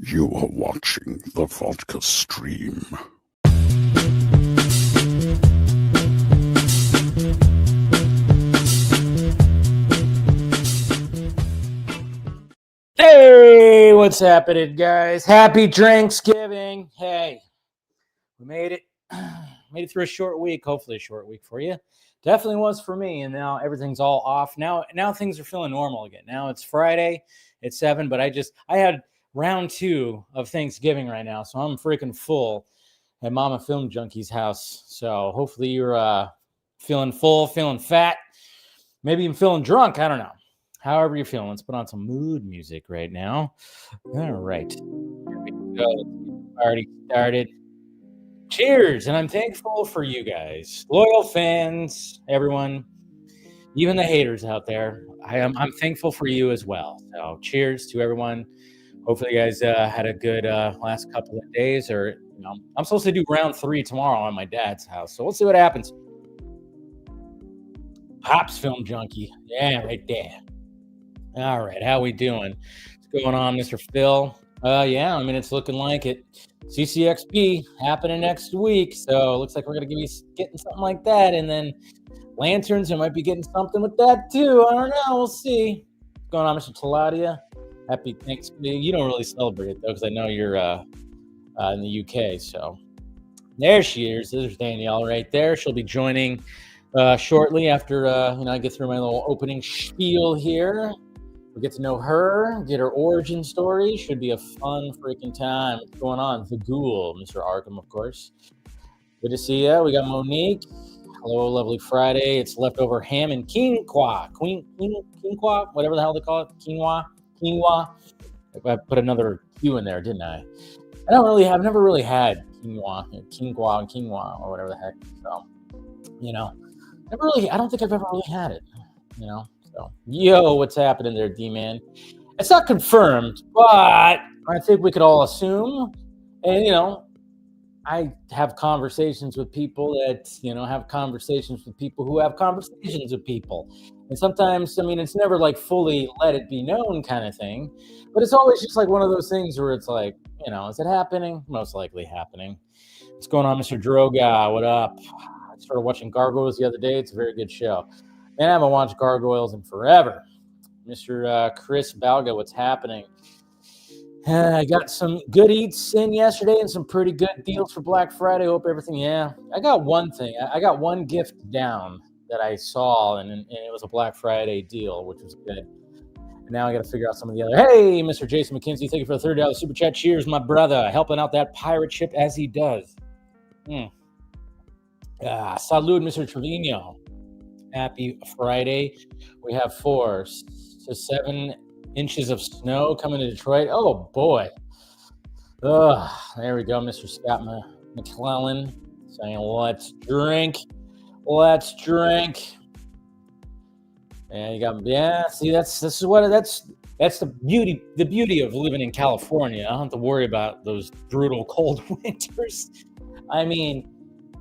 You are watching the Vodka stream. Hey, what's happening, guys? Happy Drinksgiving. Hey, we made it. Made it through a short week. Hopefully a short week for you. Definitely was for me, and now everything's all off. Now things are feeling normal again. Now it's Friday. It's 7, but I had round 2 of Thanksgiving right now, so I'm freaking full at Mama Film Junkie's house. So hopefully you're feeling full, feeling fat, maybe even feeling drunk. I don't know. However you're feeling, let's put on some mood music right now. All right. Here we go. Let's get the party started. Cheers. And I'm thankful for you guys, loyal fans, everyone, even the haters out there. I'm thankful for you as well. So cheers to everyone. Hopefully you guys had a good last couple of days, or I'm supposed to do round 3 tomorrow at my dad's house. So we'll see what happens. Pops Film Junkie. Yeah, right there. All right, how we doing? What's going on, Mr. Phil? Yeah, I mean, it's looking like it. CCXP happening next week, so it looks like we're going to be getting something like that. And then Lanterns, I might be getting something with that, too. I don't know. We'll see. What's going on, Mr. Taladia? Happy Thanksgiving. You don't really celebrate it, though, because I know you're in the UK. So there she is. There's Danielle right there. She'll be joining shortly after I get through my little opening spiel here. We'll get to know her, get her origin story. Should be a fun freaking time. What's going on? The Ghoul, Mr. Arkham, of course. Good to see you. We got Monique. Hello, lovely Friday. It's leftover ham and quinoa. Quinoa, whatever the hell they call it. Quinoa. I put another Q in there, didn't I? I've never really had quinoa, or whatever the heck. So, I don't think I've ever really had it, So, yo, what's happening there, D-Man? It's not confirmed, but I think we could all assume. And, I have conversations with people that, have conversations with people who have conversations with people. And sometimes, it's never like fully let it be known kind of thing. But it's always just like one of those things where it's like, is it happening? Most likely happening. What's going on, Mr. Droga? What up? I started watching Gargoyles the other day. It's a very good show. Man, I haven't watched Gargoyles in forever. Mr. Chris Balga, what's happening? I got some good eats in yesterday and some pretty good deals for Black Friday. Hope everything, yeah. I got one thing. I got one gift down that I saw, and it was a Black Friday deal, which was good. And now I got to figure out some of the other. Hey, Mr. Jason McKenzie, thank you for the $30 super chat. Cheers, my brother, helping out that pirate ship as he does. Salud, Mr. Trevino. Happy Friday. We have 4 to 7 inches of snow coming to Detroit. Oh, boy. There we go, Mr. Scott McClellan saying, "Let's drink, let's drink." And you got, yeah. See, that's the beauty of living in California. I don't have to worry about those brutal cold winters. I mean,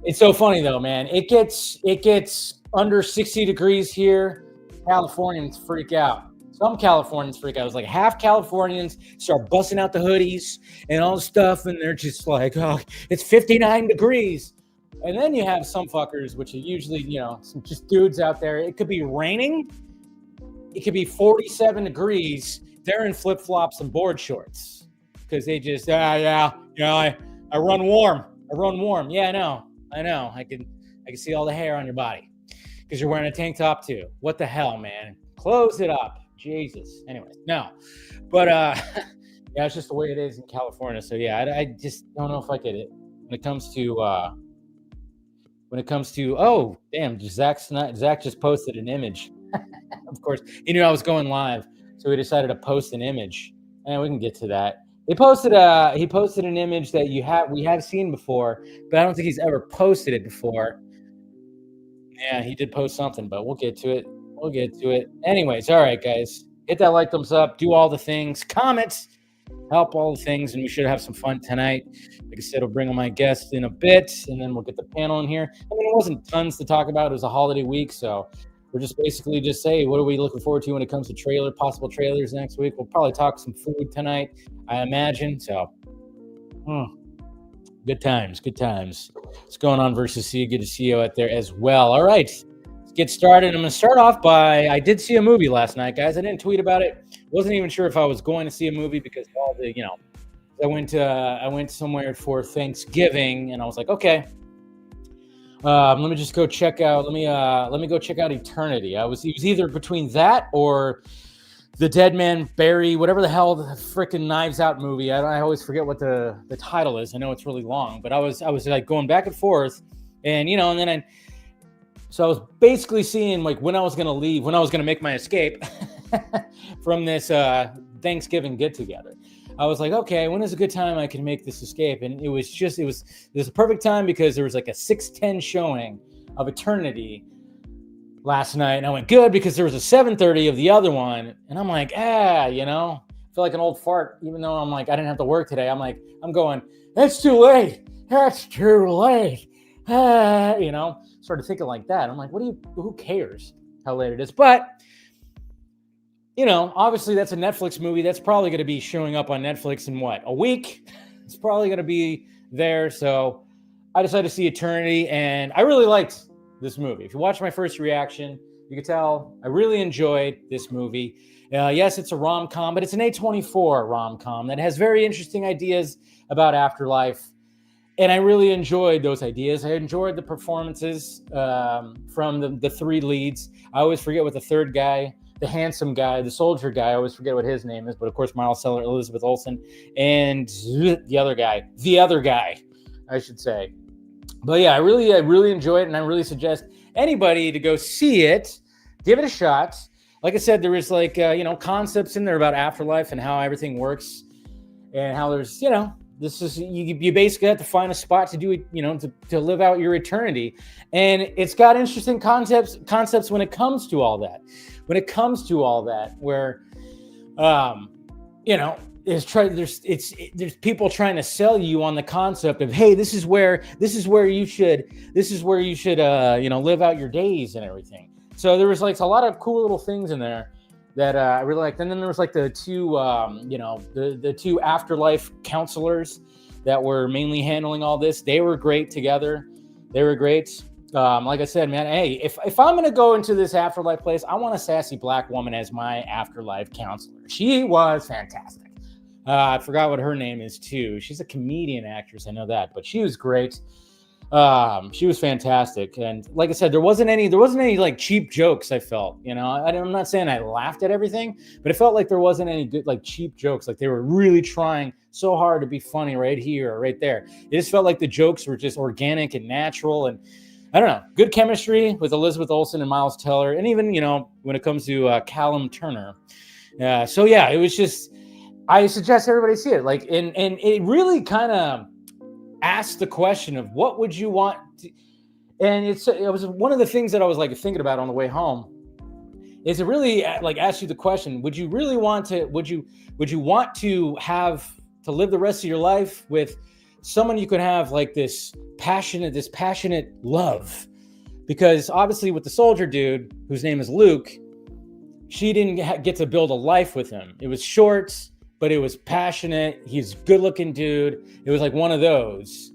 it's so funny though, man. It gets under 60 degrees here. Californians freak out. Some Californians freak out. It was like half Californians start busting out the hoodies and all the stuff, and they're just like, "Oh, it's 59 degrees." And then you have some fuckers, which are usually, some just dudes out there. It could be raining. It could be 47 degrees. They're in flip-flops and board shorts because they just, I run warm. I run warm. Yeah, I know. I can see all the hair on your body because you're wearing a tank top too. What the hell, man? Close it up. Jesus. Anyways, no. But, yeah, it's just the way it is in California. So, yeah, I just don't know if I get it. When it comes to, oh, damn, Zach just posted an image. Of course, he knew I was going live, so he decided to post an image. And we can get to that. He posted an image that we have seen before, but I don't think he's ever posted it before. Yeah, he did post something, but we'll get to it. Anyways, all right, guys. Hit that like, thumbs up, do all the things, comments, help all the things, and we should have some fun tonight. Like I said, I'll bring on my guests in a bit, and then we'll get the panel in here. I mean, it wasn't tons to talk about. It was a holiday week, so we're just basically say, what are we looking forward to when it comes to possible trailers next week? We'll probably talk some food tonight, I imagine. So, good times. What's going on, Versus See? Good to see you out there as well. All right, let's get started. I'm going to start off by, I did see a movie last night, guys. I didn't tweet about it. Wasn't even sure if I was going to see a movie because all the, I went somewhere for Thanksgiving, and I was like, okay. Let me just go check out. Let me go check out Eternity. It was either between that or the Dead Man Barry, whatever the hell the freaking Knives Out movie. I always forget what the title is. I know it's really long, but I was like going back and forth, and and then I was basically seeing like when I was gonna leave, when I was gonna make my escape from this Thanksgiving get together. I was like, okay, when is a good time I can make this escape? And it was a perfect time because there was like a 6:10 showing of Eternity last night. And I went, good, because there was a 7:30 of the other one. And I'm like, I feel like an old fart, even though I'm like, I didn't have to work today. I'm like, I'm going, that's too late. Started thinking like that. I'm like, who cares how late it is? But obviously that's a Netflix movie. That's probably going to be showing up on Netflix in a week? It's probably going to be there. So I decided to see Eternity, and I really liked this movie. If you watch my first reaction, you can tell I really enjoyed this movie. Yes, it's a rom-com, but it's an A24 rom-com that has very interesting ideas about afterlife. And I really enjoyed those ideas. I enjoyed the performances from the three leads. I always forget what the third guy, the handsome guy, the soldier guy, I always forget what his name is, but of course, Miles Teller, Elizabeth Olsen, and the other guy, I should say. But yeah, I really enjoyed it, and I really suggest anybody to go see it, give it a shot. Like I said, there is concepts in there about afterlife and how everything works, and how there's, this is, you basically have to find a spot to do it, to live out your eternity. And it's got interesting concepts when it comes to all that. Where, there's people trying to sell you on the concept of, hey, this is where you should live out your days and everything. So there was a lot of cool little things in there that I really liked. And then there was the two, the two afterlife counselors that were mainly handling all this. They were great together. They were great. Like I said, man, hey, if I'm going to go into this afterlife place, I want a sassy black woman as my afterlife counselor. She was fantastic. I forgot what her name is too. She's a comedian actress. I know that, but she was great. She was fantastic. And like I said, there wasn't any cheap jokes. I felt, I'm not saying I laughed at everything, but it felt like there wasn't any good, cheap jokes. They were really trying so hard to be funny right here or right there. It just felt like the jokes were just organic and natural. And I don't know, good chemistry with Elizabeth Olsen and Miles Teller. And even, when it comes to Callum Turner. So yeah, it was just, I suggest everybody see it. Like, and it really kind of asks the question of what would you want to, and it was one of the things that I was like thinking about on the way home, is it really like asks you the question, would you want to have to live the rest of your life with someone you could have like this passionate love? Because obviously with the soldier dude, whose name is Luke, she didn't get to build a life with him. It was short, but it was passionate. He's a good looking dude. It was like one of those.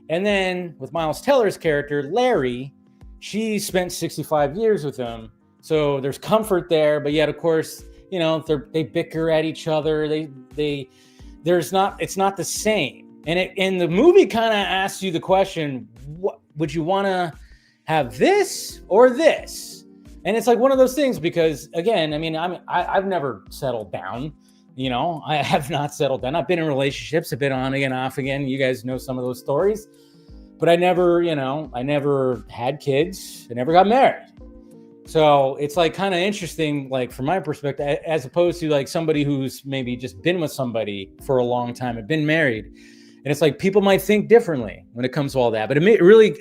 And then with Miles Teller's character, Larry, she spent 65 years with him. So there's comfort there, but yet of course, you know, they bicker at each other. It's not the same. And the movie kind of asks you the question, what would you want to have, this or this? And it's like one of those things, because again, I mean, I've never settled down. You know, I have not settled down. I've been in relationships, I've been on again, off again. You guys know some of those stories, but I never had kids. I never got married. So it's like kind of interesting, like from my perspective, as opposed to like somebody who's maybe just been with somebody for a long time and been married. And it's like people might think differently when it comes to all that, but it really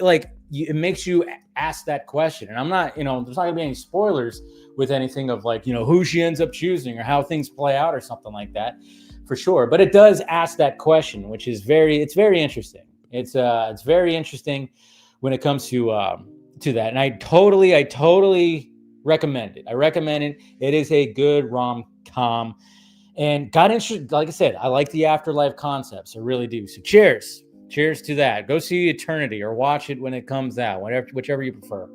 it makes you ask that question. And I'm not, there's not gonna be any spoilers with anything of like, who she ends up choosing or how things play out or something like that, for sure. But it does ask that question, which is very interesting. It's very interesting when it comes to that. And I totally recommend it. I recommend it. It is a good rom-com. And got interested, like I said, I like the afterlife concepts. I really do. So cheers to that. Go see Eternity or watch it when it comes out, whichever you prefer.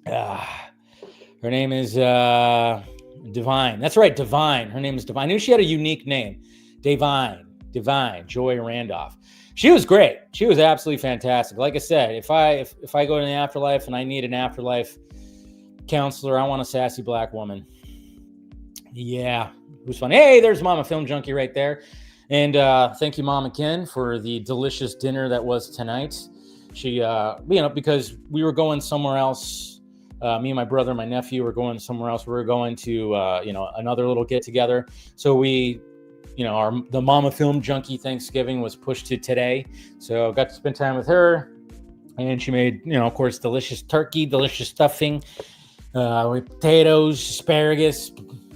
Her name is Divine. That's right, Divine. Her name is Divine. I knew she had a unique name. Divine, Joy Randolph. She was great. She was absolutely fantastic. Like I said, if I go to the afterlife and I need an afterlife counselor, I want a sassy black woman. Yeah, who's fun. Hey, there's Mama Film Junkie right there. And thank you, Mom and Ken, for the delicious dinner that was tonight. She, because we were going somewhere else. Me and my brother and my nephew were going somewhere else. We were going to, another little get together. So we, the Mama Film Junkie Thanksgiving was pushed to today. So got to spend time with her. And she made, of course, delicious turkey, delicious stuffing, with potatoes, asparagus,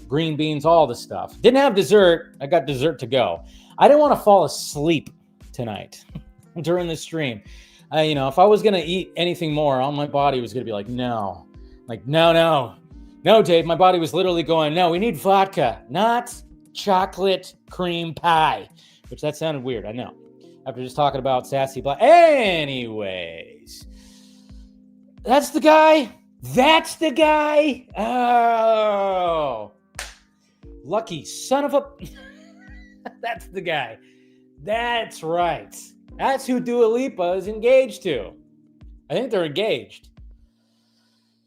green beans, all the stuff. Didn't have dessert. I got dessert to go. I didn't want to fall asleep tonight during the stream. If I was going to eat anything more, all my body was going to be like, no. Like, no, Dave. My body was literally going, no, we need vodka, not chocolate cream pie, which that sounded weird. I know. After just talking about sassy black. Anyways, that's the guy. Oh, lucky son of a. That's the guy. That's right. That's who Dua Lipa is engaged to. I think they're engaged.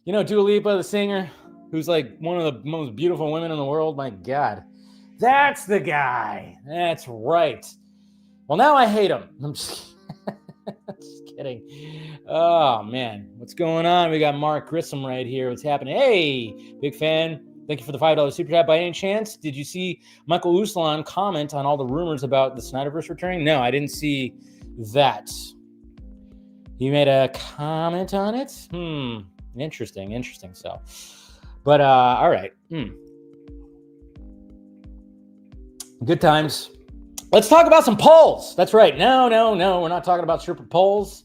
Dua Lipa, the singer, who's like one of the most beautiful women in the world. My God. That's the guy. That's right. Well, now I hate him. I'm just kidding. Oh, man. What's going on? We got Mark Grissom right here. What's happening? Hey, big fan. Thank you for the $5 super chat. By any chance, did you see Michael Uslan comment on all the rumors about the Snyderverse returning? No, I didn't see that. He made a comment on it? Interesting. So, but all right. Good times. Let's talk about some polls. That's right. No. We're not talking about stripper polls.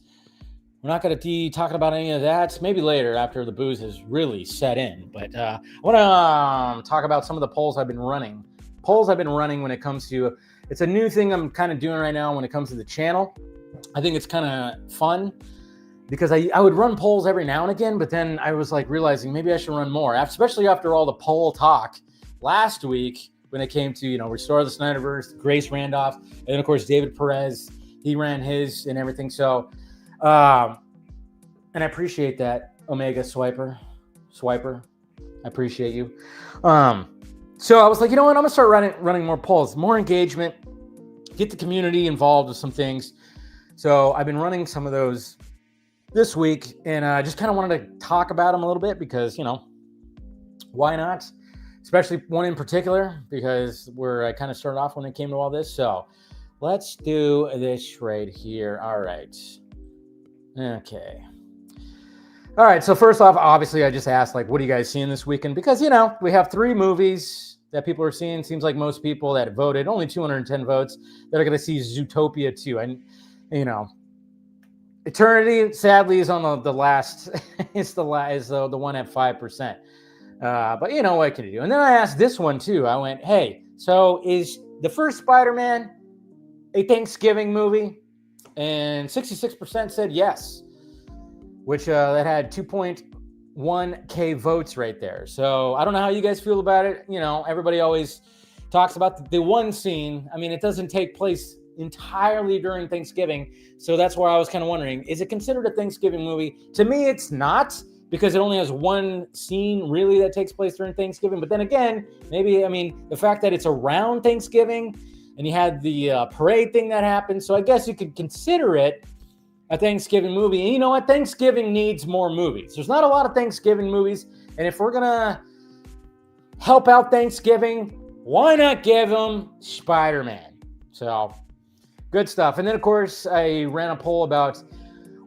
We're not going to be talking about any of that. Maybe later after the booze has really set in. But I want to talk about some of the polls I've been running. When it comes to, it's a new thing I'm kind of doing right now when it comes to the channel. I think it's kind of fun because I would run polls every now and again, but then I was like realizing maybe I should run more, especially after all the poll talk last week when it came to, restore the Snyderverse, Grace Randolph, and then of course David Perez, he ran his and everything. So, and I appreciate that, Omega Swiper, I appreciate you. So I was like, you know what? I'm gonna start running more polls, more engagement, get the community involved with some things. So I've been running some of those this week, and I just kind of wanted to talk about them a little bit because, why not? especially one in particular, because I kind of started off when it came to all this. So let's do this right here. All right. Okay. All right. So first off, obviously, I just asked, like, what are you guys seeing this weekend? Because, we have 3 movies that people are seeing. Seems like most people that voted, only 210 votes, that are going to see Zootopia 2. And, Eternity, sadly, is on the last. It's the one at 5%. But what can you do? And then I asked this one too. I went, hey, so is the first Spider-Man a Thanksgiving movie? And 66% said yes, which that had 2.1K votes right there. So I don't know how you guys feel about it. Everybody always talks about the one scene. I mean, it doesn't take place entirely during Thanksgiving. So that's why I was kind of wondering, is it considered a Thanksgiving movie? To me, it's not, because it only has one scene really that takes place during Thanksgiving. But then again, maybe, the fact that it's around Thanksgiving and you had the parade thing that happened. So I guess you could consider it a Thanksgiving movie. And you know what? Thanksgiving needs more movies. There's not a lot of Thanksgiving movies. And if we're going to help out Thanksgiving, why not give them Spider-Man? So good stuff. And then, of course, I ran a poll about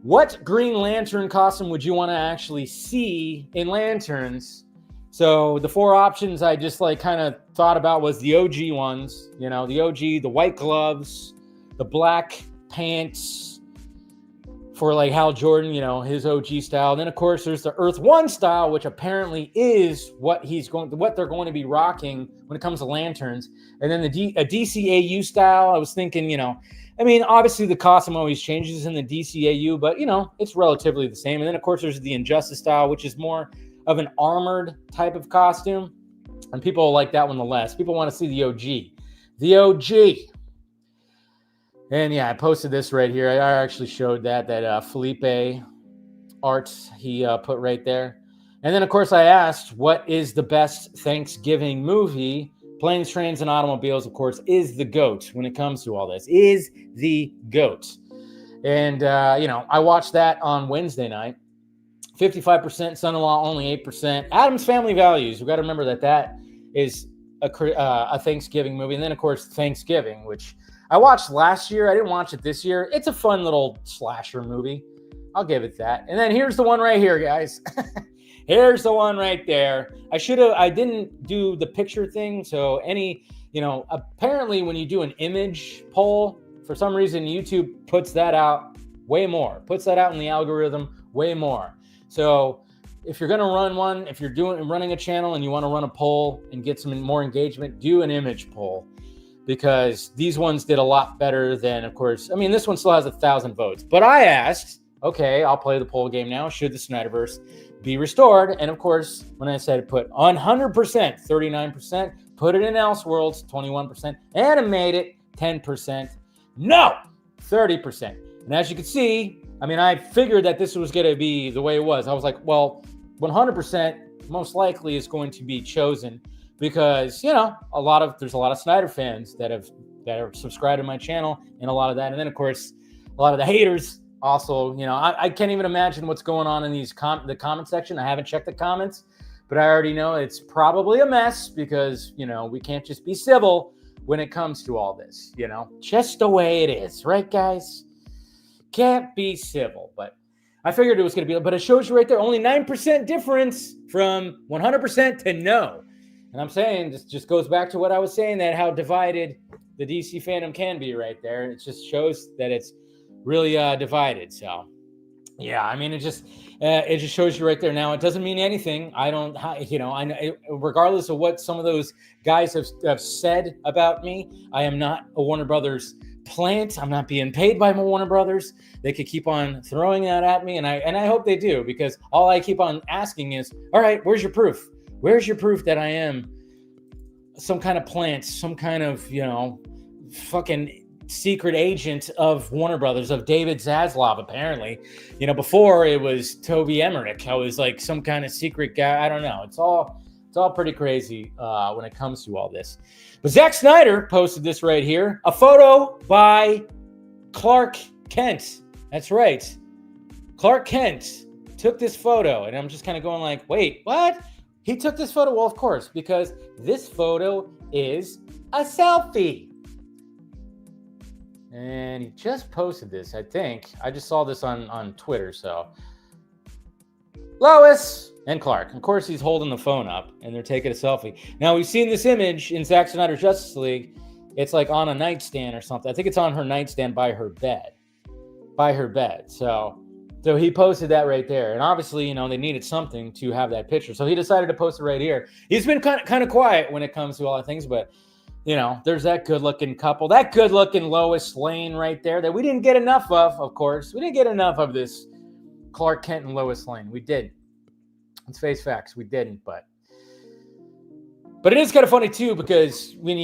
what Green Lantern costume would you want to actually see in Lanterns? So the 4 options I just kind of thought about was the OG ones, the OG, the white gloves, the black pants for Hal Jordan, his OG style. And then, of course, there's the Earth 1 style, which apparently is what they're going to be rocking when it comes to Lanterns. And then a DCAU style, I was thinking, obviously the costume always changes in the DCAU, but, it's relatively the same. And then, of course, there's the Injustice style, which is more of an armored type of costume. And people like that one the less. People want to see the OG. The OG. And, yeah, I posted this right here. I actually showed that Felipe art he put right there. And then, of course, I asked, what is the best Thanksgiving movie? Planes, Trains, and Automobiles, of course, is the GOAT when it comes to all this. Is the GOAT. And, I watched that on Wednesday night. 55%, Son-in-Law only 8%. Addams Family Values. We've got to remember that is a Thanksgiving movie. And then, of course, Thanksgiving, which I watched last year. I didn't watch it this year. It's a fun little slasher movie. I'll give it that. And then here's the one right here, guys. Here's the one right there. I didn't do the picture thing. So apparently when you do an image poll, for some reason, YouTube puts that out way more. Puts that out in the algorithm way more. So if you're going to run one, if you're running a channel and you want to run a poll and get some more engagement, do an image poll, because these ones did a lot better than, of course, this one still has 1,000 votes. But I asked, okay, I'll play the poll game now. Should the Snyderverse be restored? And of course, when I said put 100%, 39%, put it in Elseworlds, 21%, animated, 10%, no, 30%. And as you can see, I figured that this was going to be the way it was. I was like, well, 100% most likely is going to be chosen, because, there's a lot of Snyder fans that are subscribed to my channel, and a lot of that. And then, of course, a lot of the haters also, I can't even imagine what's going on in the comment section. I haven't checked the comments, but I already know it's probably a mess, because, we can't just be civil when it comes to all this, just the way it is, right, guys? Can't be civil. But I figured it was going to be, but it shows you right there, only 9% difference from 100% to no. And I'm saying, this just goes back to what I was saying, that how divided the DC fandom can be right there. It just shows that it's really divided. So, yeah, it just shows you right there. Now, it doesn't mean anything. I know, regardless of what some of those guys have said about me, I am not a Warner Brothers plant. I'm not being paid by Warner Brothers. They could keep on throwing that at me, and I hope they do, because all I keep on asking is, all right, where's your proof? Where's your proof that I am some kind of plant, some kind of, fucking secret agent of Warner Brothers, of David Zaslav, apparently. Before it was Toby Emmerich. I was like some kind of secret guy. I don't know. It's all pretty crazy when it comes to all this. But Zack Snyder posted this right here. A photo by Clark Kent. That's right. Clark Kent took this photo. And I'm just kind of going like, wait, what? He took this photo, well, of course, because this photo is a selfie. And he just posted this, I think. I just saw this on Twitter, so. Lois and Clark. Of course, he's holding the phone up, and they're taking a selfie. Now, we've seen this image in Zack Snyder's Justice League. It's like on a nightstand or something. I think it's on her nightstand by her bed. So he posted that right there. And obviously, they needed something to have that picture. So he decided to post it right here. He's been kind of quiet when it comes to all the things, but, there's that good-looking couple, that good-looking Lois Lane right there that we didn't get enough of course. We didn't get enough of this Clark Kent and Lois Lane. We did. Let's face facts. We didn't, but it is kind of funny, too, because when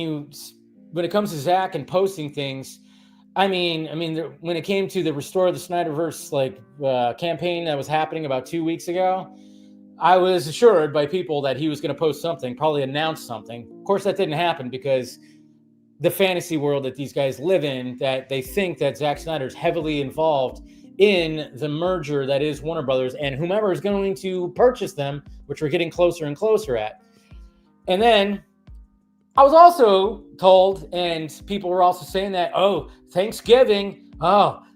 it comes to Zach and posting things, I mean, when it came to the Restore the Snyderverse campaign that was happening about 2 weeks ago, I was assured by people that he was going to post something, probably announce something. Of course, that didn't happen because the fantasy world that these guys live in, that they think that Zack Snyder is heavily involved in the merger that is Warner Brothers and whomever is going to purchase them, which we're getting closer and closer at. And then I was also told, and people were also saying that, Thanksgiving,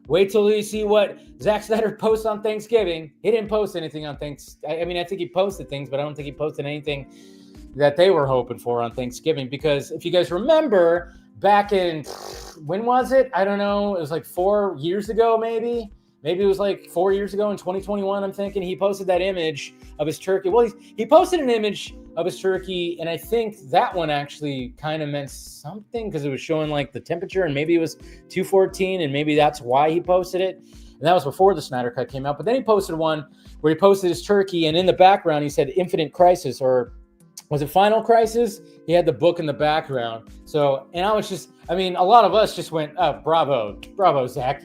wait till you see what Zack Snyder posts on Thanksgiving. He didn't post anything on Thanksgiving. I mean, I think he posted things, but I don't think he posted anything that they were hoping for on Thanksgiving. Because if you guys remember, back in, when was it? I don't know. It was like 4 years ago, maybe. Maybe it was like 4 years ago in 2021, I'm thinking. He posted that image of his turkey. Well, he posted an image of his turkey, and I think that one actually kind of meant something because it was showing like the temperature, and maybe it was 214, and maybe that's why he posted it. And that was before the Snyder Cut came out. But then he posted one where he posted his turkey, and in the background he said Infinite Crisis, or was it Final Crisis? He had the book in the background. So, and I was just, a lot of us just went, oh, bravo, Zach.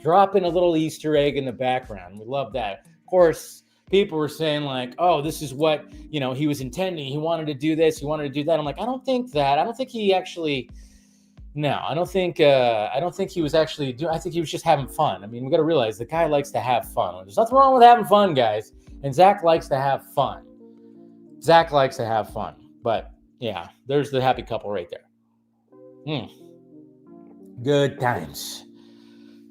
Dropping a little Easter egg in the background. We love that. Of course, people were saying like, oh, this is what, he was intending. He wanted to do this. He wanted to do that. I'm like, I don't think that. I don't think he actually, no, I don't think he was actually doing, I think he was just having fun. We got to realize the guy likes to have fun. There's nothing wrong with having fun, guys. And Zach likes to have fun. But yeah, there's the happy couple right there. Good times.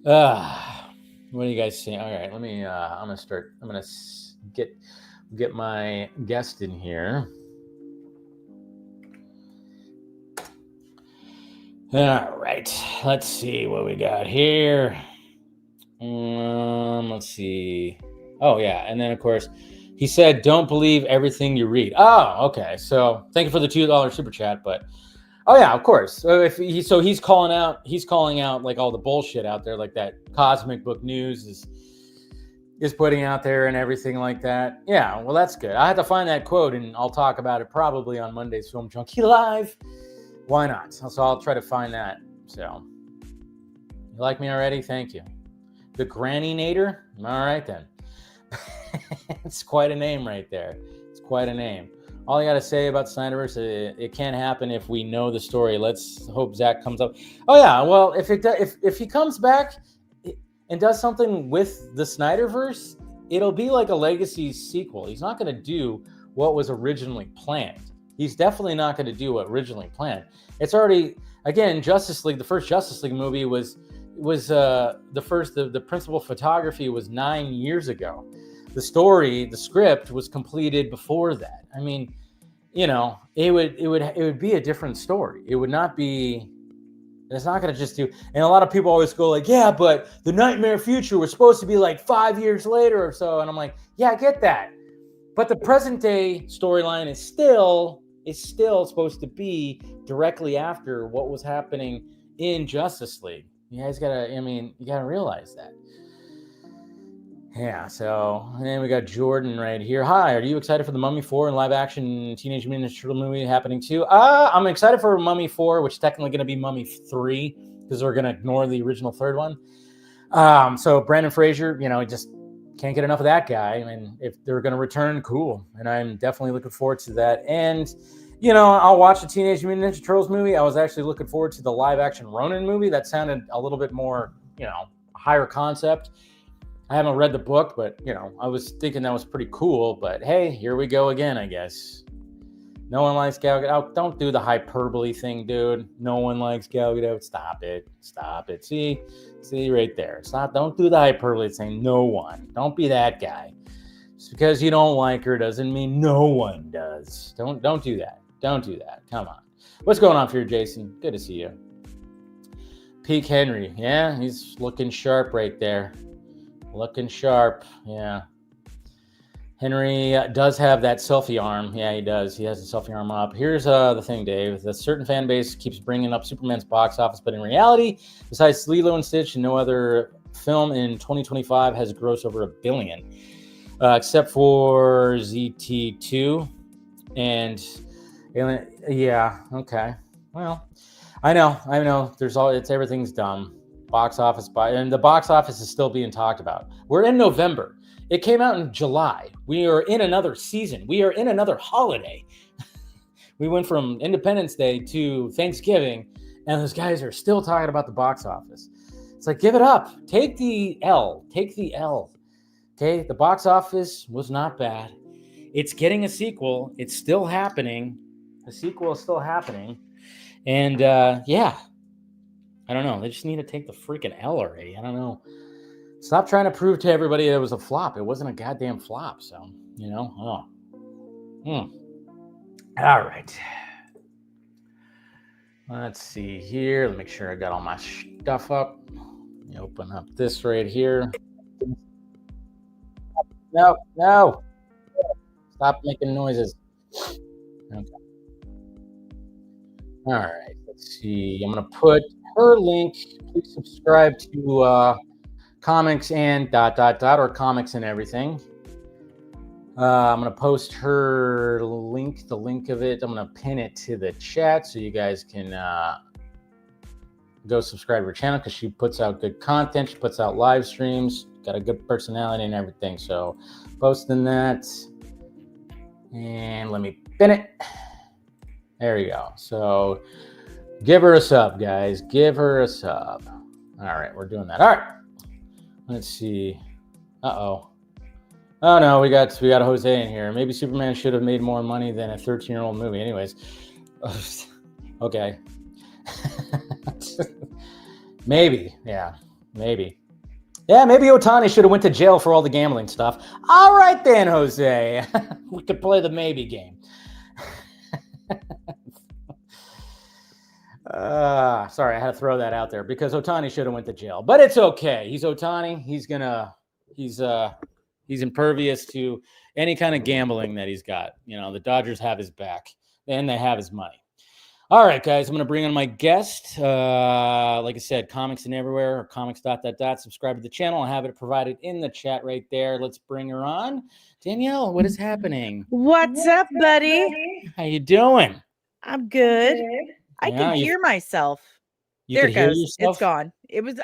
What do you guys say? All right, let me, I'm going to get my guest in here. All right, let's see what we got here. Let's see. Oh, yeah, and then, of course, he said, don't believe everything you read. Oh, okay, so thank you for the $2 super chat, but... Oh yeah, of course. So he's calling out like all the bullshit out there, like that Cosmic Book News is putting out there and everything like that. Yeah, well that's good. I had to find that quote and I'll talk about it probably on Monday's Film Junkie Live. Why not? So I'll try to find that. So you like me already? Thank you. The Granny Nader? All right then. It's quite a name right there. It's quite a name. All I got to say about Snyderverse, it can't happen if we know the story. Let's hope Zach comes up. Oh, yeah. Well, if he comes back and does something with the Snyderverse, it'll be like a legacy sequel. He's not going to do what was originally planned. He's definitely not going to do what originally planned. It's already, again, Justice League, the first Justice League movie was the principal photography was 9 years ago. The story, the script was completed before that. It would be a different story. It would not be, it's not going to just do, and a lot of people always go like, yeah, but the nightmare future was supposed to be like 5 years later or so. And I'm like, yeah, I get that. But the present day storyline is still supposed to be directly after what was happening in Justice League. You guys you gotta realize that. Yeah, so, and then we got Jordan right here. Hi, are you excited for the Mummy 4 and live action Teenage Mutant Ninja Turtle movie happening too? I'm excited for Mummy 4, which is technically going to be Mummy 3, because we're going to ignore the original third one. So Brandon Fraser, just can't get enough of that guy. If they're going to return, cool. And I'm definitely looking forward to that. And, I'll watch the Teenage Mutant Ninja Turtles movie. I was actually looking forward to the live action Ronin movie. That sounded a little bit more, higher concept. I haven't read the book, but I was thinking that was pretty cool. But hey, here we go again, I guess. No one likes Gal Gadot. Don't do the hyperbole thing, dude. No one likes Gal Gadot. Stop it. See right there. Don't do the hyperbole thing. No one. Don't be that guy. Just because you don't like her doesn't mean no one does. Don't do that. Don't do that. Come on. What's going on for you, Jason? Good to see you. Peak Henry. Yeah, he's looking sharp right there. Looking sharp. Yeah. Henry does have that selfie arm. Yeah, he does. He has a selfie arm up. Here's the thing, Dave. The certain fan base keeps bringing up Superman's box office, but in reality, besides Lilo and Stitch, no other film in 2025 has grossed over $1 billion, except for ZT2. And yeah, okay. Well, I know. Everything's dumb. Box office, and the box office is still being talked about. We're in November. It came out in July. We are in another season. We are in another holiday. We went from Independence Day to Thanksgiving, and those guys are still talking about the box office. It's like, give it up. Take the L. Okay, the box office was not bad. It's getting a sequel. It's still happening. The sequel is still happening. And yeah, I don't know. They just need to take the freaking L already. I don't know. Stop trying to prove to everybody it was a flop. It wasn't a goddamn flop. So, All right. Let's see here. Let me make sure I got all my stuff up. Let me open up this right here. No. Stop making noises. Okay. All right. Let's see. I'm going to put her link. Please subscribe to comics and ... or comics and everything. I'm going to post her link, the link of it. I'm going to pin it to the chat so you guys can go subscribe to her channel because she puts out good content. She puts out live streams, got a good personality and everything. So posting that. And let me pin it. There you go. So give her a sub, guys. Give her a sub. All right, we're doing that. All right. Let's see. Oh no, we got Jose in here. Maybe Superman should have made more money than a 13-year-old movie. Anyways, okay. Maybe, yeah, maybe. Yeah, maybe Otani should have went to jail for all the gambling stuff. All right then, Jose. We could play the maybe game. Sorry, I had to throw that out there because Otani should have went to jail, but it's okay. He's Otani. He's impervious to any kind of gambling that he's got. The Dodgers have his back and they have his money. All right, guys, I'm going to bring on my guest. Like I said, comics and everywhere, or comics ... Subscribe to the channel. I have it provided in the chat right there. Let's bring her on. Danielle, what is happening? What's up, buddy? How you doing? I'm good. I can hear myself. There it goes. Yourself? It's gone.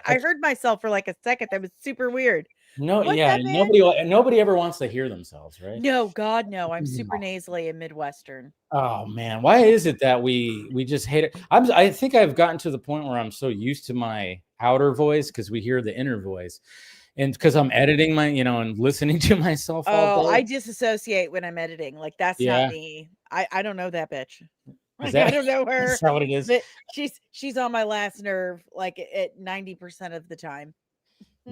I heard myself for like a second. That was super weird. Nobody ever wants to hear themselves, right? No, God, no. I'm super nasally and Midwestern. Oh man, why is it that we just hate it? I think I've gotten to the point where I'm so used to my outer voice because we hear the inner voice, and because I'm editing my, and listening to myself. All day. I disassociate when I'm editing. Like that's not me. I don't know that bitch. I don't know her. Is that what it is? But she's on my last nerve, like at 90% of the time.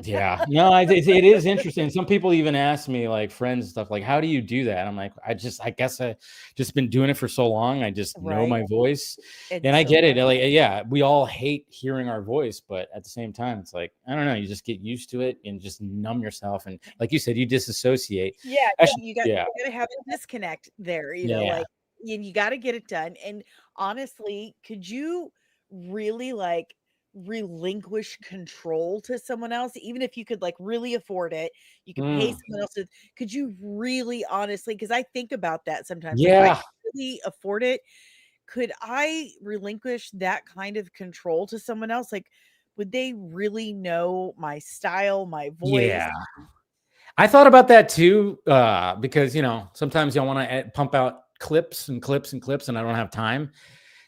Yeah, no, it is interesting. Some people even ask me, like friends and stuff, like, how do you do that? I'm like, I guess I just been doing it for so long. I just know my voice. And I get it. Like, yeah, we all hate hearing our voice, but at the same time, it's like, I don't know, you just get used to it and just numb yourself. And like you said, you disassociate. Yeah, you got to have a disconnect there, like you got to get it done. And honestly, could you really like relinquish control to someone else, even if you could like really afford it, you could pay someone else to, could you really honestly, because I think about that sometimes, like, if I really afford it, could I relinquish that kind of control to someone else? Like, would they really know my style, my voice? Yeah, I thought about that too, because sometimes you want to pump out clips and I don't have time.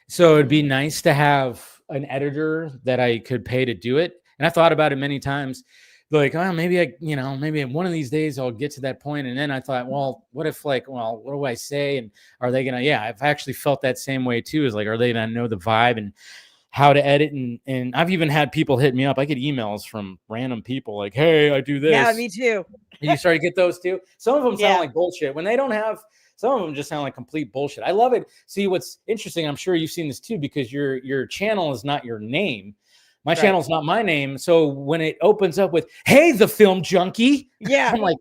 So it'd be nice to have an editor that I could pay to do it. And I thought about it many times like, oh, maybe maybe one of these days I'll get to that point. And then I thought, well, what if like, well, what do I say? And are they gonna? Yeah, I've actually felt that same way too. Is like, are they gonna know the vibe and how to edit? And I've even had people hit me up. I get emails from random people like, hey, I do this. Yeah, me too. You start to get those too. Some of them sound like bullshit when they don't have. Some of them just sound like complete bullshit. I love it. See, what's interesting, I'm sure you've seen this too, because your channel is not your name. My channel's not my name. So when it opens up with, hey, the film junkie. Yeah. I'm like,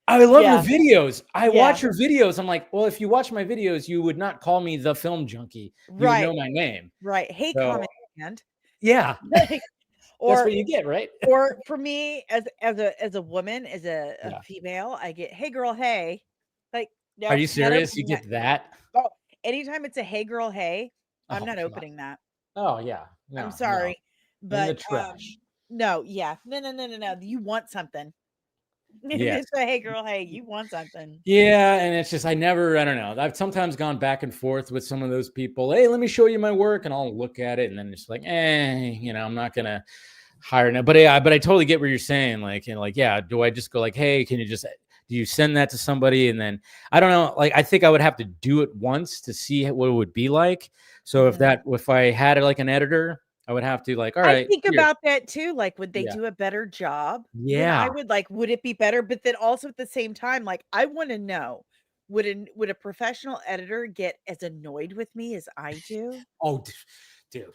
I love your videos. I watch your videos. I'm like, well, if you watch my videos, you would not call me the film junkie. You would know my name. Right. Hey, comment. Yeah. Or that's what you get, right? Or for me, as a woman, as a female, I get, hey girl, hey. Like, no, are you serious? You get that? Oh, anytime it's a hey girl, hey, I'm not opening that. Oh yeah. No, I'm sorry. But in the trash. No. You want something. It's a hey girl, hey, you want something. Yeah, and it's just I don't know. I've sometimes gone back and forth with some of those people. Hey, let me show you my work, and I'll look at it, and then it's like, I'm not gonna hire now. But I totally get what you're saying. Like, do I just go like, hey, do you send that to somebody? And then I don't know. Like, I think I would have to do it once to see what it would be like. So if I had like an editor, I would have to like, all right. I think about that too. Like, would they do a better job? Yeah. I would like, would it be better? But then also at the same time, like, I want to know, would a professional editor get as annoyed with me as I do? Oh, dude.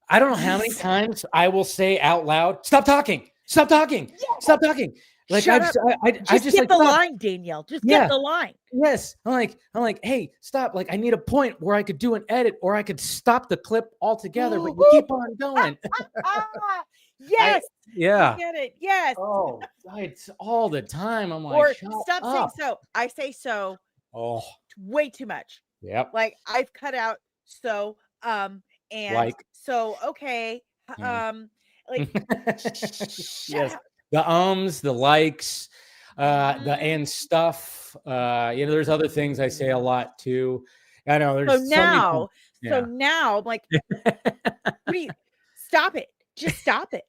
I don't know how many times I will say out loud, stop talking. Stop talking. Stop talking. Like, I just get like, the line, Danielle. Just get the line. Yes. I'm like, hey, stop. Like, I need a point where I could do an edit or I could stop the clip altogether, but you keep on going. Yes. I get it. Yes. Oh, it's all the time. I'm like, or stop saying so. I say so. Oh, way too much. Yep. Like, I've cut out so, and like, so, okay. Like, yes. The the likes, the and stuff. There's other things I say a lot too. I know there's so now I'm like, stop it. Just stop it.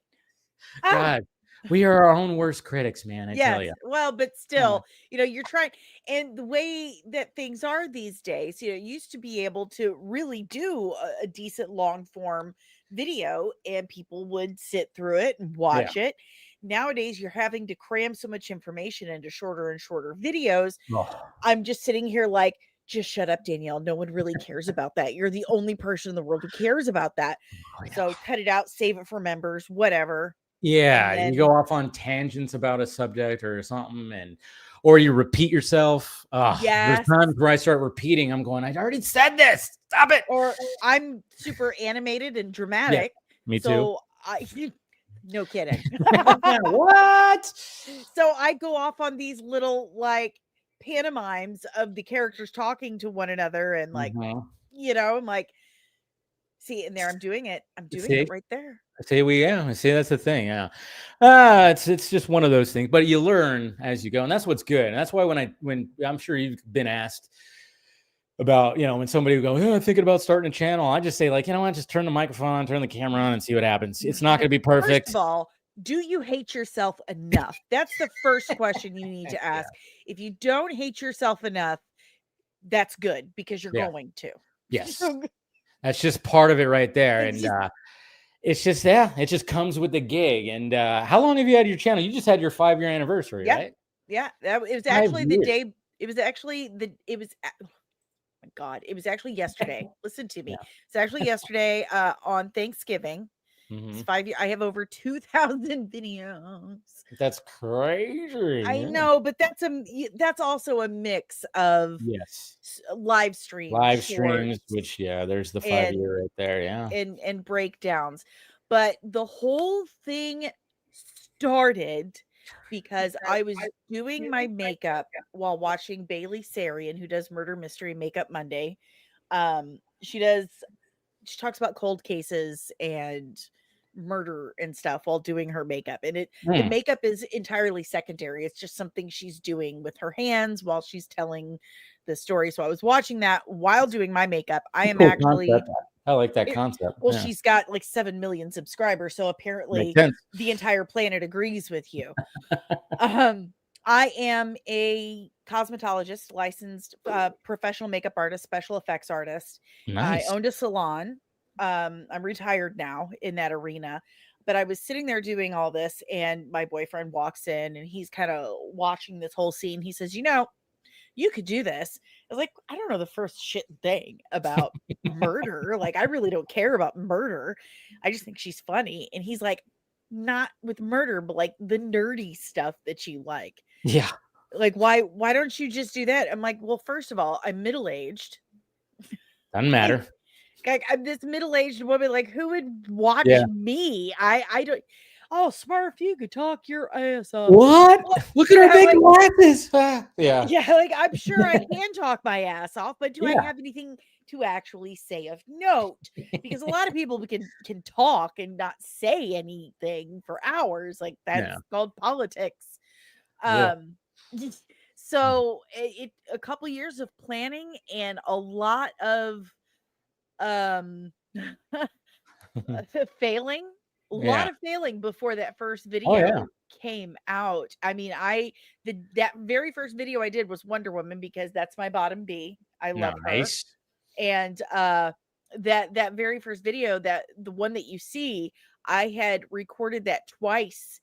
God, we are our own worst critics, man. I tell you. Well, but still, you're trying, and the way that things are these days, you used to be able to really do a decent long form video and people would sit through it and watch it. Nowadays, you're having to cram so much information into shorter and shorter videos. I'm just sitting here like, just shut up, Danielle. No one really cares about that. You're the only person in the world who cares about that. So cut it out, save it for members, whatever. Yeah, you go off on tangents about a subject or something, or you repeat yourself. There's times where I start repeating. I'm going, I already said this. Stop it. Or I'm super animated and dramatic. Me too. No kidding. What? So I go off on these little like pantomimes of the characters talking to one another and like, I'm like, see, and there I'm doing it. I'm doing it right there. See, that's the thing. Yeah. It's just one of those things, but you learn as you go. And that's what's good. And that's why when I'm sure you've been asked about, when somebody would go, thinking about starting a channel, I just say like, just turn the microphone on, turn the camera on and see what happens. It's not going to be perfect. First of all, do you hate yourself enough? That's the first question you need to ask. If you don't hate yourself enough, that's good because you're going to. Yes. That's just part of it right there. And it's just, it just comes with the gig. And how long have you had your channel? You just had your 5-year anniversary, right? Yeah. It was actually the day. It was actually my God, it was actually yesterday. Listen to me. It's actually yesterday on Thanksgiving. It's 5 years. I have over 2,000 videos. That's crazy. I know, but that's also a mix of live streams, which there's the 5-year right there, and breakdowns. But the whole thing started because I was doing my makeup while watching Bailey Sarian, who does Murder Mystery Makeup Monday. She talks about cold cases and murder and stuff while doing her makeup, and the makeup is entirely secondary. It's just something she's doing with her hands while she's telling the story. So I was watching that while doing my makeup. I am actually I like that concept. Well, Yeah. she's got like 7 million subscribers, so apparently the entire planet agrees with you. I am a cosmetologist, licensed professional makeup artist, special effects artist. Nice. I owned a salon. I'm retired now in that arena, but I was sitting there doing all this, and my boyfriend walks in, and he's kind of watching this whole scene. He says, you could do this. I was like, I don't know the first shit thing about murder. Like, I really don't care about murder. I just think she's funny. And he's like, not with murder, but like the nerdy stuff that you like. Yeah. Like, why don't you just do that? I'm like, well, first of all, I'm middle-aged. Doesn't matter. Like, I'm this middle-aged woman. Like, who would watch me? I don't. Oh, Smurf, you could talk your ass off. What? Look at her big glasses. Yeah. Yeah, like, I'm sure I can talk my ass off, but do I have anything to actually say of note? Because a lot of people can talk and not say anything for hours. Like, that's called politics. So it a couple years of planning and a lot of failing. A lot of failing before that first video came out. I mean, that very first video I did was Wonder Woman because that's my bottom B. I love her. And that very first video, that the one that you see, I had recorded that twice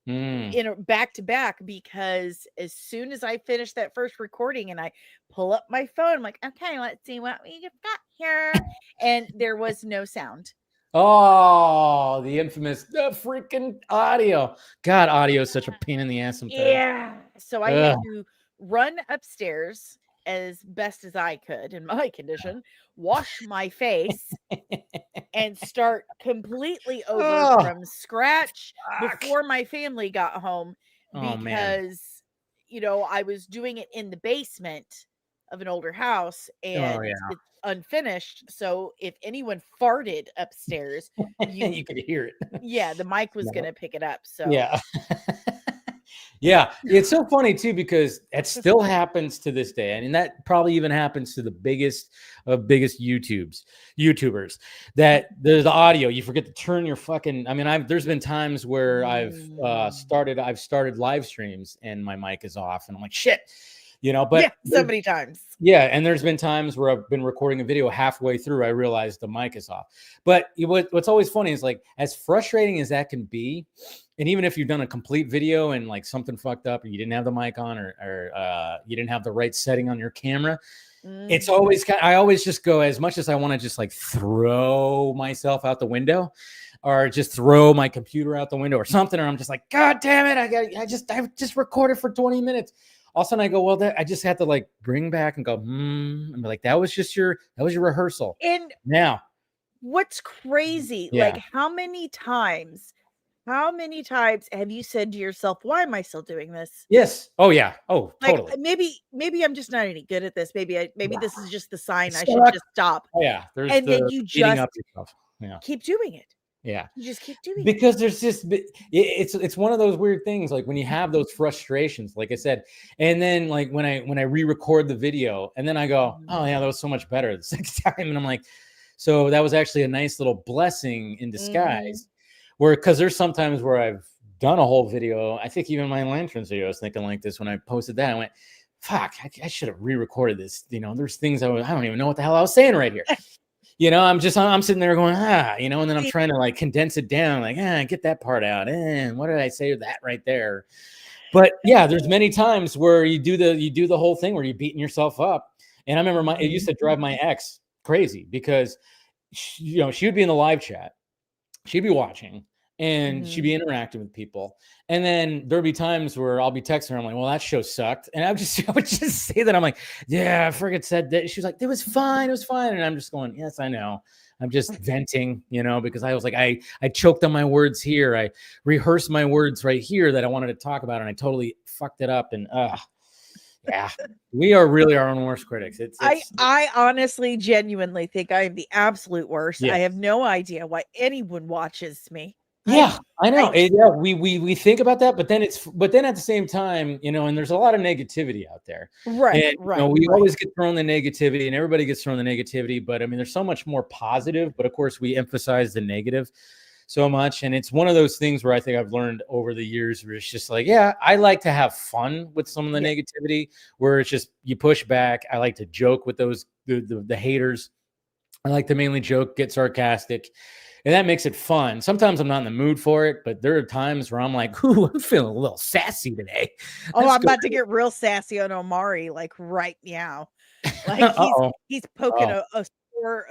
in back to back, because as soon as I finished that first recording and I pull up my phone, I'm like, okay, let's see what we got here. And there was no sound. Oh, the infamous freaking audio. God, audio is such a pain in the ass sometimes. Yeah. So I had to run upstairs as best as I could in my condition, wash my face, and start completely over from scratch before my family got home, because I was doing it in the basement of an older house, and it's unfinished. So if anyone farted upstairs, you could hear it. Yeah, the mic was gonna pick it up. So yeah, it's so funny too, because it still happens to this day, and that probably even happens to the biggest of biggest YouTubers, that there's the audio. You forget to turn your fucking. I mean, there's been times where I've started live streams and my mic is off, and I'm like, shit. But so many times. Yeah, and there's been times where I've been recording a video halfway through, I realized the mic is off. But what's always funny is, like, as frustrating as that can be, and even if you've done a complete video and like something fucked up, or you didn't have the mic on, or you didn't have the right setting on your camera, it's always I always just go, as much as I want to just like throw myself out the window, or just throw my computer out the window or something, or I'm just like, God damn it, I just recorded for 20 minutes. All of a sudden I go, well, I just had to like bring back and go, and be like, that was your rehearsal. And now, what's crazy, like, how many times have you said to yourself, why am I still doing this? Yes. Oh yeah. Oh, like, totally. Maybe I'm just not any good at this. Maybe this is just the sign I should just stop. Oh, yeah. And then you just keep doing it. Yeah. You just keep doing it. Because there's just, it's one of those weird things, like when you have those frustrations, like I said, and then like when I re-record the video and then I go, oh yeah, that was so much better the second time. And I'm like, so that was actually a nice little blessing in disguise. Because there's sometimes where I've done a whole video. I think even my Lanterns video, I was thinking like this when I posted that. I went, fuck, I should have re-recorded this. There's things I don't even know what the hell I was saying right here. I'm sitting there going, and then I'm trying to like condense it down, like, get that part out. What did I say to that right there? But yeah, there's many times where you do the whole thing where you're beating yourself up. And I remember it used to drive my ex crazy, because she would be in the live chat. She'd be watching and she'd be interacting with people. And then there'd be times where I'll be texting her. I'm like, well, that show sucked. And I would just say that. I'm like, yeah, I forget said that. She was like, it was fine. It was fine. And I'm just going, yes, I know. I'm just venting, because I was like, I choked on my words here. I rehearsed my words right here that I wanted to talk about. And I totally fucked it up. And yeah, we are really our own worst critics. I honestly, genuinely think I am the absolute worst. I have no idea why anyone watches me. Yeah, I know. Yeah, we think about that, but then at the same time, and there's a lot of negativity out there. Right, And we always get thrown the negativity, and everybody gets thrown the negativity, but I mean, there's so much more positive, but of course we emphasize the negative so much. And it's one of those things where I think I've learned over the years where it's just like, yeah, I like to have fun with some of the negativity where it's just you push back. I like to joke with those the haters. I like to mainly joke, get sarcastic, and that makes it fun. Sometimes I'm not in the mood for it, but there are times where I'm like, ooh, I'm feeling a little sassy today. I'm about to get real sassy on Omari, like right now. Like he's poking a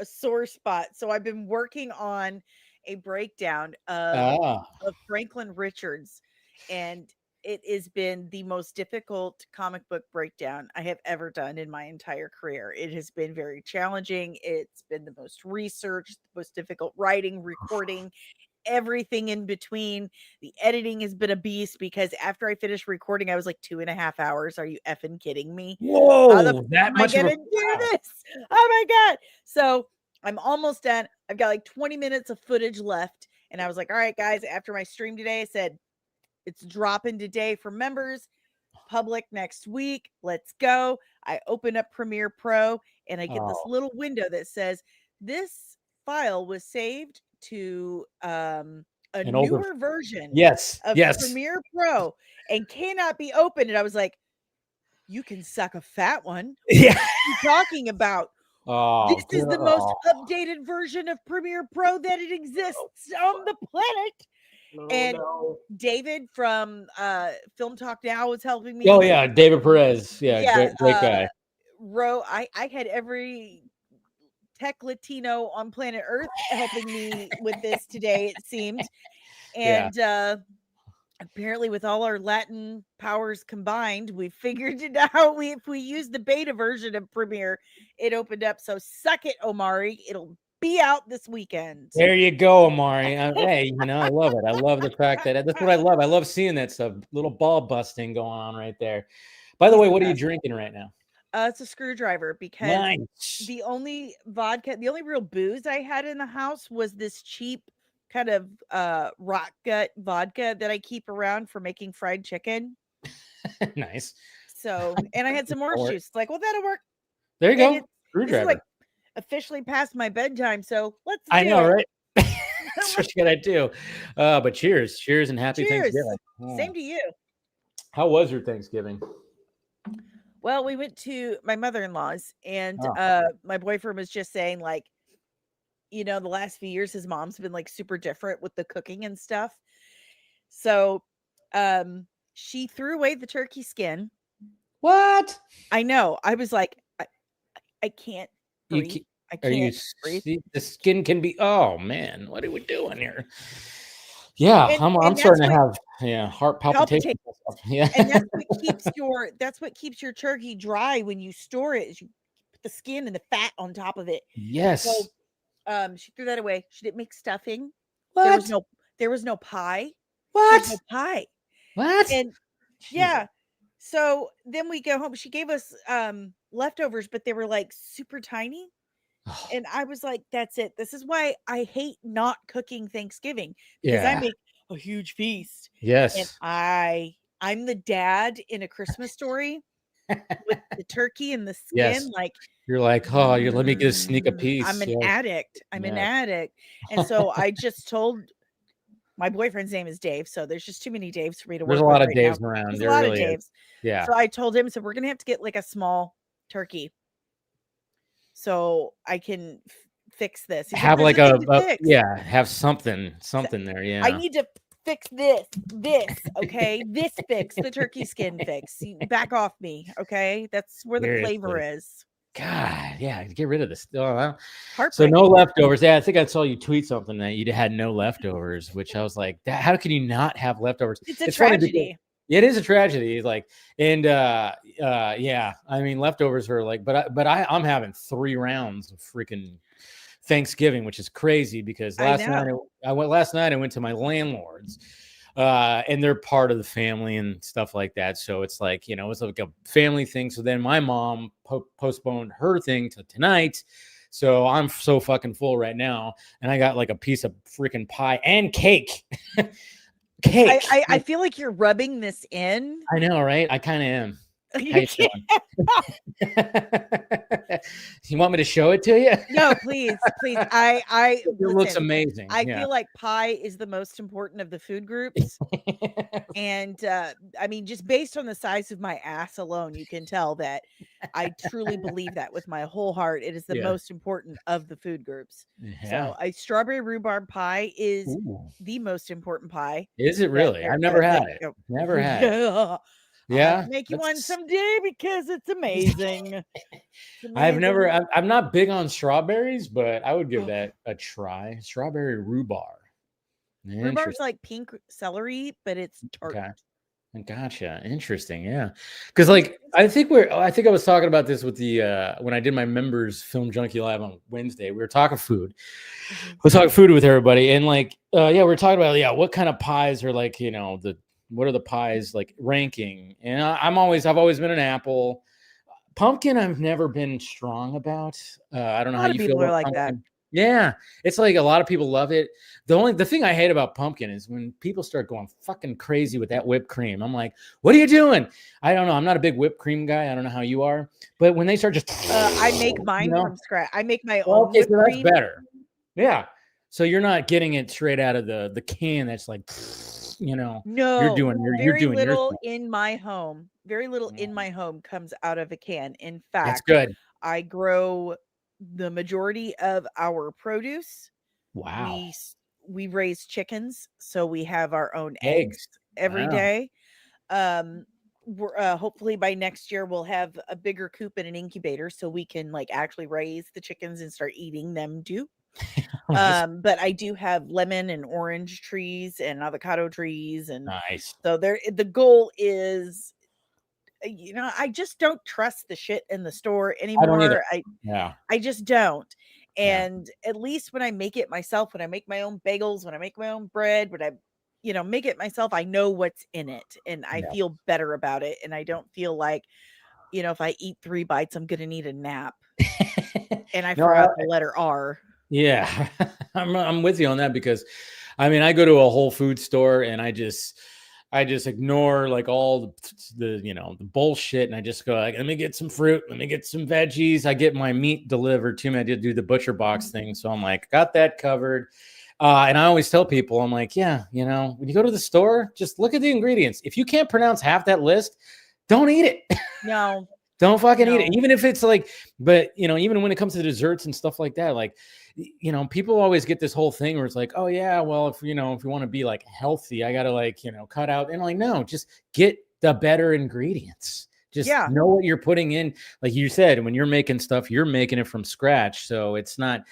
sore spot. So I've been working on a breakdown of Franklin Richards, and it has been the most difficult comic book breakdown I have ever done in my entire career. It has been very challenging. It's been the most researched, the most difficult writing, recording, everything in between. The editing has been a beast because after I finished recording, I was like 2.5 hours. Are you effing kidding me? Whoa, that much am I gonna do this? Oh my God. So I'm almost done. I've got like 20 minutes of footage left. And I was like, all right, guys, after my stream today, I said, it's dropping today for members, public next week. Let's go. I open up Premiere Pro and I get this little window that says this file was saved to a newer version of Premiere Pro and cannot be opened. And I was like, you can suck a fat one. Yeah. What are you talking about? This is the most updated version of Premiere Pro that it exists on the planet. David from Film Talk Now was helping me. Oh yeah, David Perez. Yeah, great guy. I had every tech Latino on planet Earth helping me with this today, it seemed. And apparently with all our Latin powers combined, we figured it out. If we use the beta version of Premiere, it opened up. So suck it, Omari. It'll be out this weekend. There you go, Omari. Hey, I love it. I love the fact that that's what I love. I love seeing that stuff. Little ball busting going on right there. By the way, what are you drinking right now? It's a screwdriver because the only real booze I had in the house was this cheap kind of rock gut vodka that I keep around for making fried chicken. Nice. So, and I had some orange juice. Like, well, that'll work. There you go. Screwdriver. This is like officially past my bedtime, so let's do I know, it. right? That's what you gotta do. But cheers and happy Thanksgiving. Same to you. How was your Thanksgiving? Well, we went to my mother-in-law's, and my boyfriend was just saying, like, the last few years his mom's been like super different with the cooking and stuff. So she threw away the turkey skin. What? I know. I was like, I can't breathe. I can't breathe. The skin can be, oh man, what are we doing here? Yeah, I'm starting to have heart palpitations. Yeah. And that's what keeps your turkey dry when you store it, is you put the skin and the fat on top of it. Yes. So she threw that away. She didn't make stuffing. What? There was no pie. What? There was no pie. What? And yeah. So then we go home. She gave us leftovers, but they were like super tiny. And I was like, that's it. This is why I hate not cooking Thanksgiving, because I make a huge feast. Yes. And I'm the dad in A Christmas Story with the turkey and the skin. Yes. Like, you're like, oh, you let me just sneak a piece. I'm an addict. I'm an addict. And so I just told my boyfriend's name is Dave. So there's just too many Daves for me to work with. There's a lot of Daves around. There's a lot of Daves. Yeah. So I told him, so we're going to have to get like a small turkey so I can fix this. Have like have something there. Yeah. I need to fix this. Okay. This fix, the turkey skin fix. Back off me. Okay. That's where the flavor is. God, yeah, get rid of this. So no leftovers. Yeah, I think I saw you tweet something that you had no leftovers, which I was like, how can you not have leftovers? It's a tragedy. It is a tragedy. Like, and yeah, I mean, leftovers are like, but I'm having 3 rounds of freaking Thanksgiving, which is crazy because last night I went to my landlord's. And they're part of the family and stuff like that. So it's like, it's like a family thing. So then my mom postponed her thing to tonight. So I'm so fucking full right now, and I got like a piece of freaking pie and cake. Cake. I feel like you're rubbing this in. I know, right? I kind of am. How you feeling? You want me to show it to you? No, please. It looks amazing. I feel like pie is the most important of the food groups. And I mean, just based on the size of my ass alone, you can tell that I truly believe that with my whole heart. It is the most important of the food groups. So a strawberry rhubarb pie is the most important pie. Is it really? I've never had it. Never had it. Yeah, I'll make you one someday because it's amazing. I'm not big on strawberries, but I would give that a try. Strawberry rhubarb. Rhubarb's like pink celery, but it's tart. Okay. Gotcha. Interesting. Yeah. Because like I think I was talking about this with the when I did my members Film Junkie Live on Wednesday. We were talking food. We're talking food with everybody. And like we were talking about what kind of pies are like, what are the pies like ranking? And I've always been an apple. Pumpkin I've never been strong about. I don't know how you feel about pumpkin. That. Yeah, it's like a lot of people love it. The thing I hate about pumpkin is when people start going fucking crazy with that whipped cream. I'm like, what are you doing? I don't know. I'm not a big whipped cream guy. I don't know how you are, but when they start just, I make mine from scratch. I make my own. Okay, so that's better. Yeah, so you're not getting it straight out of the can. That's like, no, you're doing little in my home. Very little in my home comes out of a can. In fact, that's good. I grow the majority of our produce. Wow. We raise chickens, so we have our own eggs every day. We're hopefully by next year we'll have a bigger coop and an incubator so we can like actually raise the chickens and start eating them too. But I do have lemon and orange trees and avocado trees, and so the goal is, I just don't trust the shit in the store anymore. I just don't. And at least when I make it myself, when I make my own bagels, when I make my own bread, when I, make it myself, I know what's in it and I feel better about it. And I don't feel like, if I eat 3 bites, I'm going to need a nap. And I forgot the letter R. Yeah, I'm with you on that because, I mean, I go to a Whole Foods store and I just ignore like all the the bullshit, and I just go like, let me get some fruit, let me get some veggies. I get my meat delivered to me. I did do the butcher box thing, so I'm like, got that covered. And I always tell people, I'm like, when you go to the store, just look at the ingredients. If you can't pronounce half that list, don't eat it. No. Don't fucking eat it. Even if it's like, but even when it comes to desserts and stuff like that, like, people always get this whole thing where it's like, oh yeah, well, if you want to be like healthy, I got to like, cut out. And like, no, just get the better ingredients. Just know what you're putting in. Like you said, when you're making stuff, you're making it from scratch. So obviously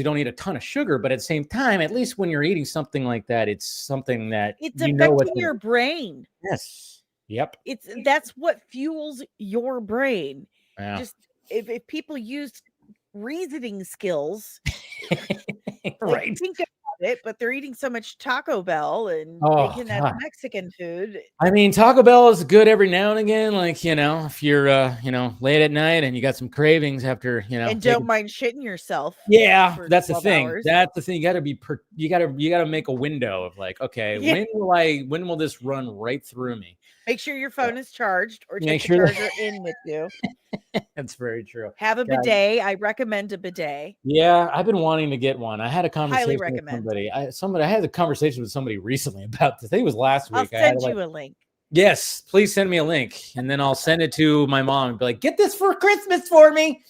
don't eat a ton of sugar, but at the same time, at least when you're eating something like that, it's something that it's affecting your brain. Yes. Yep. That's what fuels your brain. Yeah. Just if people use reasoning skills, right? Think about it, but they're eating so much Taco Bell and making that Mexican food. I mean, Taco Bell is good every now and again. Like, if you're, late at night and you got some cravings after, and don't mind shitting yourself. Yeah, that's the thing. Hours. That's the thing. You gotta make a window of like, okay, when will this run right through me? Make sure your phone is charged or take the charger in with you. That's very true. Have a bidet. I recommend a bidet. Yeah, I've been wanting to get one. I had a conversation with somebody. I had a conversation with somebody recently about this. I think it was last week. I'll send you a link. Yes, please send me a link, and then I'll send it to my mom and be like, "Get this for Christmas for me."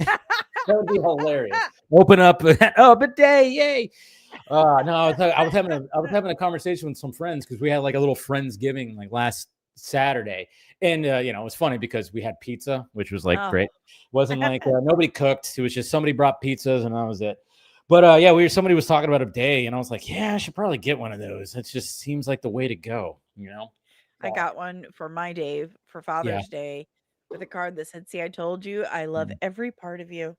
That would be hilarious. Open up a bidet, yay! No, I was having a conversation with some friends because we had like a little Friendsgiving like last Saturday, and it was funny because we had pizza, which was like great. It wasn't like nobody cooked. It was just somebody brought pizzas, and that was it. But somebody was talking about a day, and I was like, yeah, I should probably get one of those. It just seems like the way to go, I got one for my day for Father's Day with a card that said, "See, I told you, I love every part of you."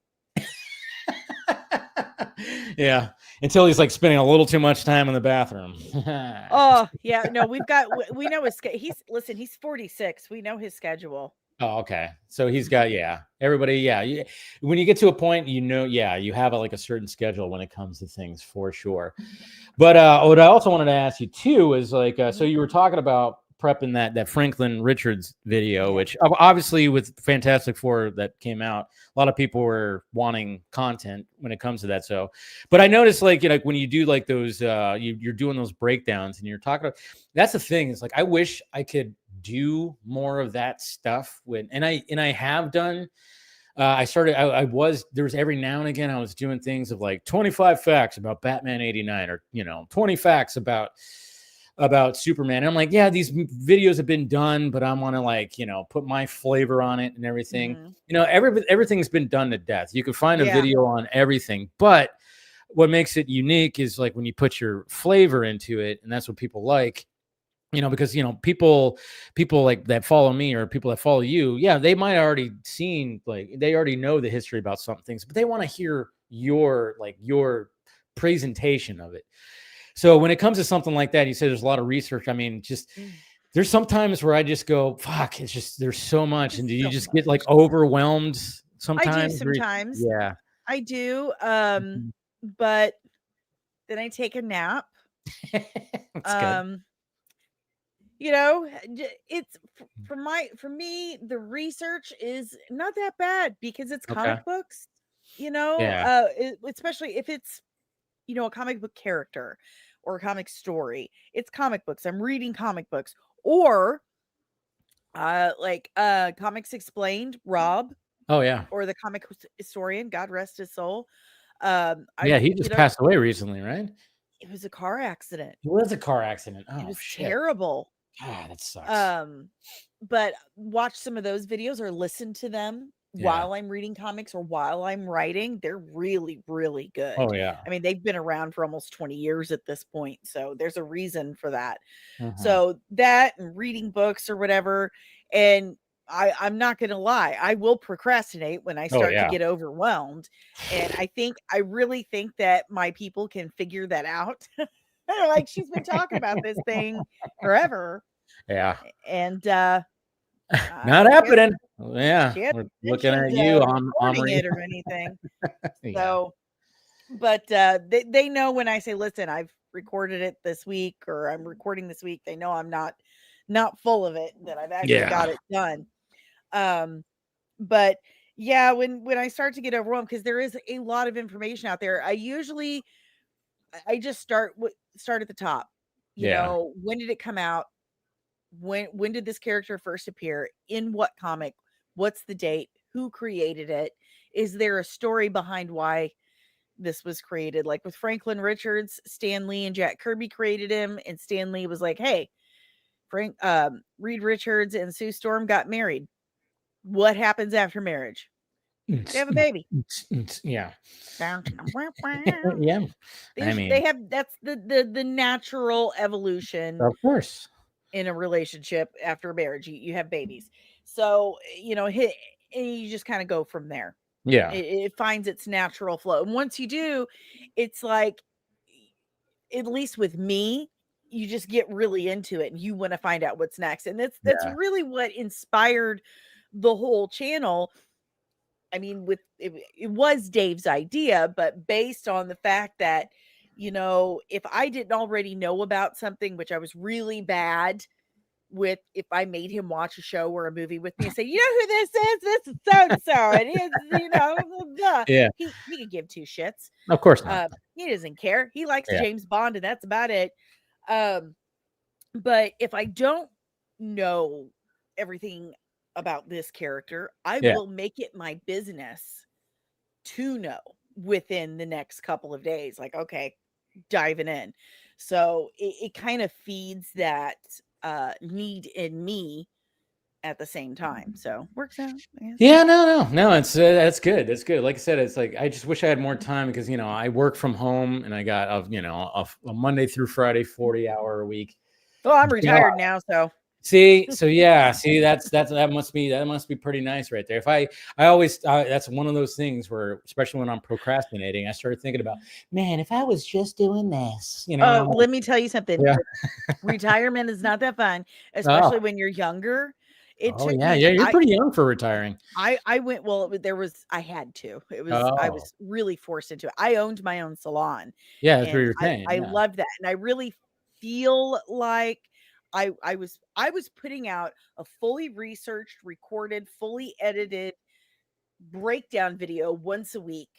Yeah, until he's like spending a little too much time in the bathroom. Oh yeah, no, we know his he's 46. We know his schedule. Oh, okay. So he's got, everybody. Yeah. When you get to a point, you have like a certain schedule when it comes to things for sure. But what I also wanted to ask you too is like, so you were talking about prepping that Franklin Richards video, which obviously with Fantastic Four that came out, a lot of people were wanting content when it comes to that. So, but I noticed like, when you do like those, you're doing those breakdowns and you're talking about, that's the thing. It's like, I wish I could do more of that stuff and I have done. I was every now and again I was doing things of like 25 facts about Batman 89 or 20 facts about Superman. And I'm like, yeah, these videos have been done, but I want to like, put my flavor on it and everything. Everything's been done to death. You can find a video on everything, but what makes it unique is like when you put your flavor into it, and that's what people like. Because people like that follow me or people that follow you, they might already seen, like they already know the history about some things, but they want to hear your presentation of it. So when it comes to something like that, you say there's a lot of research. I mean, just there's sometimes where I just go, fuck, it's just there's so much, and do you just get like overwhelmed sometimes? I do sometimes. Yeah, I do. But then I take a nap. That's good. It's for me, the research is not that bad because it's comic books, especially if it's, a comic book character or a comic story. It's comic books. I'm reading comic books or Comics Explained, Rob. Oh yeah. Or the comic historian, God rest his soul. He just passed away recently, right? It was a car accident. It was a car accident. Oh, it was shit. Terrible. God, that sucks. But watch some of those videos or listen to them while I'm reading comics or while I'm writing. They're really, really good. Oh yeah. I mean, they've been around for almost 20 years at this point, so there's a reason for that. So that and reading books or whatever, and I'm not going to lie. I will procrastinate when I start to get overwhelmed. And I really think that my people can figure that out. They're like, she's been talking about this thing forever. Yeah. And not happening. Yeah. We're looking at you on it or anything. So, but they know when I say, listen, I've recorded it this week or I'm recording this week, they know I'm not full of it, that I've actually got it done. But yeah, when I start to get overwhelmed, because there is a lot of information out there, I just start at the top. When did it come out? When did this character first appear? In what comic? What's the date? Who created it? Is there a story behind why this was created? Like with Franklin Richards, Stan Lee and Jack Kirby created him, and Stan Lee was like, hey, Reed Richards and Sue Storm got married. What happens after marriage? They have a baby. Yeah. Yeah. I mean, they have, that's the natural evolution, of course, in a relationship after marriage. You have babies. So, and you just kind of go from there. Yeah. It finds its natural flow. And once you do, it's like, at least with me, you just get really into it and you want to find out what's next. And that's really what inspired the whole channel. I mean, it was Dave's idea, but based on the fact that, if I didn't already know about something, which I was really bad with, if I made him watch a show or a movie with me and say, you know who this is? This is so-and-so. And he could give two shits. Of course not. He doesn't care. He likes James Bond and that's about it. But if I don't know everything about this character, I will make it my business to know within the next couple of days. Like, okay, diving in. So it kind of feeds that need in me at the same time. So works out. Yeah, no. It's that's good. That's good. Like I said, it's like I just wish I had more time because I work from home and I got a Monday through Friday 40-hour a week. Well, I'm retired now, so. That must be pretty nice right there. If I always that's one of those things where, especially when I'm procrastinating, I started thinking about, man, if I was just doing this, let me tell you something. Retirement is not that fun, especially when you're younger. It Oh took yeah, me. yeah. You're pretty young for retiring. I went. Well, I had to. I Oh was really forced into it. I owned my own salon, yeah, that's what and you're saying. I Yeah. loved that, and I really feel like I was putting out a fully researched, recorded, fully edited breakdown video once a week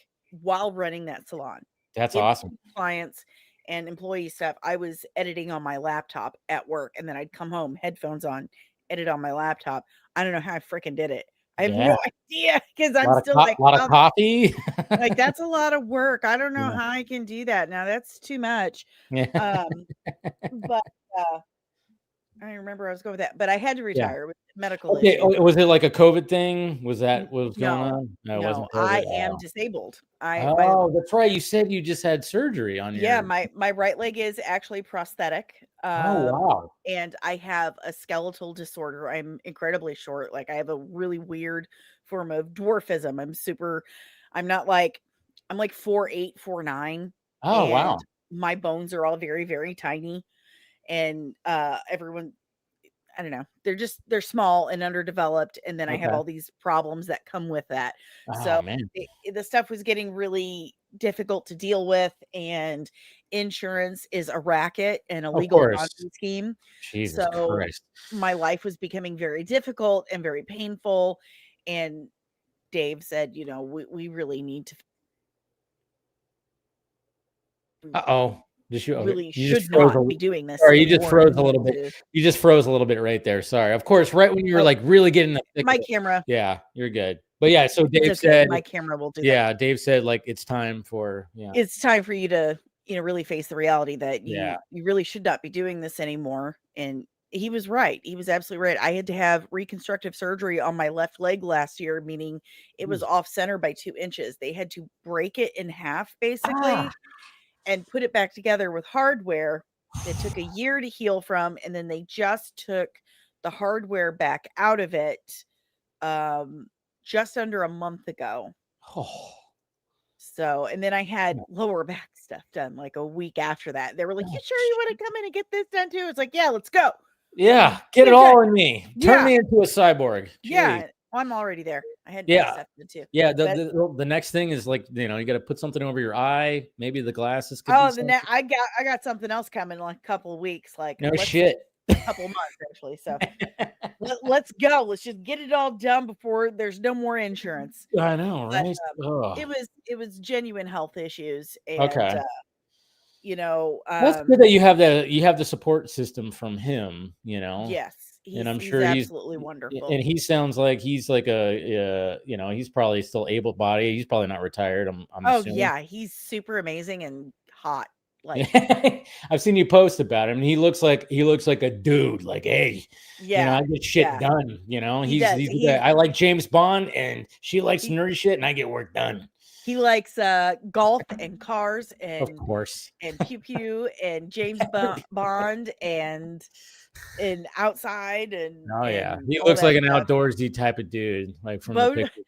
while running that salon. That's In awesome. clients and employee stuff, I was editing on my laptop at work, and then I'd come home, headphones on, edit on my laptop. I don't know how I freaking did it. I have Yeah. no idea because A I'm lot of, still like, lot of coffee. like that's a lot of work. I don't know Yeah. how I can do that. Now that's too much. Yeah. But I don't remember I was going with that, but I had to Yeah. retire with medical Okay. issues. Was it like a COVID thing? Was that what was going No, on? No, it no, wasn't COVID. I am disabled. Oh, that's right. You said you just had surgery on Yeah, your. my right leg is actually prosthetic. Oh wow. And I have a skeletal disorder. I'm incredibly short. Like I have a really weird form of dwarfism. I'm like 4'8", 4'9", Oh and wow. my bones are all very, very tiny. And everyone, I don't know, they're small and underdeveloped, and then I have Okay. all these problems that come with that. Oh So man. the stuff was getting really difficult to deal with, and insurance is a racket and a Of legal course. Ponzi scheme. Jesus So Christ. my life was becoming very difficult and very painful. And Dave said, we really need to Uh-oh. Just you okay. really You just should froze not be doing this sorry, you just anymore. froze a little bit. You just froze a little bit right there. Sorry. Of course, right when you were like really getting the thick of My it. camera. Yeah, you're good. But yeah, so Dave It's okay. said My camera will do that. yeah, Dave said like it's time for It's time for you to, really face the reality that Yeah. you really should not be doing this anymore. And he was right. He was absolutely right. I had to have reconstructive surgery on my left leg last year, meaning it was off center by 2 inches. They had to break it in half basically and put it back together with hardware. It took a year to heal from, and then they just took the hardware back out of it just under a month ago. Oh. So, and then I had lower back stuff done like a week after that. They were like, "You sure you want to come in and get this done too?" It's like, "Yeah, let's go." Yeah, get it all in me. Turn me into a cyborg. Jeez. Yeah, I'm already there. I had stuff done too. Yeah, the next thing is like, you got to put something over your eye. Maybe the glasses could be I got something else coming in like a couple of weeks. Like no shit. A couple months actually. So let's go. Let's just get it all done before there's no more insurance. I know, right? But, it was genuine health issues, and okay. That's good that you have the support system from him, Yes, and I'm he's sure absolutely wonderful. And he sounds like he's like he's probably still able-bodied. He's probably not retired. I'm assuming. Yeah, he's super amazing and hot. Like I've seen you post about him. And he looks like a dude. Like, hey, I get shit done. He's the guy. I like James Bond, and she likes nerdy shit, and I get work done. He likes golf and cars and of course and pew pew and James Bond and outside and he looks like an outdoorsy type of dude, like from the pictures.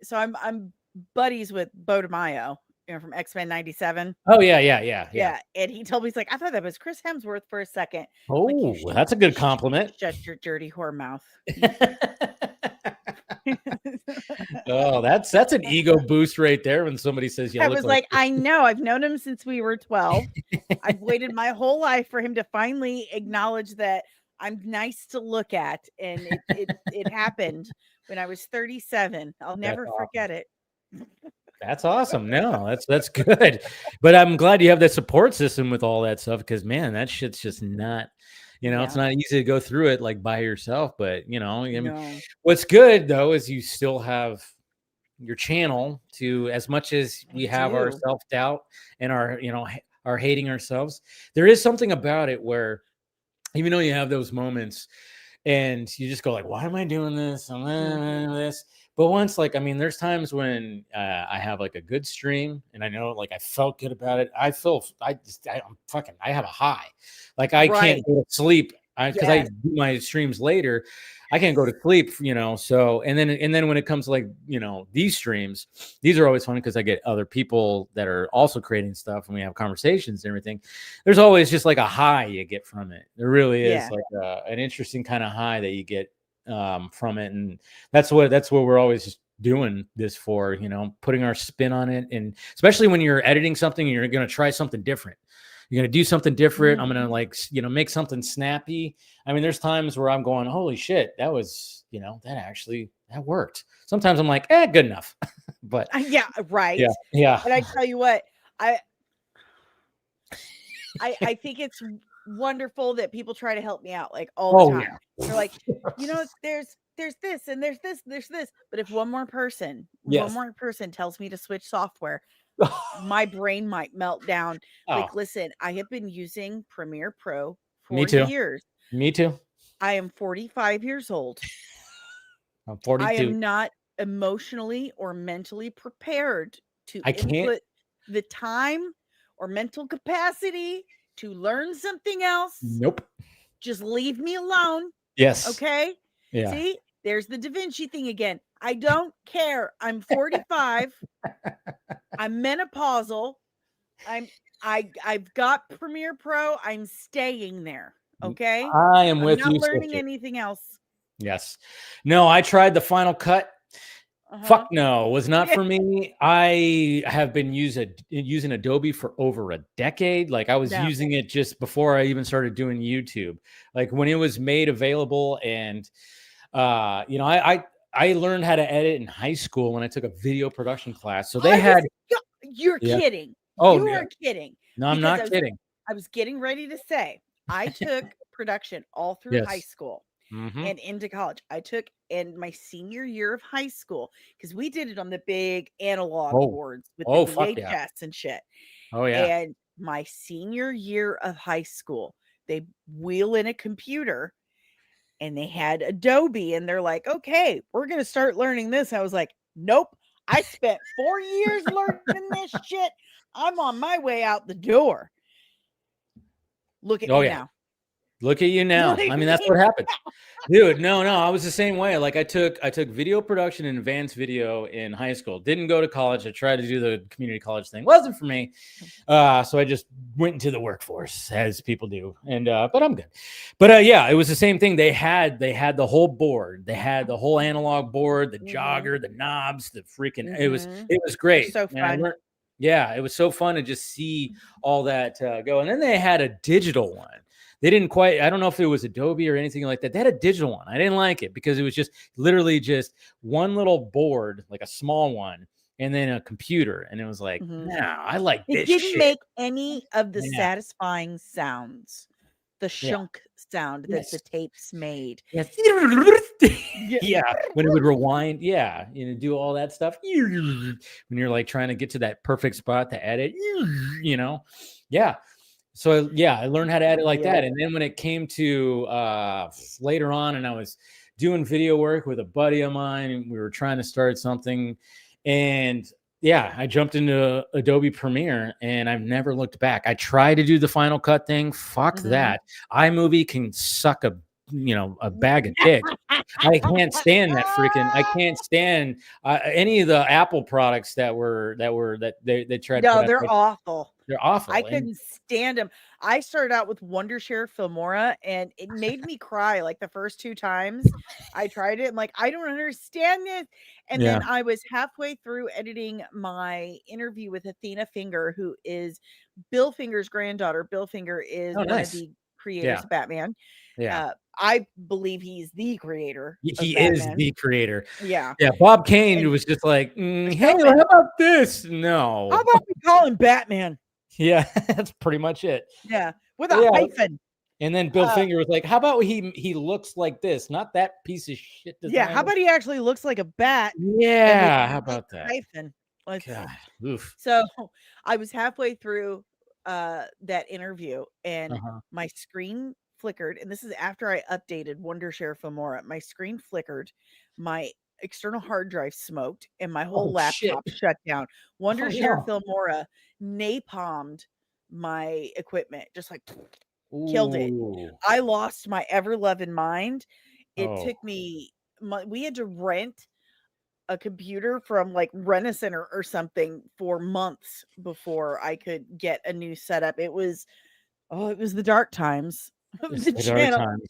So I'm buddies with Bo DeMaio, from X-Men 97. Oh yeah. And he told me, he's like, I thought that was Chris Hemsworth for a second. Oh, like, that's a good compliment. Shut your dirty whore mouth. Oh, that's an ego boost right there when somebody says I was like I know, I've known him since we were 12. I've waited my whole life for him to finally acknowledge that I'm nice to look at, and it happened when I was 37. I'll never forget it. That's awesome. No, that's good. But I'm glad you have that support system with all that stuff, because man, that shit's just not it's not easy to go through it like by yourself. But what's good though is you still have your channel to, as much as we have our self-doubt and our hating ourselves, there is something about it where even though you have those moments and you just go like, why am I doing this? This. But once, there's times when I have like a good stream and I know like I felt good about it. I have a high. Like I can't go to sleep because I do my streams later. I can't go to sleep, so, and then when it comes to like, these streams, these are always fun because I get other people that are also creating stuff and we have conversations and everything. There's always just like a high you get from it. There really is like an interesting kind of high that you get from it, and that's what we're always doing this for, you know, putting our spin on it. And especially when you're editing something and you're going to try something different, you're going to do something different. I'm going to, like, you know, make something snappy. I mean, there's times where I'm going, holy shit, that was, you know, that worked. Sometimes I'm like, good enough. But yeah, right. Yeah. And I tell you what, I think it's wonderful that people try to help me out, like, all the time. Yeah. They're like, you know, there's this and there's this. But if one more person tells me to switch software, my brain might melt down. Like, listen, I have been using Premiere Pro for years. Me too. I am 45 years old. I'm 42. I am not emotionally or mentally prepared to input the time or mental capacity to learn something else. Nope. Just leave me alone. Yes. Okay. Yeah. See, there's the Da Vinci thing again. I don't care. I'm 45. I'm menopausal. I've got Premiere Pro. I'm staying there. Okay. I am with you. I'm not learning anything else. Yes. No, I tried the Final Cut. Fuck no, was not for me. I have been using Adobe for over a decade. Like, I was using it just before I even started doing YouTube. Like, when it was made available, and you know, I learned how to edit in high school when I took a video production class. So they had. You're kidding. Oh, you are kidding. No, I'm not kidding. I was getting ready to say I took production all through high school. And into college. I took in my senior year of high school, because we did it on the big analog boards with the VHS and shit. Oh yeah. And my senior year of high school, they wheel in a computer and they had Adobe, and they're like, okay, we're going to start learning this. I was like, nope. I spent 4 years learning this shit. I'm on my way out the door. Look at me now. Look at you now. I mean, that's what happened. Dude, no, I was the same way. Like, I took video production and advanced video in high school. Didn't go to college. I tried to do the community college thing. Wasn't for me. So I just went into the workforce, as people do. And but I'm good. But yeah, it was the same thing. They had the whole board. They had the whole analog board, the jogger, the knobs, the freaking it was great. So fun. Yeah, it was so fun to just see all that go. And then they had a digital one. They didn't quite, I don't know if it was Adobe or anything like that. They had a digital one. I didn't like it because it was just literally just one little board, like a small one, and then a computer. And it was like, nah, I like this. It didn't make any of the satisfying sounds, the shunk sound that the tapes made. Yeah. When it would rewind. Yeah. You know, do all that stuff. When you're like trying to get to that perfect spot to edit, you know? Yeah. So yeah, I learned how to edit like that. And then when it came to later on, and I was doing video work with a buddy of mine, and we were trying to start something, and yeah, I jumped into Adobe Premiere, and I've never looked back. I tried to do the Final Cut thing. Fuck that. iMovie can suck a bag of dicks. I can't stand that freaking. I can't stand any of the Apple products that they tried. No, they're awful. They're awful. I couldn't stand them. I started out with Wondershare Filmora, and it made me cry like the first 2 times I tried it. I'm like, I don't understand this. And then I was halfway through editing my interview with Athena Finger, who is Bill Finger's granddaughter. Bill Finger is one of the creators of Batman. Yeah. I believe he's the creator. He is the creator. Yeah. Yeah. Bob Kane was just like, hey, how about this? No. How about we call him Batman? Yeah, that's pretty much it. Yeah, with a hyphen. And then Bill Finger was like, how about he looks like this, not that piece of shit design. Yeah, how about he actually looks like a bat? Yeah, how about that? Hyphen. God, oof. So I was halfway through that interview, and my screen flickered. And this is after I updated Wondershare Filmora. My screen flickered. My external hard drive smoked, and my whole laptop shut down. Wondershare Filmora napalmed my equipment, just like killed it. I lost my ever-loving mind. It took me, we had to rent a computer from like Rent-A-Center or something for months before I could get a new setup. It was the dark times. of the Dark channel. times.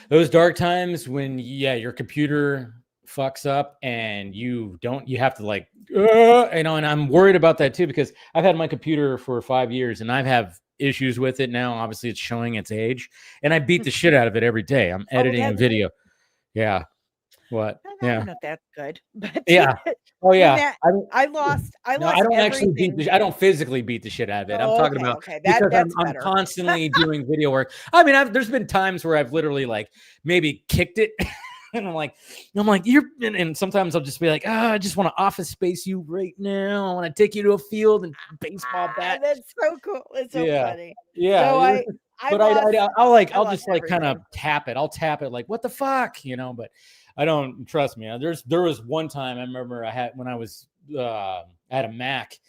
Those dark times when your computer fucks up and you have to like and I'm worried about that too, because I've had my computer for 5 years and I have issues with it now. Obviously it's showing its age and I beat the shit out of it every day. I'm editing a video. Yeah. What? I don't know if that's good, but yeah. Oh yeah. I lost I don't everything. actually I don't physically beat the shit out of it. I'm talking about That's because I'm better. constantly doing video work. I mean, there's been times where I've literally like maybe kicked it. And I'm like, and sometimes I'll just be like, I just want to office space you right now. I want to take you to a field and baseball bat. That's so cool. It's so funny. Yeah. So I'll just like kind of tap it. I'll tap it like, what the fuck, but I don't trust me. There was one time I remember when I was at a Mac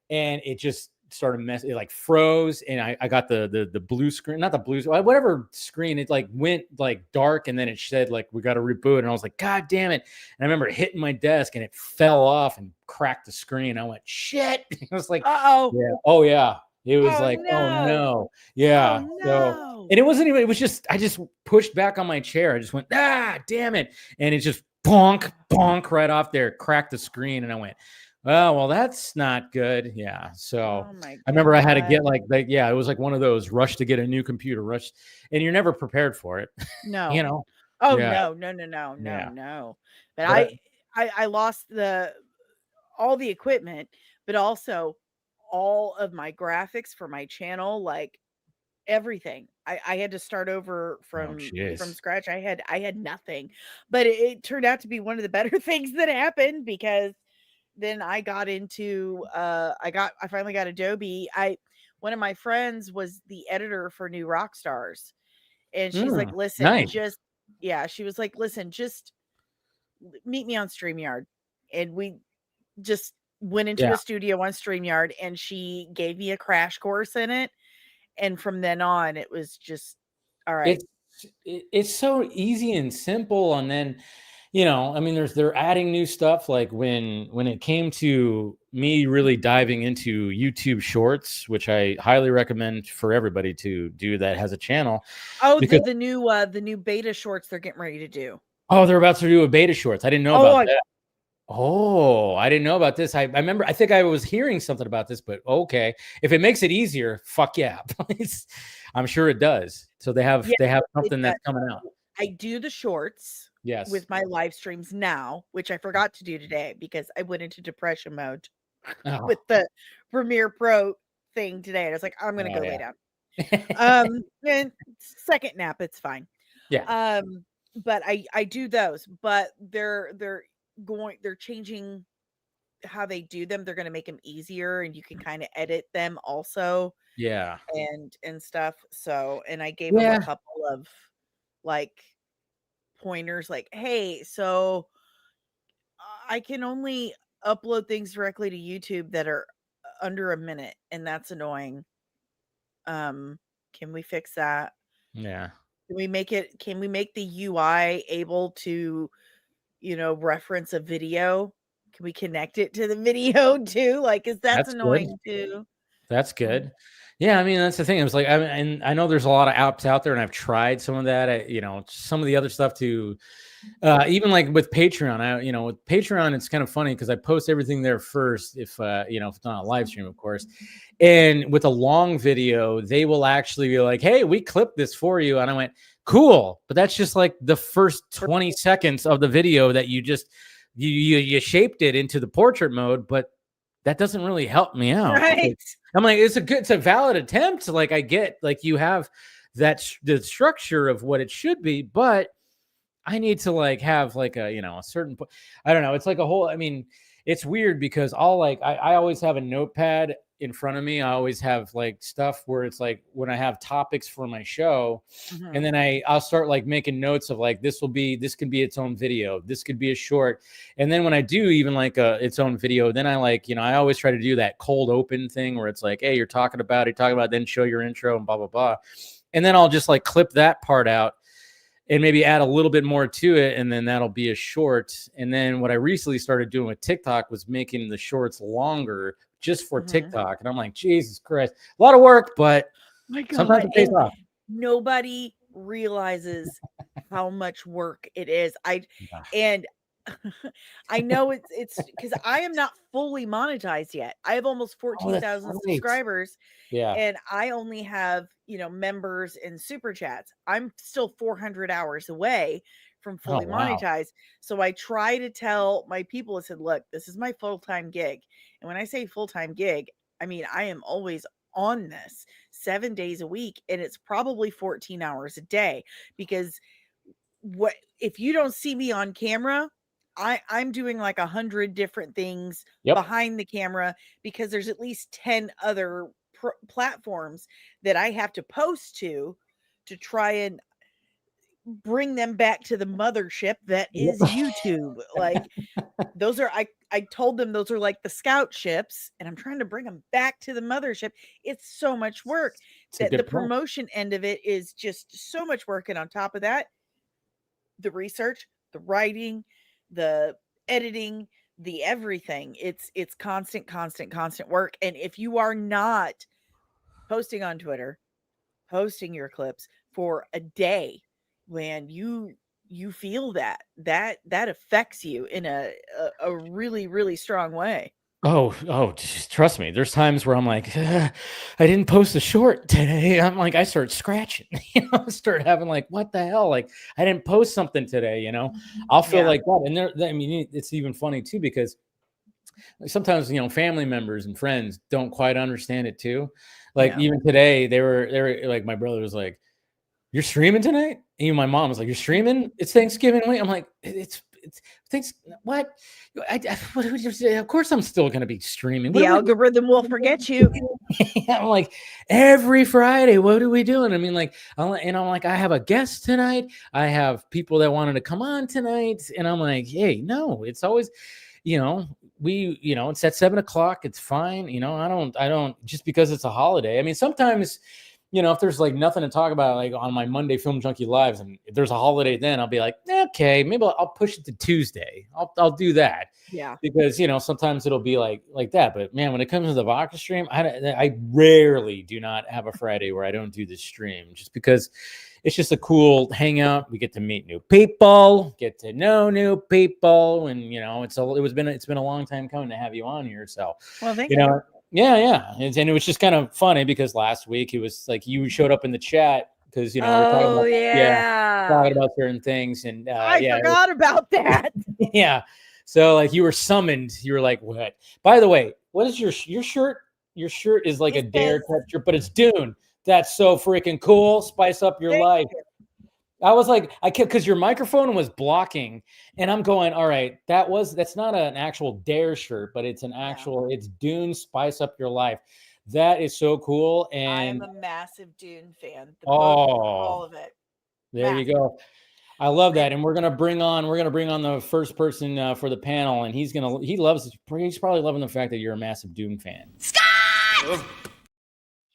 and it just started messing, it like froze and I got the blue screen, not the blue, whatever screen, it like went like dark and then it said like we got to reboot and I was like, God damn it. And I remember hitting my desk and it fell off and cracked the screen. I went, shit. I was like, oh yeah. It was oh no. Yeah. Oh, no. So, and it wasn't even, it was just, I just pushed back on my chair. I just went, damn it. And it just bonk right off there, cracked the screen. And I went, well, that's not good. Yeah. So I remember I had to get it was like one of those rush to get a new computer rush. And you're never prepared for it. No. Oh, no. But I lost all the equipment, but also all of my graphics for my channel, like everything. I had to start over from scratch. I had nothing, but it turned out to be one of the better things that happened because then I got into I finally got Adobe. One of my friends was the editor for New Rockstars, and she's like, listen, nice. She was like, listen, just meet me on StreamYard. And we just went into a studio on StreamYard and she gave me a crash course in it. And from then on, it was just, all right. It's so easy and simple. And then, I mean, they're adding new stuff. Like when it came to me really diving into YouTube Shorts, which I highly recommend for everybody to do that has a channel. Oh, because the new beta shorts they're getting ready to do. Oh, they're about to do a beta shorts. I didn't know about that. Oh, I didn't know about this. I remember, I think I was hearing something about this, but okay. If it makes it easier, fuck yeah. I'm sure it does. So they have something that's coming out. I do the shorts with my live streams now, which I forgot to do today because I went into depression mode with the Premiere Pro thing today. And I was like, I'm going to go lay down. And second nap, it's fine. Yeah. But I do those, but they're changing how they do them. They're going to make them easier and you can kind of edit them also. Yeah. And stuff. So, and I gave them a couple of like pointers like, hey, so I can only upload things directly to YouTube that are under a minute and that's annoying. Can we fix that? Yeah. Can we make the UI able to, reference a video? Can we connect it to the video too? Like, is that's annoying too? That's good. Yeah, I mean, that's the thing. I was like, and I know there's a lot of apps out there, and I've tried some of that. Some of the other stuff too. Even like with Patreon, with Patreon, it's kind of funny because I post everything there first. If it's not a live stream, of course. And with a long video, they will actually be like, "Hey, we clipped this for you," and I went, "Cool," but that's just like the first 20 seconds of the video that you just you shaped it into the portrait mode, but that doesn't really help me out. Right. I'm like, it's a valid attempt. Like I get, like you have the structure of what it should be, but I need to like have like a certain. I don't know. It's like a whole. I mean, it's weird because I always have a notepad in front of me. I always have like stuff where it's like when I have topics for my show, and then I'll start like making notes of like this could be its own video, this could be a short, and then when I do even like its own video, then I like I always try to do that cold open thing where it's like, hey, you're talking about then show your intro and blah blah blah, and then I'll just like clip that part out and maybe add a little bit more to it, and then that'll be a short. And then what I recently started doing with TikTok was making the shorts longer just for TikTok. And I'm like, Jesus Christ, a lot of work, but sometimes it pays off. nobody realizes how much work it is. And I know it's because I am not fully monetized yet. I have almost Oh, that's 14,000 right. subscribers, Yeah. and I only have, members and super chats. I'm still 400 hours away from Oh, fully wow. monetized. So I try to tell my people, I said, look, this is my full-time gig. And when I say full-time gig, I mean, I am always on this 7 days a week, and it's probably 14 hours a day, because what if you don't see me on camera, I'm doing like 100 different things Yep. behind the camera, because there's at least 10 other platforms that I have to post to try and bring them back to the mothership that is YouTube. Like, those are, I told them those are like the scout ships, and I'm trying to bring them back to the mothership. It's so much work that the point. promotion end of it is just so much work. And on top of that, the research, the writing, the editing, the everything. It's constant work. And if you are not posting on Twitter, posting your clips for a day, when you feel that affects you in a really, really strong way. Oh, just trust me. There's times where I'm like, I didn't post a short today. I'm like, I start scratching, start having like, what the hell? Like, I didn't post something today, I'll feel like that. And I mean, it's even funny too, because sometimes, family members and friends don't quite understand it too. Like even today, they were like, my brother was like, you're streaming tonight? And my mom was like, you're streaming? It's Thanksgiving week. I'm like, it's thanks. What? Of course I'm still going to be streaming. The algorithm will forget you. I'm like, every Friday, what are we doing? I mean, like, I'm like, I have a guest tonight. I have people that wanted to come on tonight. And I'm like, hey, no, it's always, it's at 7 o'clock. It's fine. I don't, just because it's a holiday. I mean, sometimes, if there's like nothing to talk about, like on my Monday Film Junkie Lives, and if there's a holiday, then I'll be like, okay, maybe I'll push it to Tuesday. I'll do that. Yeah. Because, sometimes it'll be like that. But man, when it comes to the Vodka stream, I rarely do not have a Friday where I don't do the stream, just because it's just a cool hangout. We get to meet new people, get to know new people. And, it's been a long time coming to have you on here. So, well, thank you. Yeah. And it was just kind of funny, because last week he was like, you showed up in the chat because, we're talking about certain things. And I forgot about that. Yeah. So like you were summoned. You were like, what? By the way, what is your shirt? Your shirt is like a Dare texture, but it's Dune. That's so freaking cool. Spice up your life. I was like, I kept, because your microphone was blocking, and I'm going, all right, that's not an actual Dare shirt, but it's an actual, it's Dune, Spice Up Your Life. That is so cool. And I am a massive Dune fan. The book, all of it. There you go. I love that. And we're gonna bring on the first person for the panel, and he's probably loving the fact that you're a massive Dune fan. Scott!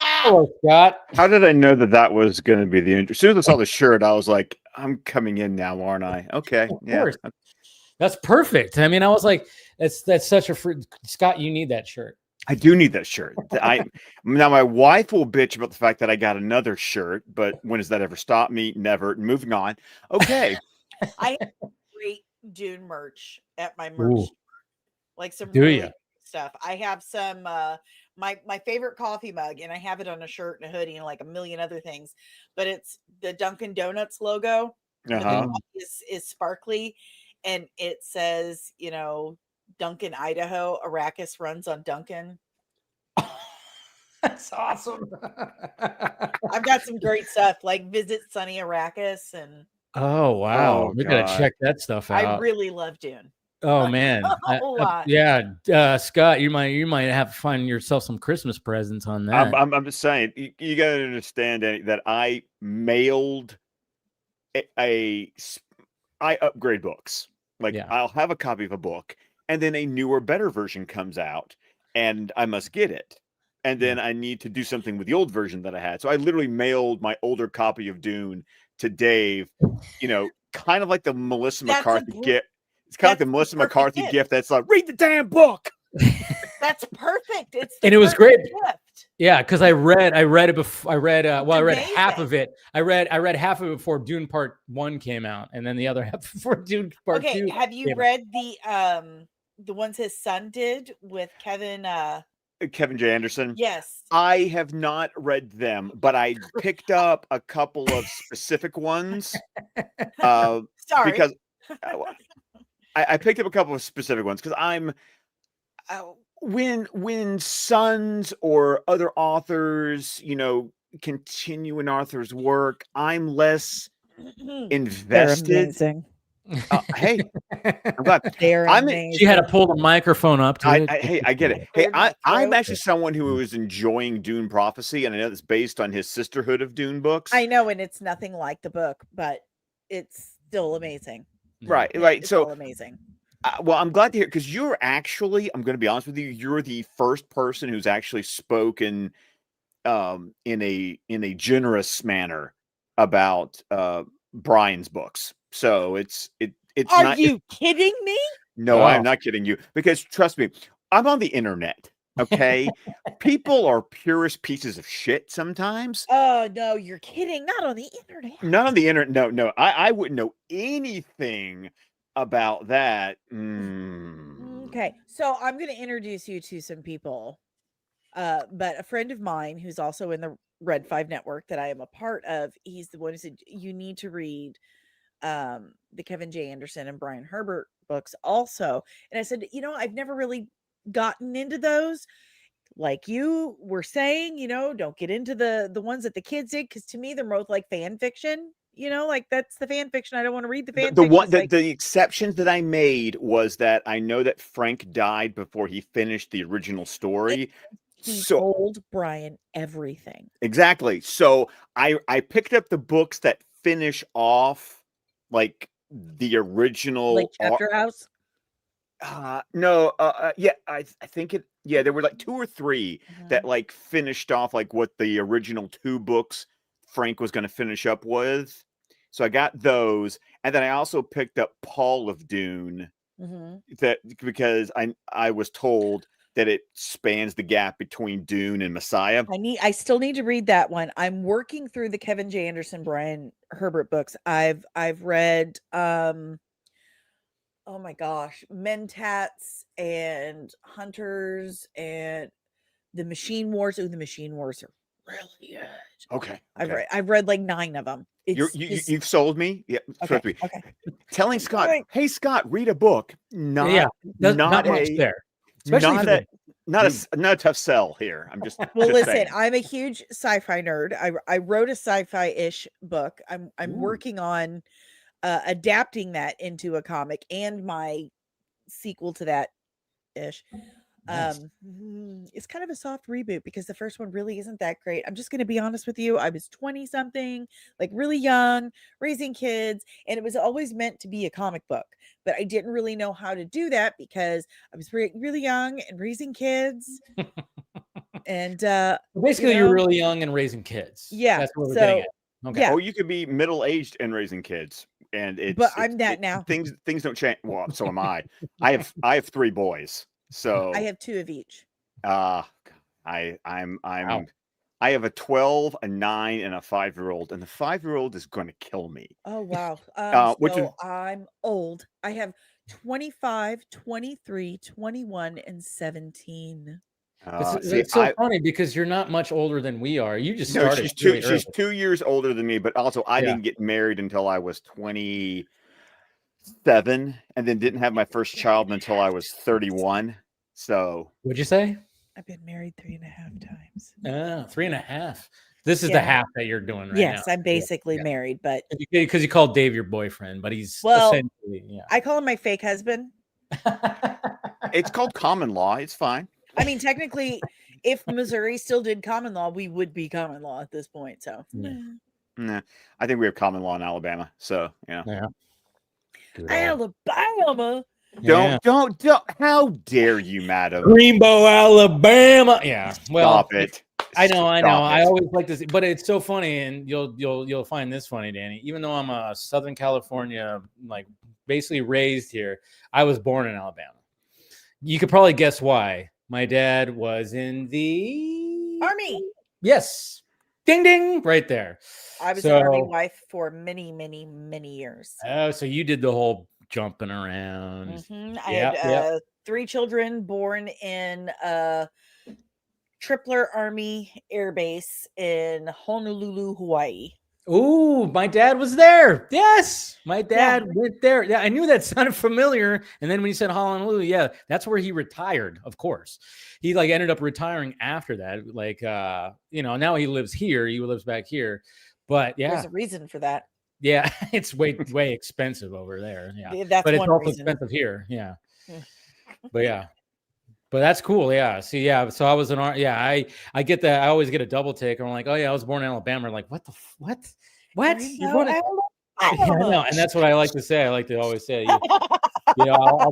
Hello, Scott. How did I know that was going to be the intro? As soon as I saw the shirt, I was like, I'm coming in now, aren't I? Okay. Yeah. That's perfect. I mean, I was like, that's such a Scott, you need that shirt. I do need that shirt. Now my wife will bitch about the fact that I got another shirt, but when does that ever stop me? Never. Moving on. Okay. I have great Dune merch at my merch. Ooh. Like some Do really you? Stuff. I have some my favorite coffee mug, and I have it on a shirt and a hoodie and like a million other things, but it's the Dunkin' Donuts logo. Uh-huh. Is sparkly, and it says, Duncan, Idaho, Arrakis runs on Duncan. That's awesome. I've got some great stuff, like visit sunny Arrakis. And oh wow, we gotta check that stuff out. I really love Dune. Oh man, Scott, you might have to find yourself some Christmas presents on that. I'm just saying, you got to understand that I mailed I upgrade books. Like I'll have a copy of a book, and then a newer, better version comes out, and I must get it. And then I need to do something with the old version that I had. So I literally mailed my older copy of Dune to Dave, kind of like the Melissa McCarthy gift. It's kind of like the Melissa McCarthy gift that's like, read the damn book. That's perfect. And it was great. Gift. Yeah, because I read it before. I read half amazing. of it. I read half of it before Dune Part 1 came out, and then the other half before Dune Part 2. Okay, have you read the ones his son did with Kevin J. Anderson? Yes. I have not read them, but I picked up a couple of specific ones. Sorry. Because I picked up a couple of specific ones because I'm when sons or other authors, continue an author's work, I'm less invested. Hey, I'm glad. She had to pull the microphone up. Hey, I get it. Hey, I'm actually someone who is enjoying Dune Prophecy, and I know it's based on his Sisterhood of Dune books. I know, and it's nothing like the book, but it's still amazing. Right. It's so still amazing. Well, I'm glad to hear, because you're actually, I'm going to be honest with you, you're the first person who's actually spoken in a generous manner about Brian's books. So it's Are you kidding me? No, I'm not kidding you, because trust me, I'm on the internet. Okay. People are purest pieces of shit sometimes. Oh no, you're kidding. Not on the internet. Not on the internet. No. I wouldn't know anything about that. Okay. So I'm going to introduce you to some people. But a friend of mine who's also in the Red 5 network that I am a part of, he's the one who said you need to read the Kevin J. Anderson and Brian Herbert books also. And I said, I've never really gotten into those. Like you were saying, don't get into the ones that the kids did, because to me they're both like fan fiction. Like that's the fan fiction. I don't want to read the fan fiction. The exceptions that I made was that I know that Frank died before he finished the original story. He told Brian everything. Exactly. So I picked up the books that finish off like the original, like Chapter House. No, yeah, I think it. Yeah, there were like 2 or 3 that like finished off like what the original 2 books Frank was going to finish up with. So I got those, and then I also picked up Paul of Dune, that because I was told that it spans the gap between Dune and Messiah. I still need to read that one. I'm working through the Kevin J. Anderson, Brian Herbert books. I've read oh my gosh, Mentats and Hunters and the Machine Wars. Oh, the Machine Wars are really good. Okay. I've read like 9 of them. You've sold me. Yeah. Okay. Telling Scott, hey Scott, read a book. Not much there. Especially not a tough sell here. I'm just listen, saying. I'm a huge sci-fi nerd. I wrote a sci-fi-ish book. I'm working on adapting that into a comic and my sequel to that ish. Nice. It's kind of a soft reboot because the first one really isn't that great. I'm just going to be honest with you. I was 20 something, like really young, raising kids, and it was always meant to be a comic book, but I didn't really know how to do that because I was really young and raising kids. And basically you're really young and raising kids. Yeah. That's what we're getting at. Okay. Yeah. Or you could be middle-aged and raising kids. But I'm that now. Things don't change. Well, so am I. I have 3 boys. So I have 2 of each. I have a 12, a 9, and a 5-year-old, and the 5-year-old is going to kill me. Oh wow. I'm old. I have 25, 23, 21, and 17. It's so funny because you're not much older than we are. You just started. She's 2 years older than me, but also I didn't get married until I was 27, and then didn't have my first child until I was 31. So what'd you say? I've been married 3.5 times. 3.5. This is the half that you're doing right now. Yes, I'm basically married, but because you called Dave your boyfriend, but he's essentially, I call him my fake husband. It's called common law. It's fine. I mean, technically, if Missouri still did common law, we would be common law at this point. So, nah, I think we have common law in Alabama. So, Alabama. Don't. How dare you, madam? Greenbow, Alabama. Yeah. Well, stop it. I know. I always like this, but it's so funny, and you'll find this funny, Danny. Even though I'm a Southern California, like basically raised here, I was born in Alabama. You could probably guess why. My dad was in the Army. Yes. Ding ding. Right there. I was an Army wife for many, many, many years. Oh, so you did the whole jumping around. Mm-hmm. I had 3 children born in Tripler Army Air Base in Honolulu, Hawaii. Oh, my dad was there. Yes, my dad went there. Yeah, I knew that sounded familiar. And then when you said Honolulu, yeah, that's where he retired. Of course, he like ended up retiring after that. Like, now he lives here. He lives back here. But yeah, there's a reason for that. Yeah, it's way expensive over there. Yeah, but it's also expensive here. Yeah, but yeah. But that's cool. Yeah. See, yeah. So I was I get that. I always get a double take. I'm like, oh yeah, I was born in Alabama. I'm like, what the what? You're born in I know. And that's what I like to say. I like to always say, I'll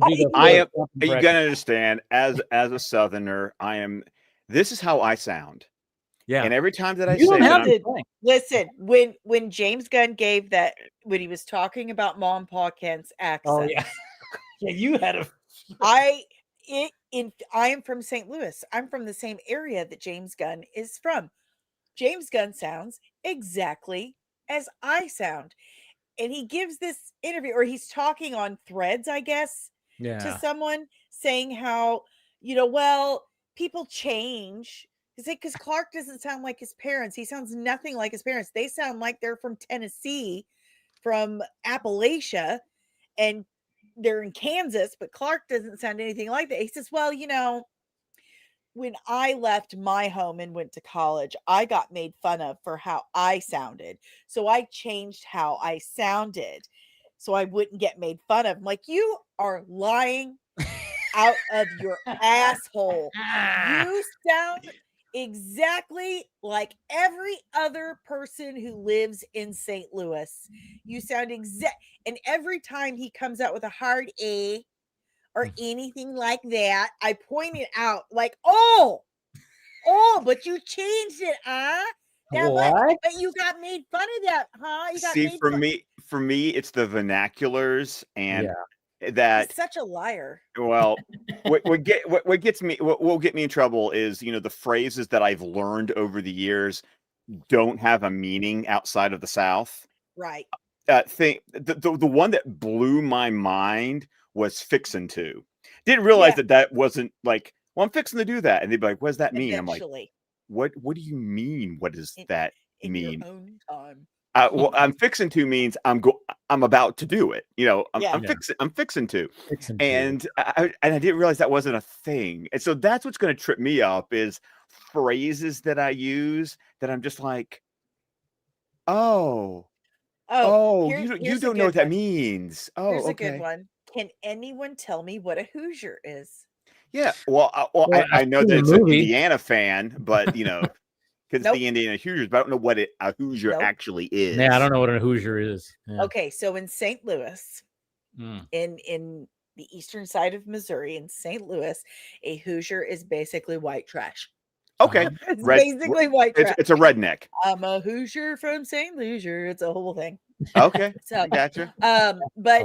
be the. You gotta understand, as a Southerner, this is how I sound. Yeah. And every time that I say that, listen, when James Gunn gave that, when he was talking about Mom Pa Kent's accent. Oh yeah. Yeah, you had a. I am from St. Louis. I'm from the same area that James Gunn is from. James Gunn sounds exactly as I sound. And he gives this interview, or he's talking on Threads, I guess, to someone saying how, people change. Because Clark doesn't sound like his parents. He sounds nothing like his parents. They sound like they're from Tennessee, from Appalachia, and they're in Kansas, but Clark doesn't sound anything like that. He says, well, when I left my home and went to college, I got made fun of for how I sounded. So I changed how I sounded so I wouldn't get made fun of. I'm like, you are lying out of your asshole. You sound exactly like every other person who lives in St. Louis. You sound and every time he comes out with a hard A or anything like that, I point it out like, oh, but you changed it, huh? But you got made fun of that, huh? For me, it's the vernaculars and that. He's such a liar. Well, what will get me in trouble is, the phrases that I've learned over the years don't have a meaning outside of the South. Right. The one that blew my mind was fixin' to. Didn't realize that wasn't like, well, I'm fixing to do that. And they'd be like, what does that mean? Eventually. I'm like, what do you mean? What does that mean? Your own time. Well, I'm fixing to means I'm about to do it. I'm fixing to. And I didn't realize that wasn't a thing. And so that's what's going to trip me up is phrases that I use that I'm just like, you don't know what that means. Oh, here's a good one. Can anyone tell me what a Hoosier is? Yeah, well, I know that it's an Indiana fan, but because it's the Indiana Hoosiers, but I don't know what a Hoosier actually is. Yeah, I don't know what a Hoosier is. Yeah. Okay, so in St. Louis, in the eastern side of Missouri, in St. Louis, a Hoosier is basically white trash. Okay, it's basically white trash. It's a redneck. I'm a Hoosier from St. Lucier. It's a whole thing. Okay, so gotcha. But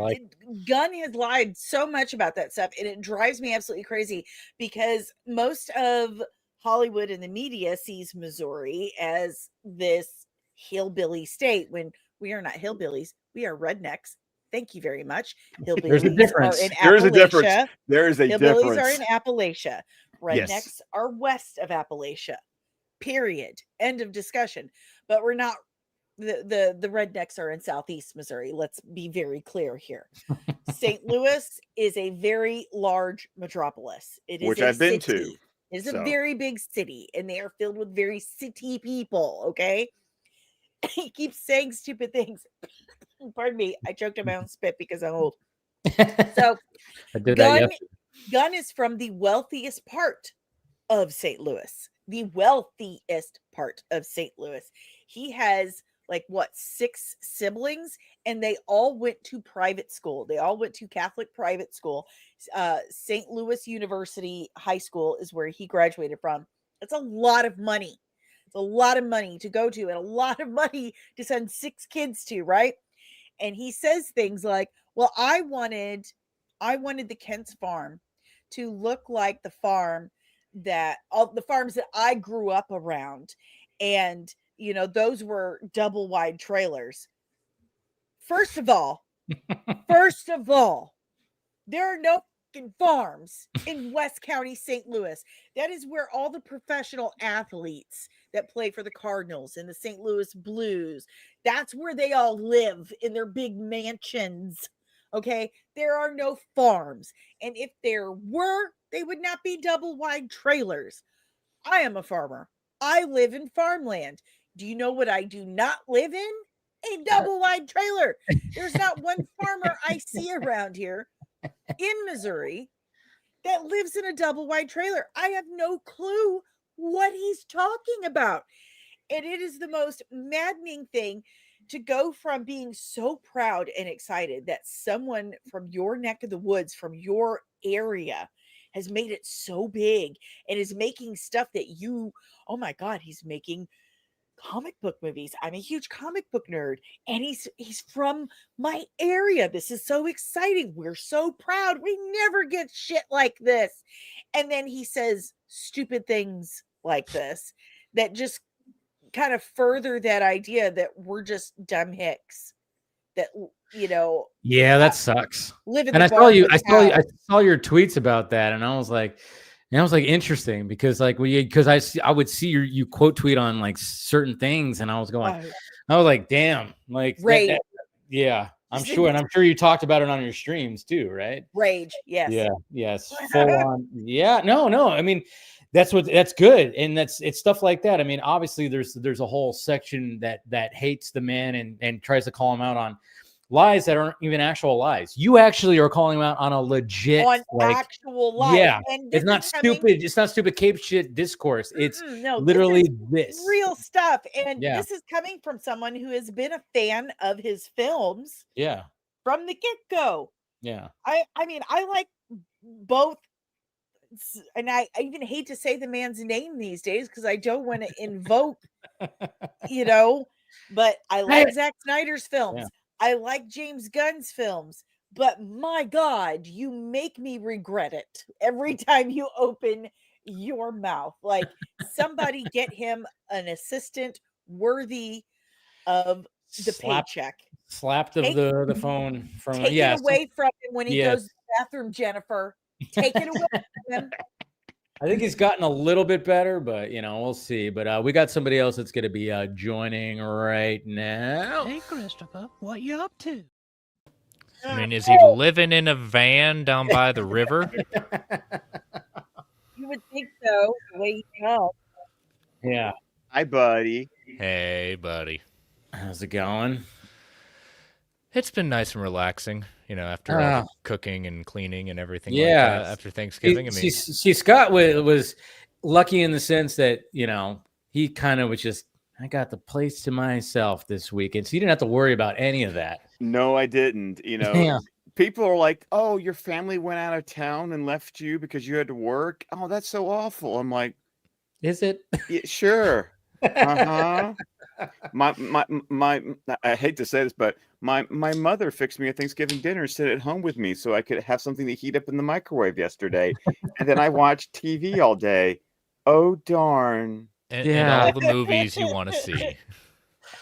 Gunn has lied so much about that stuff, and it drives me absolutely crazy because most of Hollywood and the media sees Missouri as this hillbilly state when we are not hillbillies. We are rednecks. Thank you very much. Hillbillies There's a difference. There is a difference. There is a hillbillies are in Appalachia. Rednecks are west of Appalachia. Period. End of discussion. But we're not. The rednecks are in southeast Missouri. Let's be very clear here. St. Louis is a very large metropolis. It is which I've been to. It is a very big city, and they are filled with very city people. Okay. He keeps saying stupid things. Pardon me. I choked on my own spit because I'm old. So I did that yesterday. Gunn is from the wealthiest part of St. Louis. The wealthiest part of St. Louis. He has 6 siblings, and they all went to private school. They all went to Catholic private school. St. Louis University High School is where he graduated from. It's a lot of money. It's a lot of money to go to, and a lot of money to send 6 kids to, right? And he says things like, well, I wanted the Kent's farm to look like the farm that all the farms that I grew up around, and those were double wide trailers. First of all, there are no farms in West County, St. Louis. That is where all the professional athletes that play for the Cardinals and the St. Louis Blues, that's where they all live in their big mansions. Okay, there are no farms. And if there were, they would not be double wide trailers. I am a farmer. I live in farmland. Do you know what I do not live in? A double wide trailer. There's not one farmer I see around here in Missouri that lives in a double wide trailer. I have no clue what he's talking about. And it is the most maddening thing to go from being so proud and excited that someone from your neck of the woods, from your area, has made it so big and is making stuff that oh my God, he's making comic book movies. I'm a huge comic book nerd, and he's from my area. This is so exciting. We're so proud. We never get shit like this. And then he says stupid things like this that just kind of further that idea that we're just dumb hicks. That yeah, that sucks. Live in and the I saw your tweets about that, and I was like, interesting because like I would see you quote tweet on like certain things, and I was like, damn, like rage. Yeah, I'm sure, and I'm sure you talked about it on your streams too, right? Rage, yes. Yeah, yes, full on. Yeah, no. I mean, that's good, and it's stuff like that. I mean, obviously, there's a whole section that hates the man and tries to call him out on lies that aren't even actual lies. You actually are calling him out on a legit actual lie. Yeah, and it's not stupid. It's not stupid cape shit discourse. It's literally this real stuff. And this is coming from someone who has been a fan of his films. Yeah, from the get-go. Yeah, I mean, I like both. And I even hate to say the man's name these days because I don't want to invoke, but I like Zack Snyder's films. Yeah. I like James Gunn's films, but my God, you make me regret it every time you open your mouth. Like, somebody get him an assistant worthy of the paycheck. Slapped of the phone from take it away from him when he goes to the bathroom, Jennifer. Take it away from him. I think he's gotten a little bit better, but we'll see. But we got somebody else that's going to be joining right now. Hey, Christopher, what you up to? I mean, is he living in a van down by the river? You would think so, the way you know. Yeah. Hi, buddy. Hey, buddy. How's it going? It's been nice and relaxing, after all the cooking and cleaning and everything like that after Thanksgiving. Scott was lucky in the sense that, he kind of was just, I got the place to myself this weekend. So you didn't have to worry about any of that. No, I didn't. People are like, oh, your family went out of town and left you because you had to work. Oh, that's so awful. I'm like, is it? Yeah, sure. Uh-huh. My I hate to say this, but my mother fixed me a Thanksgiving dinner and sit at home with me so I could have something to heat up in the microwave yesterday. And then I watched TV all day. Oh, darn. And all the movies you want to see.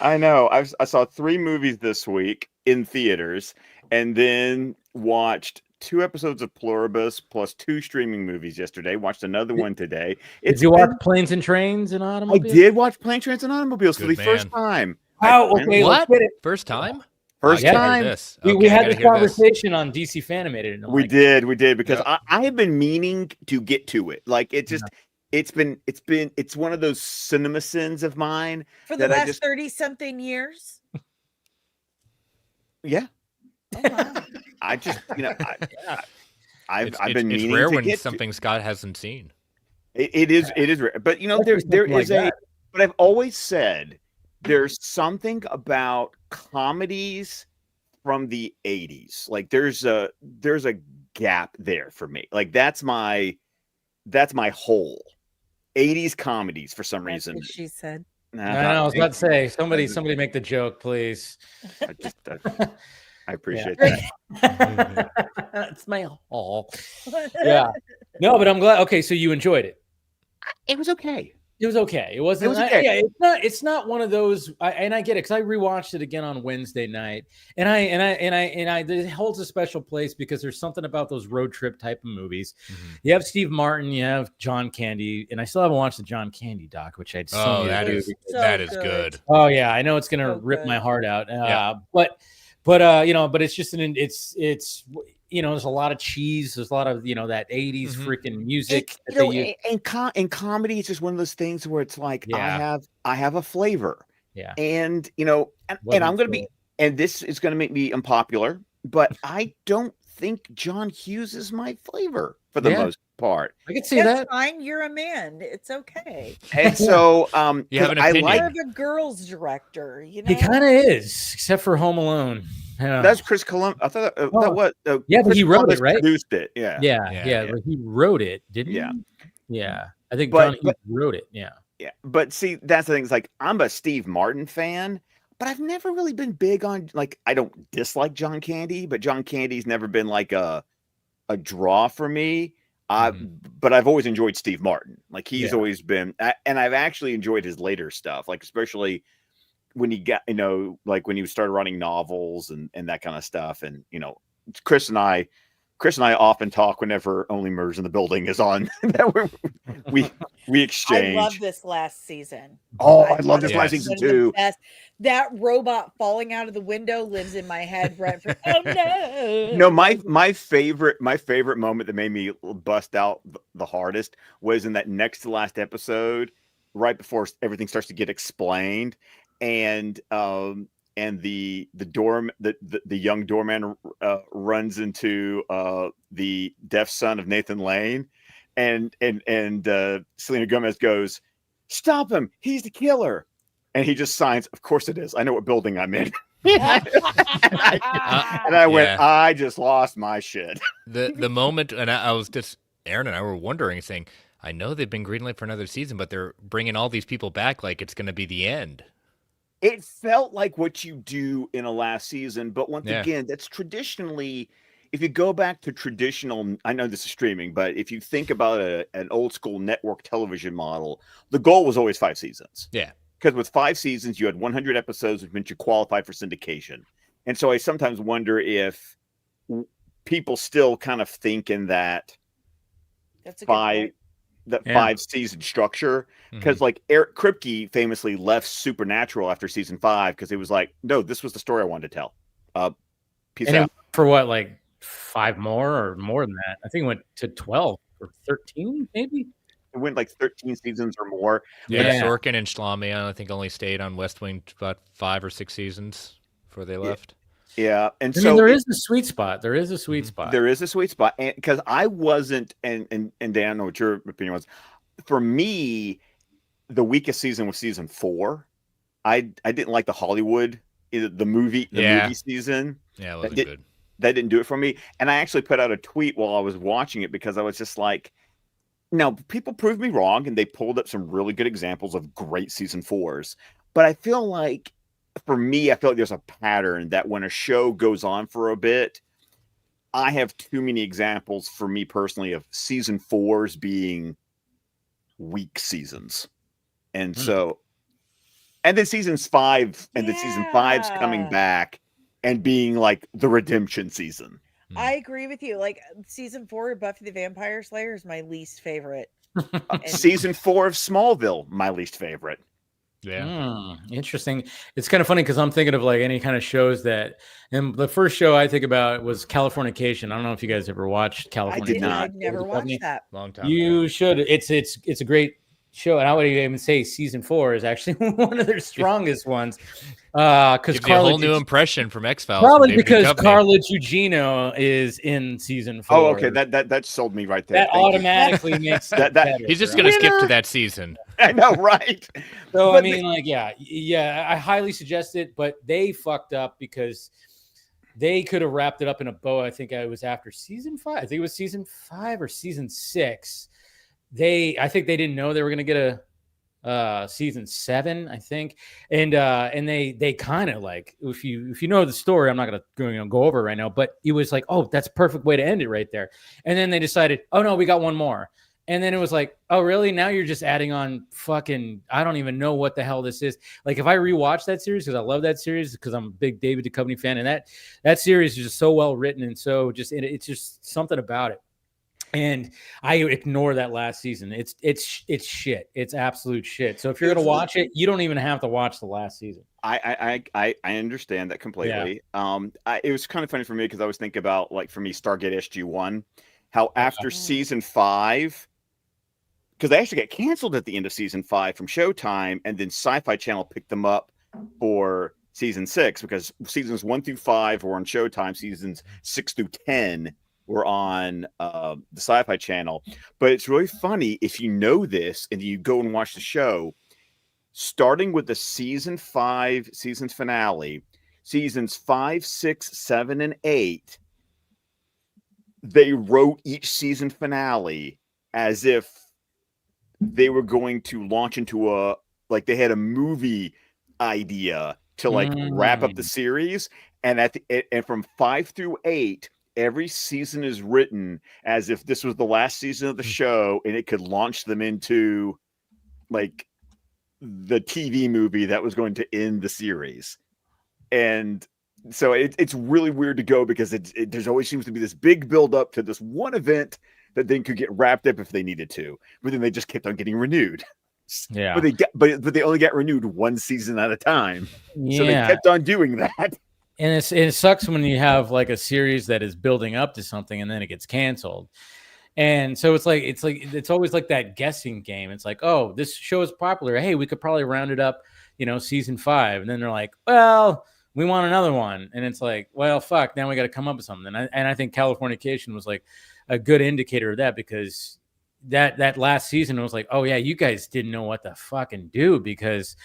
I know. I saw 3 movies this week in theaters, and then watched 2 episodes of Pluribus plus 2 streaming movies yesterday. Watched another one today. Did you watch Planes and Trains and Automobiles? I did watch Planes, Trains, and Automobiles for the first time. Oh, okay. What? First time? First time. This. We had this conversation on DC Fanimated. We did because I have been meaning to get to it. Like, it just it's one of those cinema sins of mine for the last 30-something years. Yeah. Oh, wow. I just, I've been meaning. It's rare when something Scott hasn't seen. It is rare, but there is but I've always said there's something about comedies from the 80s. Like there's a gap there for me. Like that's my whole 80s comedies for some reason. What she said. I was about to say somebody make the joke, please. I appreciate that. It's my haul. Yeah. No, but I'm glad. Okay, so you enjoyed it. It was okay. It was okay. It wasn't. It was okay. Yeah, it's not one of those. And I get it because I rewatched it again on Wednesday night, and it holds a special place because there's something about those road trip type of movies. Mm-hmm. You have Steve Martin, you have John Candy, and I still haven't watched the John Candy doc, which I'd that is good. Oh yeah, I know it's gonna rip my heart out. But it's just it's. There's a lot of cheese. There's a lot of, that 80s freaking music. And comedy is just one of those things where it's like, I have a flavor. Yeah. And, and I'm going to be, and this is going to make me unpopular, but I don't think John Hughes is my flavor for the most part. I can see that. Fine. You're a man. It's okay. And so, you have an opinion. More of a girls director, He kind of is, except for Home Alone. Yeah. That's Chris Columbus. I thought that was but Chris he wrote Columbus it, right? Produced it. Yeah. But he wrote it, didn't he? Yeah. I think John Hughes wrote it. Yeah. But see, that's the thing. It's like I'm a Steve Martin fan, but I've never really been big on I don't dislike John Candy, but John Candy's never been like a draw for me. But I've always enjoyed Steve Martin. Like he's always been, and I've actually enjoyed his later stuff, like especially when he got, when he started writing novels and that kind of stuff. And, Chris and I often talk whenever Only Murders in the Building is on. That we exchange. I love this last season. Oh, I love this last season too. That robot falling out of the window lives in my head right for. Oh no! No, my favorite moment that made me bust out the hardest was in that next to last episode, right before everything starts to get explained. And the young doorman runs into the deaf son of Nathan Lane, and Selena Gomez goes, "Stop him! He's the killer!" And he just signs, "Of course it is. I know what building I'm in." and I went, I just lost my shit. The moment, and I was just, Aaron and I were wondering, saying, I know they've been greenlit for another season, but they're bringing all these people back like it's going to be the end. It felt like what you do in a last season, but once again, that's traditionally, if you go back to traditional, I know this is streaming, but if you think about an old school network television model, the goal was always 5 seasons. Yeah. Because with 5 seasons, you had 100 episodes, which meant you qualified for syndication. And so I sometimes wonder if people still kind of think in that that's a 5-season structure, because like Eric Kripke famously left Supernatural after season 5 because he was like, no, this was the story I wanted to tell. Peace out. For what, like 5 more or more than that? I think it went to 12 or 13, maybe. It went like 13 seasons or more. Yeah, Sorkin and Schlamian, I think, only stayed on West Wing about 5 or 6 seasons before they left. Yeah, and so there is a sweet spot. There is a sweet spot. There is a sweet spot, and because I wasn't, and Dan, I don't know what your opinion was. For me, the weakest season was season 4. I didn't like the Hollywood, the movie season. Yeah, it wasn't good. That didn't do it for me. And I actually put out a tweet while I was watching it because I was just like, now people proved me wrong, and they pulled up some really good examples of great season 4s. But I feel like, for me, I feel like there's a pattern that when a show goes on for a bit, I have too many examples for me personally of season 4s being weak seasons. And so, and then season 5 and then season 5's coming back and being like the redemption season. I agree with you. Like season 4 of Buffy the Vampire Slayer is my least favorite. Season 4 of Smallville, my least favorite. Yeah. Interesting. It's kind of funny because I'm thinking of like any kind of shows that, and the first show I think about was Californication. I don't know if you guys ever watched Californication. I did not. I've never watched that. Long time. You should. It's a great show, and I would even say season 4 is actually one of their strongest ones. Because a whole new impression from X-Files. Probably because Carla Gugino is in season 4. Oh, okay. That sold me right there. That automatically makes that he's just going to skip to that season. I know, right? So I mean, like, yeah, I highly suggest it, but they fucked up because they could have wrapped it up in a bow. I think it was after season 5. I think it was season 5 or season 6. I think they didn't know they were going to get a season 7, I think, and they kind of like, if you know the story, I'm not gonna go over it right now, but it was like, oh, that's a perfect way to end it right there. And then they decided, oh no, we got one more, And then it was like, oh, really? Now you're just adding on fucking, I don't even know what the hell this is. Like, if I rewatch that series, because I love that series, because I'm a big David Duchovny fan, and that series is just so well written, and so just it's just something about it. And I ignore that last season. It's shit. It's absolute shit. So if you're gonna watch it, you don't even have to watch the last season. I understand that completely. It was kind of funny for me because I was thinking about, like, for me, Stargate SG-1, how after season 5, because they actually got canceled at the end of season 5 from Showtime, and then Sci-Fi Channel picked them up for season 6, because seasons 1 through 5 were on Showtime, seasons 6 through 10 were on the Sci-Fi Channel. But it's really funny if you know this and you go and watch the show. Starting with the season 5 seasons finale, seasons 5, 6, 7, and 8, they wrote each season finale as if they were going to launch into they had a movie idea to wrap up the series. And and from 5 through 8, every season is written as if this was the last season of the show, and it could launch them into the TV movie that was going to end the series. And so it's really weird to go, because there's always seems to be this big build up to this one event that then could get wrapped up if they needed to, but then they just kept on getting renewed. Yeah. But they only got renewed one season at a time. Yeah. So they kept on doing that. And it sucks when you have like a series that is building up to something and then it gets canceled. And so it's always like that guessing game. It's like, oh, this show is popular. Hey, we could probably round it up, season 5. And then they're like, well, we want another one. And it's like, well, fuck, now we got to come up with something. And I think Californication was like a good indicator of that, because that last season was like, oh yeah, you guys didn't know what to fucking do, because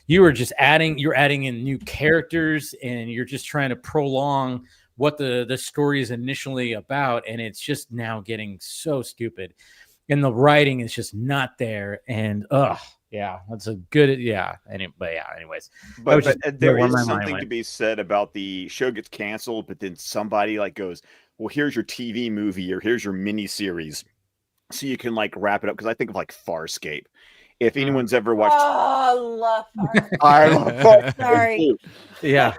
you're adding in new characters, and you're just trying to prolong what the story is initially about, and it's just now getting so stupid, and the writing is just not there. And that's a good anyways. But there is something to be said about the show gets canceled, but then somebody goes, well, here's your TV movie, or here's your mini series, so you can wrap it up. Because I think of Farscape. If anyone's ever watched, I love Farscape. I love Farscape. Sorry. Yeah.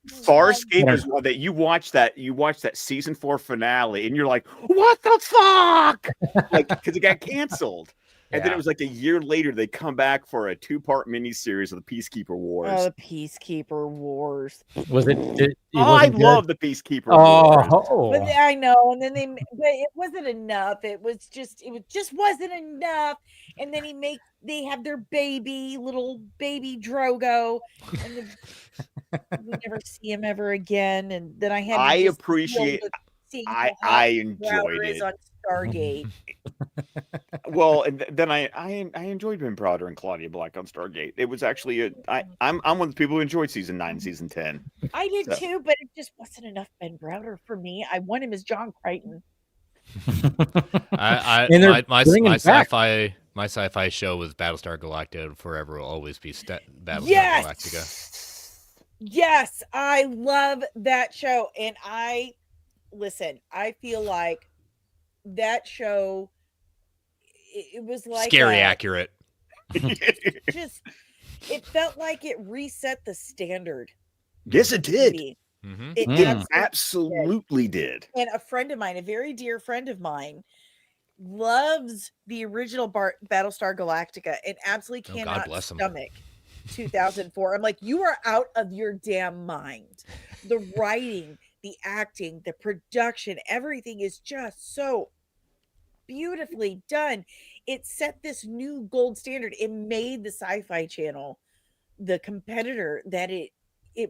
Farscape is one that you watch that season 4 finale, and you're like, what the fuck? Because it got canceled. And then it was a year later, they come back for a 2-part miniseries of the Peacekeeper Wars. Oh, the Peacekeeper Wars. Was it? I love the Peacekeeper Wars. But I know, and then but it wasn't enough. It just wasn't enough. And then they have their little baby Drogo, and we never see him ever again. And then I enjoyed it on Stargate. Well, and then I enjoyed Ben Browder and Claudia Black on Stargate. It was actually I'm one of the people who enjoyed season 9, season 10. I did too, but it just wasn't enough Ben Browder for me. I want him as John Crichton. My sci-fi show was Battlestar Galactica. Forever will always be Battlestar Galactica. Yes, I love that show, and I feel like that show, it was like scary accurate. It felt like it reset the standard. Yes, it did. Mm-hmm. It absolutely did. And a friend of mine, a very dear friend of mine, loves the original Battlestar Galactica and absolutely cannot stomach 2004. I'm like, you are out of your damn mind. The writing, the acting, the production, everything is just so beautifully done. It set this new gold standard. It made the Sci-Fi Channel the competitor that it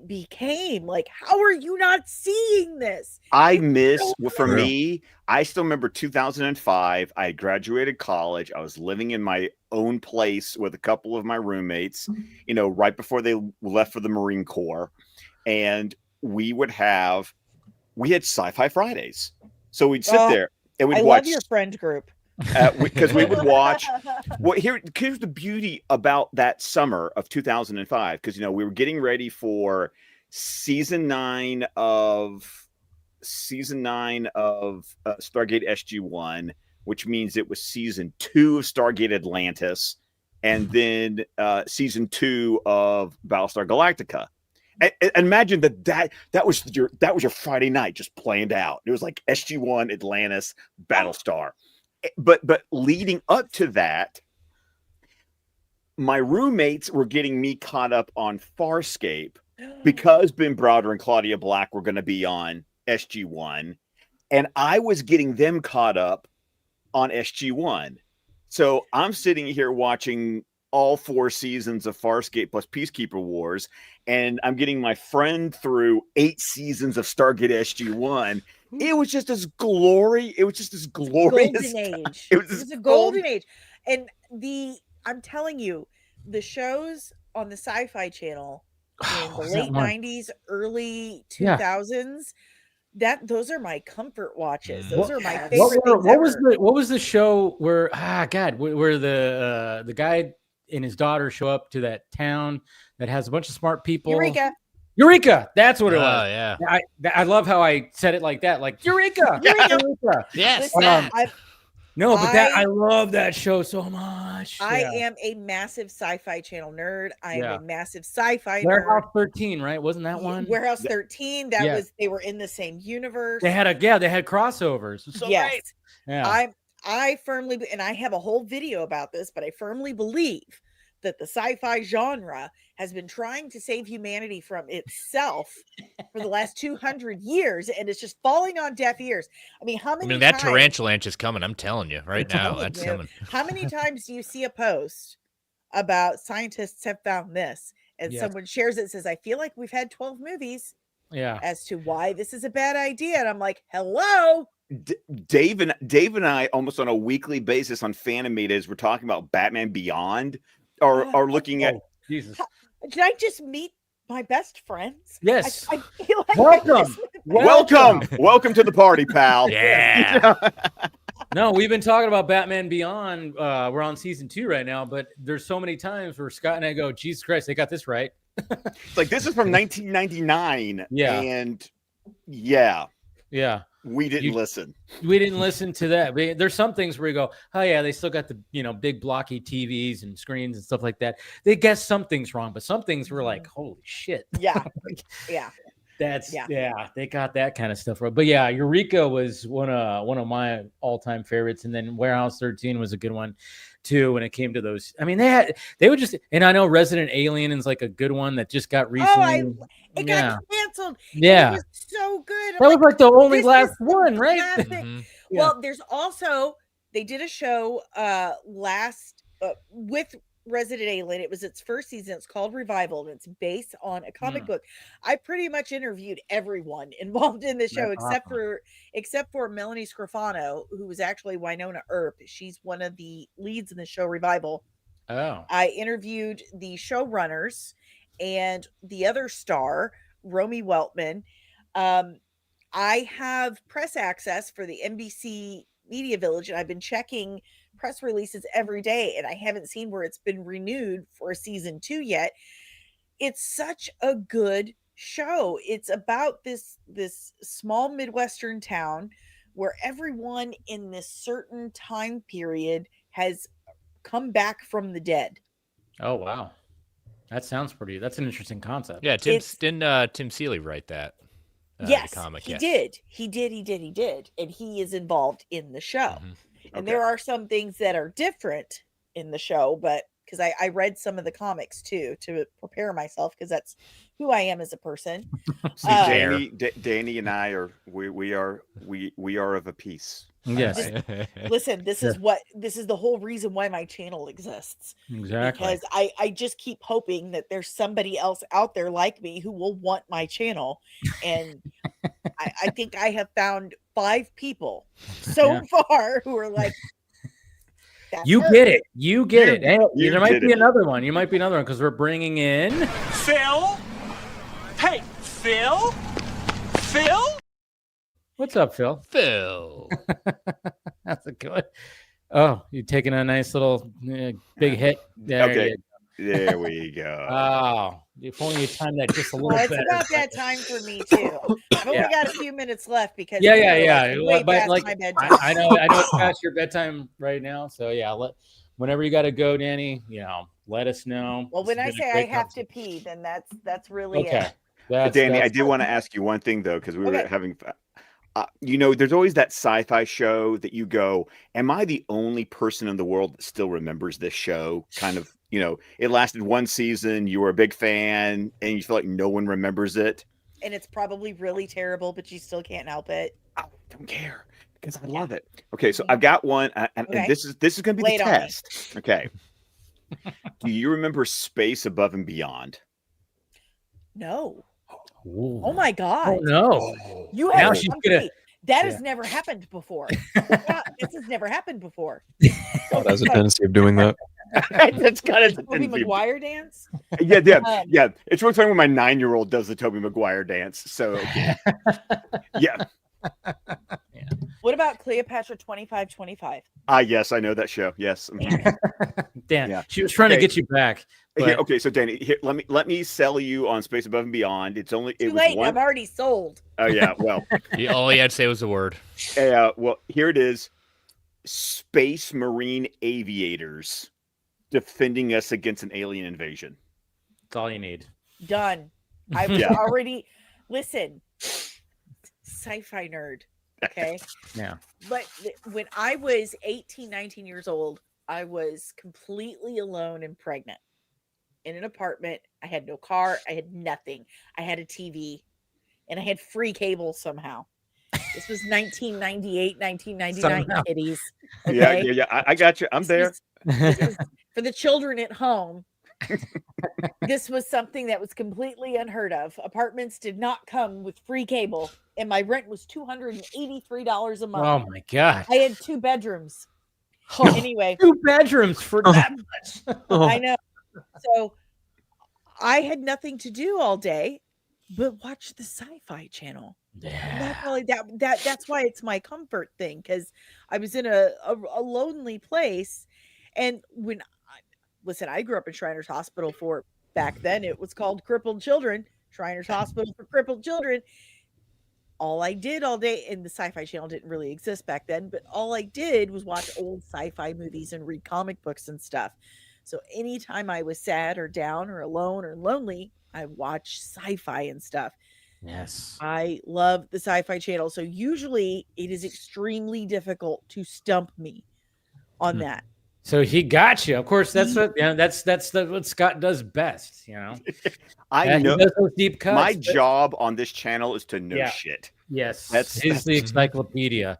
became. Like, how are you not seeing this? For me, I still remember 2005. I graduated college. I was living in my own place with a couple of my roommates, right before they left for the Marine Corps. And we had Sci-Fi Fridays. So we'd sit there and we'd watch. Love your friend group. Because we would watch. Well, here's the beauty about that summer of 2005, because we were getting ready for season 9 of Stargate SG-1. which means it was season 2 of Stargate Atlantis, and then season 2 of Battlestar Galactica. And imagine that was your Friday night just planned out. It was like SG-1, Atlantis, Battlestar. But leading up to that, my roommates were getting me caught up on Farscape because Ben Browder and Claudia Black were going to be on SG-1, and I was getting them caught up on SG-1. So I'm sitting here watching all 4 seasons of Farscape plus Peacekeeper Wars, and I'm getting my friend through 8 seasons of Stargate SG-1. It was just this glorious. Golden age. It was a golden age. And I'm telling you, the shows on the Sci-Fi Channel in the late 90s, early 2000s, those are my comfort watches. Those are my favorite things what was the show where where the guy and his daughter show up to that town that has a bunch of smart people? Eureka, that's what it was. Yeah. I love how I said it like that, like Eureka. Yes. I love that show so much. I am a massive Sci-Fi Channel nerd. I am a massive sci-fi Warehouse nerd. 13, right? Wasn't that one? Warehouse 13. They were in the same universe. They had crossovers. So yes. great. Yeah. I firmly, and I have a whole video about this, but I firmly believe that the sci-fi genre has been trying to save humanity from itself for the last 200 years, and it's just falling on deaf ears. That tarantulanch is coming. I'm telling you right now. That's coming. How many times do you see a post about scientists have found this, and someone shares it and says, I feel like we've had 12 movies as to why this is a bad idea. And I'm like, hello. Dave and I almost on a weekly basis on Fanimated, we're talking about Batman Beyond, or looking at Jesus. Did I just meet my best friends? Yes. I feel like welcome to the party, pal. Yeah. No, we've been talking about Batman Beyond. We're on season 2 right now, but there's so many times where Scott and I go, Jesus Christ, they got this right. It's like, this is from 1999. Yeah. And we didn't listen. We didn't listen to that. There's some things where you go, oh yeah, they still got the big blocky TVs and screens and stuff like that. They guess some things wrong, but some things were like, holy shit. Yeah. They got that kind of stuff right. But yeah, Eureka was one of my all-time favorites, and then Warehouse 13 was a good one too when it came to those. I mean, they would just, and I know Resident Alien is like a good one that just got recently. It got canceled. Yeah, it was so good. That was like the only last one, right? Mm-hmm. Well, there's also, they did a show with Resident Alien. It was its first season. It's called Revival, and it's based on a comic book. I pretty much interviewed everyone involved in the show, except for Melanie Scrofano, who was actually Winona Earp. She's one of the leads in the show Revival. Oh, I interviewed the showrunners and the other star, Romy Weltman. I have press access for the NBC Media Village, and I've been checking press releases every day, and I haven't seen where it's been renewed for season 2 yet. It's such a good show. It's about this small Midwestern town where everyone in this certain time period has come back from the dead. Oh wow, that's an interesting concept. Yeah, didn't Tim Seeley write that? Yes, comic. He did, and he is involved in the show. Mm-hmm. And there are some things that are different in the show, but because I read some of the comics too to prepare myself, because that's who I am as a person. Danny and I are we are of a piece. Yes. Listen, this is the whole reason why my channel exists. Exactly. Because I just keep hoping that there's somebody else out there like me who will want my channel. And I think I have found 5 people so far who are like, you get it. You get it. Hey, there might be another one. You might be another one because we're bringing in Phil. Hey, Phil. What's up, Phil? Phil. That's a good. Oh, you're taking a nice little big hit. There okay. There we go. Oh, if only you timed that just a little Well, it's better. about that time for me too. I've only got a few minutes left because Yeah. way But past like, my bedtime. I know it's past your bedtime right now. So yeah, whenever you got to go, Danny, let us know. Well, when I say I have to pee, then that's really it. Danny, I did want to ask you one thing though, because we were having. There's always that sci-fi show that you go, am I the only person in the world that still remembers this show? Kind of, it lasted one season, you were a big fan, and you feel like no one remembers it. And it's probably really terrible, but you still can't help it. I don't care because I love it. Okay, so I've got one, and this is going to be the test. Okay. Do you remember Space Above and Beyond? No. Ooh. Oh my God! Oh no! You have that has never happened before. This has never happened before. God has a tendency of doing that. That's kind of the Tobey Maguire dance. Yeah. It's really funny when my 9-year-old does the Tobey Maguire dance. So yeah. What about Cleopatra 2525? Yes, I know that show. Yes. Dan, she was trying to get you back. But... Okay, so Danny, here, let me sell you on Space Above and Beyond. It's only too late. I'm already sold. Oh yeah, well, all he had to say was the word. Well, here it is: Space Marine aviators defending us against an alien invasion. That's all you need. Done. I was already listen. Sci-fi nerd. Okay. Yeah. But when I was 18, 19 years old, I was completely alone and pregnant in an apartment. I had no car. I had nothing. I had a TV and I had free cable somehow. This was 1998, 1999 kiddies. Okay? Yeah. I got you. I'm there. This was for the children at home. This was something that was completely unheard of. Apartments did not come with free cable, and my rent was $283 a month. Oh my God! I had 2 bedrooms. Anyway, 2 bedrooms for that much. I know. So I had nothing to do all day but watch the Sci-Fi Channel. Yeah. That's why it's my comfort thing, because I was in a lonely place, and when I grew up in Shriners Hospital for back then it was called Crippled Children, Shriners Hospital for Crippled Children. All I did all day, and the Sci-Fi Channel didn't really exist back then, but all I did was watch old sci-fi movies and read comic books and stuff. So anytime I was sad or down or alone or lonely, I watched sci-fi and stuff. Yes. I love the Sci-Fi Channel. So usually it is extremely difficult to stump me on that. So he got you. Of course, that's what what Scott does best. I know. He does those deep cuts. My job on this channel is to know shit. Yes, he's the encyclopedia.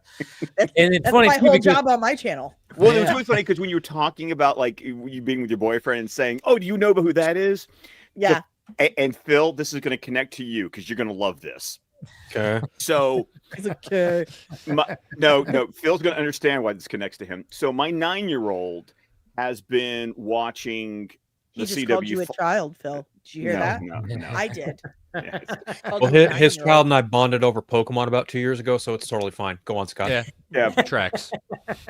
And it's funny. My whole job on my channel. Well, it was really funny because when you were talking about like you being with your boyfriend and saying, "Oh, do you know who that is?" Yeah. And Phil, this is going to connect to you because you're going to love this. Okay. So, okay. No, Phil's going to understand why this connects to him. So, my 9-year-old has been watching the CW. He just called you a child, Phil. Did you hear that? No. I did. Yeah. Well, his child and I bonded over Pokemon about 2 years ago, so it's totally fine. Go on, Scott. Yeah. Tracks.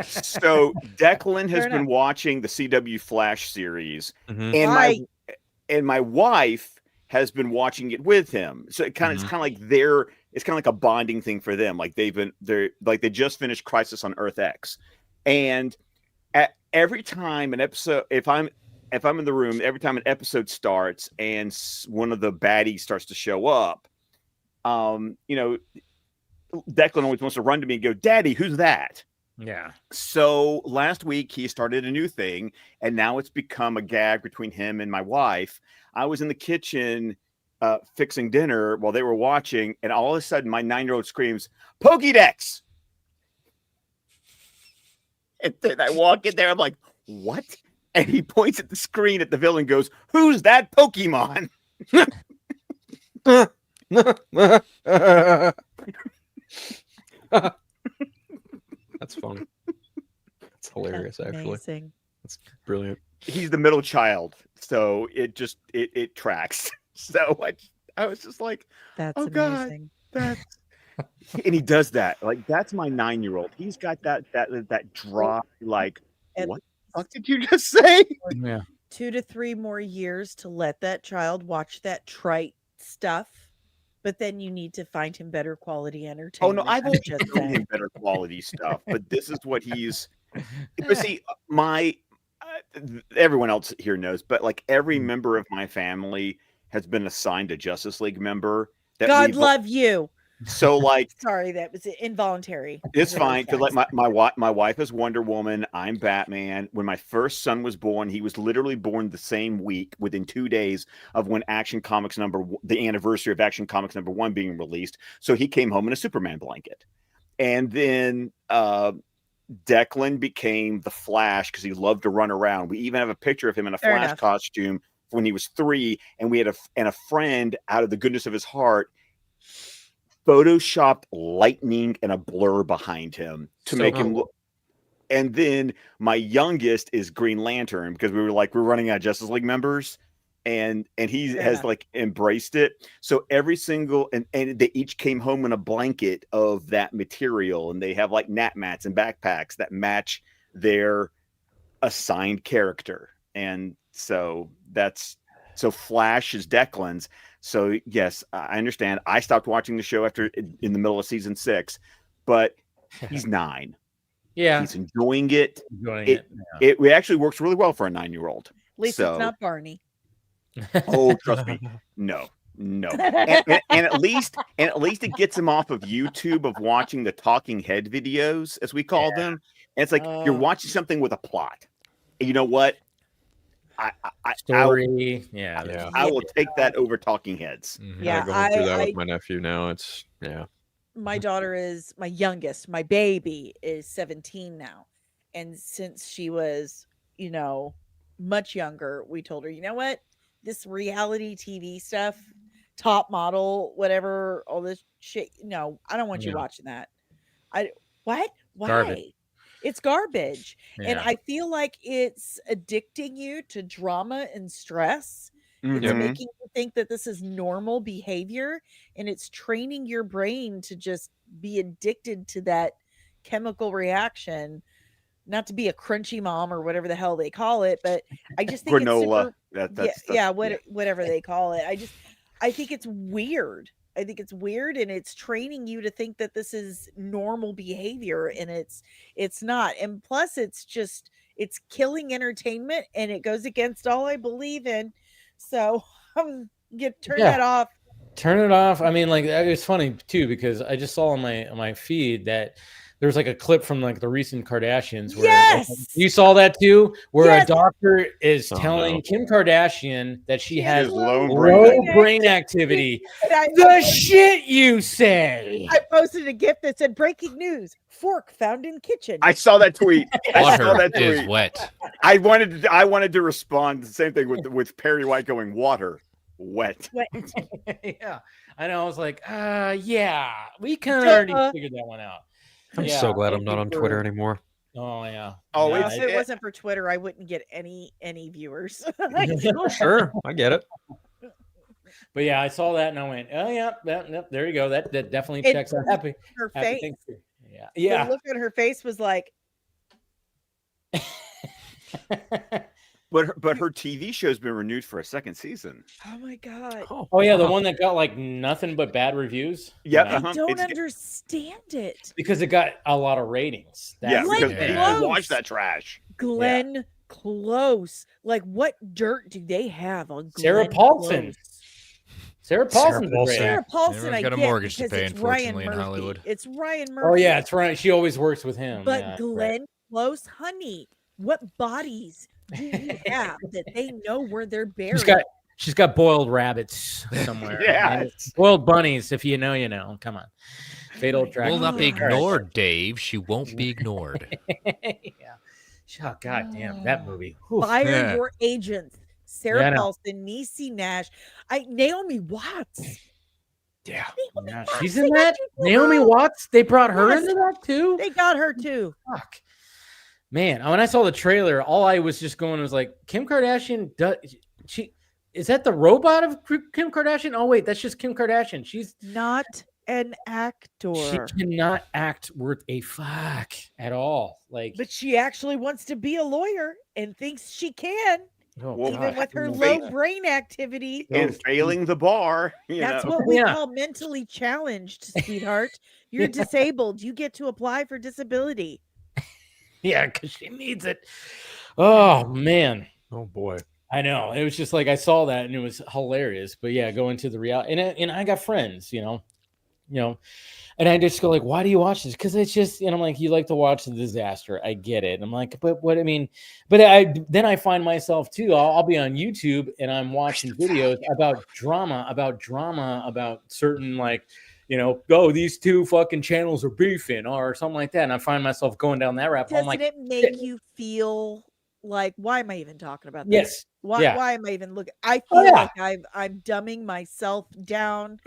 So, Declan has been watching the CW Flash series, and my wife has been watching it with him. So it's kind of like it's kind of like a bonding thing for them. Like they just finished Crisis on Earth X. And every time an episode, if I'm in the room, every time an episode starts and one of the baddies starts to show up, Declan always wants to run to me and go, "Daddy, who's that?" Yeah. So last week he started a new thing, and now it's become a gag between him and my wife. I was in the kitchen fixing dinner while they were watching, and all of a sudden my 9-year-old screams, "Pokédex!" And then I walk in there, I'm like, "What?" And he points at the screen at the villain and goes, "Who's that Pokemon?" That's funny. That's hilarious, actually. That's brilliant. He's the middle child, so it tracks. So I was just like, "That's amazing." God, and he does that. Like, that's my 9-year-old. He's got that dry, like, "What the fuck did you just say?" Yeah. 2 to 3 more years to let that child watch that trite stuff, but then you need to find him better quality Oh entertainment. no, I've I'm always just shown him saying. better quality stuff, but this is what he's. But see, everyone else here knows, but like every member of my family has been assigned a Justice League member. That God we've love you. so like Sorry, that was involuntary. it's fine because like Reflex. my wife is Wonder Woman. I'm Batman. When my first son was born, he was literally born the same week, within 2 days of when Action Comics the anniversary of Action Comics #1 being released. So he came home in a Superman blanket, and then Declan became the Flash because he loved to run around. We even have a picture of him in a Fair Flash enough. costume when he was 3, and we had a friend out of the goodness of his heart photoshopped lightning and a blur behind him to make him look. And then my youngest is Green Lantern because we're running out of Justice League members, and he Fair has enough. like embraced it. So every single and they each came home in a blanket of that material, and they have like nap mats and backpacks that match their assigned character. And so Flash is Declan's. So yes, I understand. I stopped watching the show in the middle of season 6, but he's 9. Yeah, He's enjoying it. It It actually works really well for a 9-year-old. At least it's not Barney. Oh, trust me, no. And at least it gets him off of YouTube of watching the talking head videos, as we call them. And it's like you're watching something with a plot. And you know what? Story. I will take that over talking heads. Yeah, going through that with my nephew now. It's my daughter is my youngest. My baby is 17 now, and since she was, much younger, we told her, you know what, this reality TV stuff, top model, whatever, all this shit. No, I don't want you watching that. What? Why? Garbage. It's garbage. And Yeah. I feel like it's addicting you to drama and stress. It's Mhm. making you think that this is normal behavior, and it's training your brain to just be addicted to that chemical reaction. Not to be a crunchy mom or whatever the hell they call it, but I just think Granola. it's whatever they call it. I think it's weird. I think it's weird, and it's training you to think that this is normal behavior, and it's not. And plus it's killing entertainment, and it goes against all I believe in. So turn that off. Turn it off. I mean, like, it's funny too, because I just saw on my feed that there was like a clip from like the recent Kardashians where you saw that too, where a doctor is telling Kim Kardashian that she has low brain activity. The shit you say. I posted a GIF that said breaking news, fork found in kitchen. I saw that tweet. Water is wet. I wanted to respond the same thing with Perry White going water wet. Yeah, I know. I was like, yeah, we kind of already figured that one out. I'm so glad I'm not on Twitter anymore. Oh yeah. Oh, yeah, if it wasn't for Twitter, I wouldn't get any viewers. Sure, I get it. But yeah, I saw that and I went, oh yeah, there you go. That definitely checks out. Happy face. Yeah. The look on her face was like. But her TV show's been renewed for a second season. Oh my god! Oh yeah, the one that got like nothing but bad reviews. Yeah, I don't understand it because it got a lot of ratings. Because people watch that trash. Glenn Close, like what dirt do they have on Sarah Paulson? Sarah Paulson. Sarah Paulson. I got a mortgage to pay, it's unfortunately, Ryan in Murphy. Hollywood. It's Ryan Murphy. Oh yeah, it's right. She always works with him. But Glenn Close, honey, what bodies do you have that they know where they're buried? She's got boiled rabbits somewhere. Boiled bunnies. If you know, you know. Come on. Fatal Attraction will not be ignored, Dave. She won't be ignored. Yeah. Oh god damn that movie. Fire your agents. Sarah Paulson, Niecy Nash, Naomi Watts. Yeah, she's in that. Naomi Watts. They brought her into that too. They got her too. Fuck, man. When I saw the trailer, all I was just going was like, Kim Kardashian. Is that the robot of Kim Kardashian? Oh wait, that's just Kim Kardashian. She's not an actor. She cannot act worth a fuck at all. Like, but she actually wants to be a lawyer and thinks she can. Oh, Even God. with her Yeah. low brain activity. And failing the bar. That's know. what we Yeah. call mentally challenged, sweetheart. You're disabled. You get to apply for disability. Yeah, because she needs it. Oh, man. Oh boy. I know. It was just like I saw that and it was hilarious. But yeah, going to the reality. And I got friends, and I just go like, why do you watch this? Because it's just, I'm like, you like to watch the disaster. I get it. I'm like, but what I mean, but then I find myself too. I'll be on YouTube and I'm watching videos about drama, about certain these two fucking channels are beefing or something like that. And I find myself going down that rabbit hole. Doesn't it make you feel like, why am I even talking about this? Yes. Why am I even looking? I feel like I'm dumbing myself down.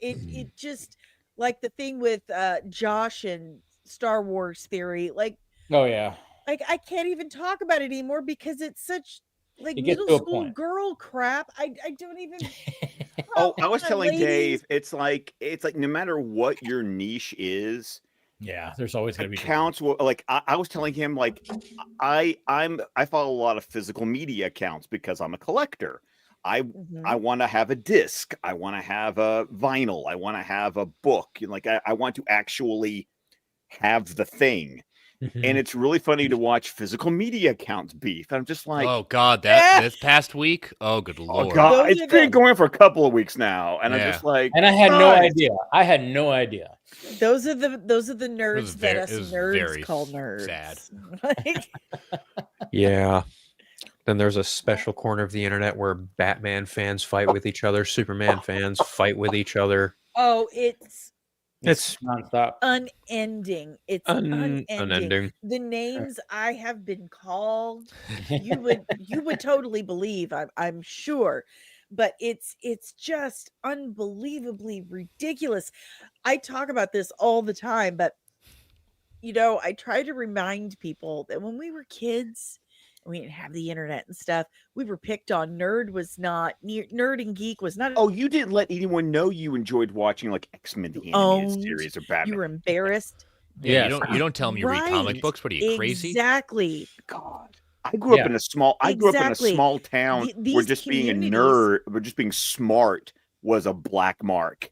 It just, like the thing with Josh and Star Wars theory, like, oh yeah, like I can't even talk about it anymore because it's such like middle school girl crap. I don't even. I was telling Dave, it's like no matter what your niche is, yeah, there's always going to be accounts. Like I was telling him, like I follow a lot of physical media accounts because I'm a collector. I want to have a disc. I want to have a vinyl. I want to have a book. Like I want to actually have the thing. And it's really funny to watch physical media accounts beef. I'm just like, oh God, this past week. Oh, good Lord. Oh God, it's been going for a couple of weeks now. And I'm just like, and I had no idea. I had no idea. Those are the nerds that us nerds call nerds. Sad. Yeah. Then there's a special corner of the internet where Batman fans fight with each other, Superman fans fight with each other. Oh, it's nonstop, unending. It's unending. The names I have been called, you would totally believe. I'm sure, but it's just unbelievably ridiculous. I talk about this all the time, but I try to remind people that when we were kids, we didn't have the internet and stuff, we were picked on. Nerd and geek was not. Oh, you didn't let anyone know you enjoyed watching like X-Men the animated series or Batman. You were embarrassed. Yeah, you don't tell them you read comic books. What are you, crazy? Exactly. God. I grew up in a small town where just being a nerd, or just being smart was a black mark.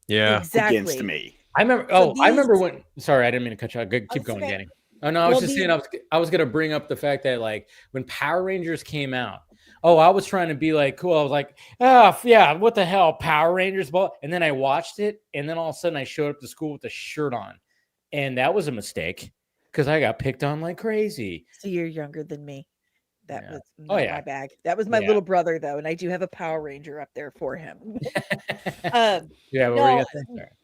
Yeah. Against me. I remember when. Sorry, I didn't mean to cut you off. Keep going, Danny. Oh no, I was just saying I was gonna bring up the fact that like when Power Rangers came out, I was trying to be like cool. I was like, yeah, what the hell, Power Rangers ball? And then I watched it, and then all of a sudden I showed up to school with a shirt on, and that was a mistake because I got picked on like crazy. So you're younger than me. That was my bag. That was my little brother though, and I do have a Power Ranger up there for him.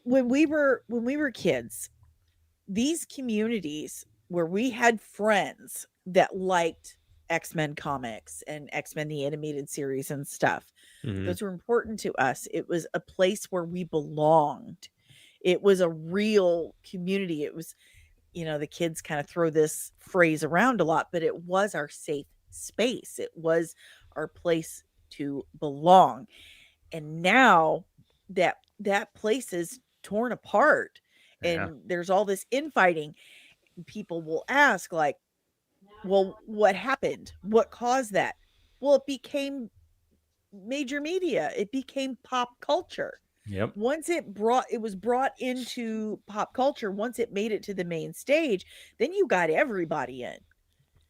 When we were kids, these communities where we had friends that liked X-Men comics and X-Men the animated series and stuff, those were important to us. It was a place where we belonged. It was a real community. It was, the kids kind of throw this phrase around a lot, but it was our safe space. It was our place to belong. And now that place is torn apart and there's all this infighting. People will ask like, well, what happened? What caused that? Well, it became major media. It became pop culture. Yep. Once it was brought into pop culture, once it made it to the main stage, then you got everybody in.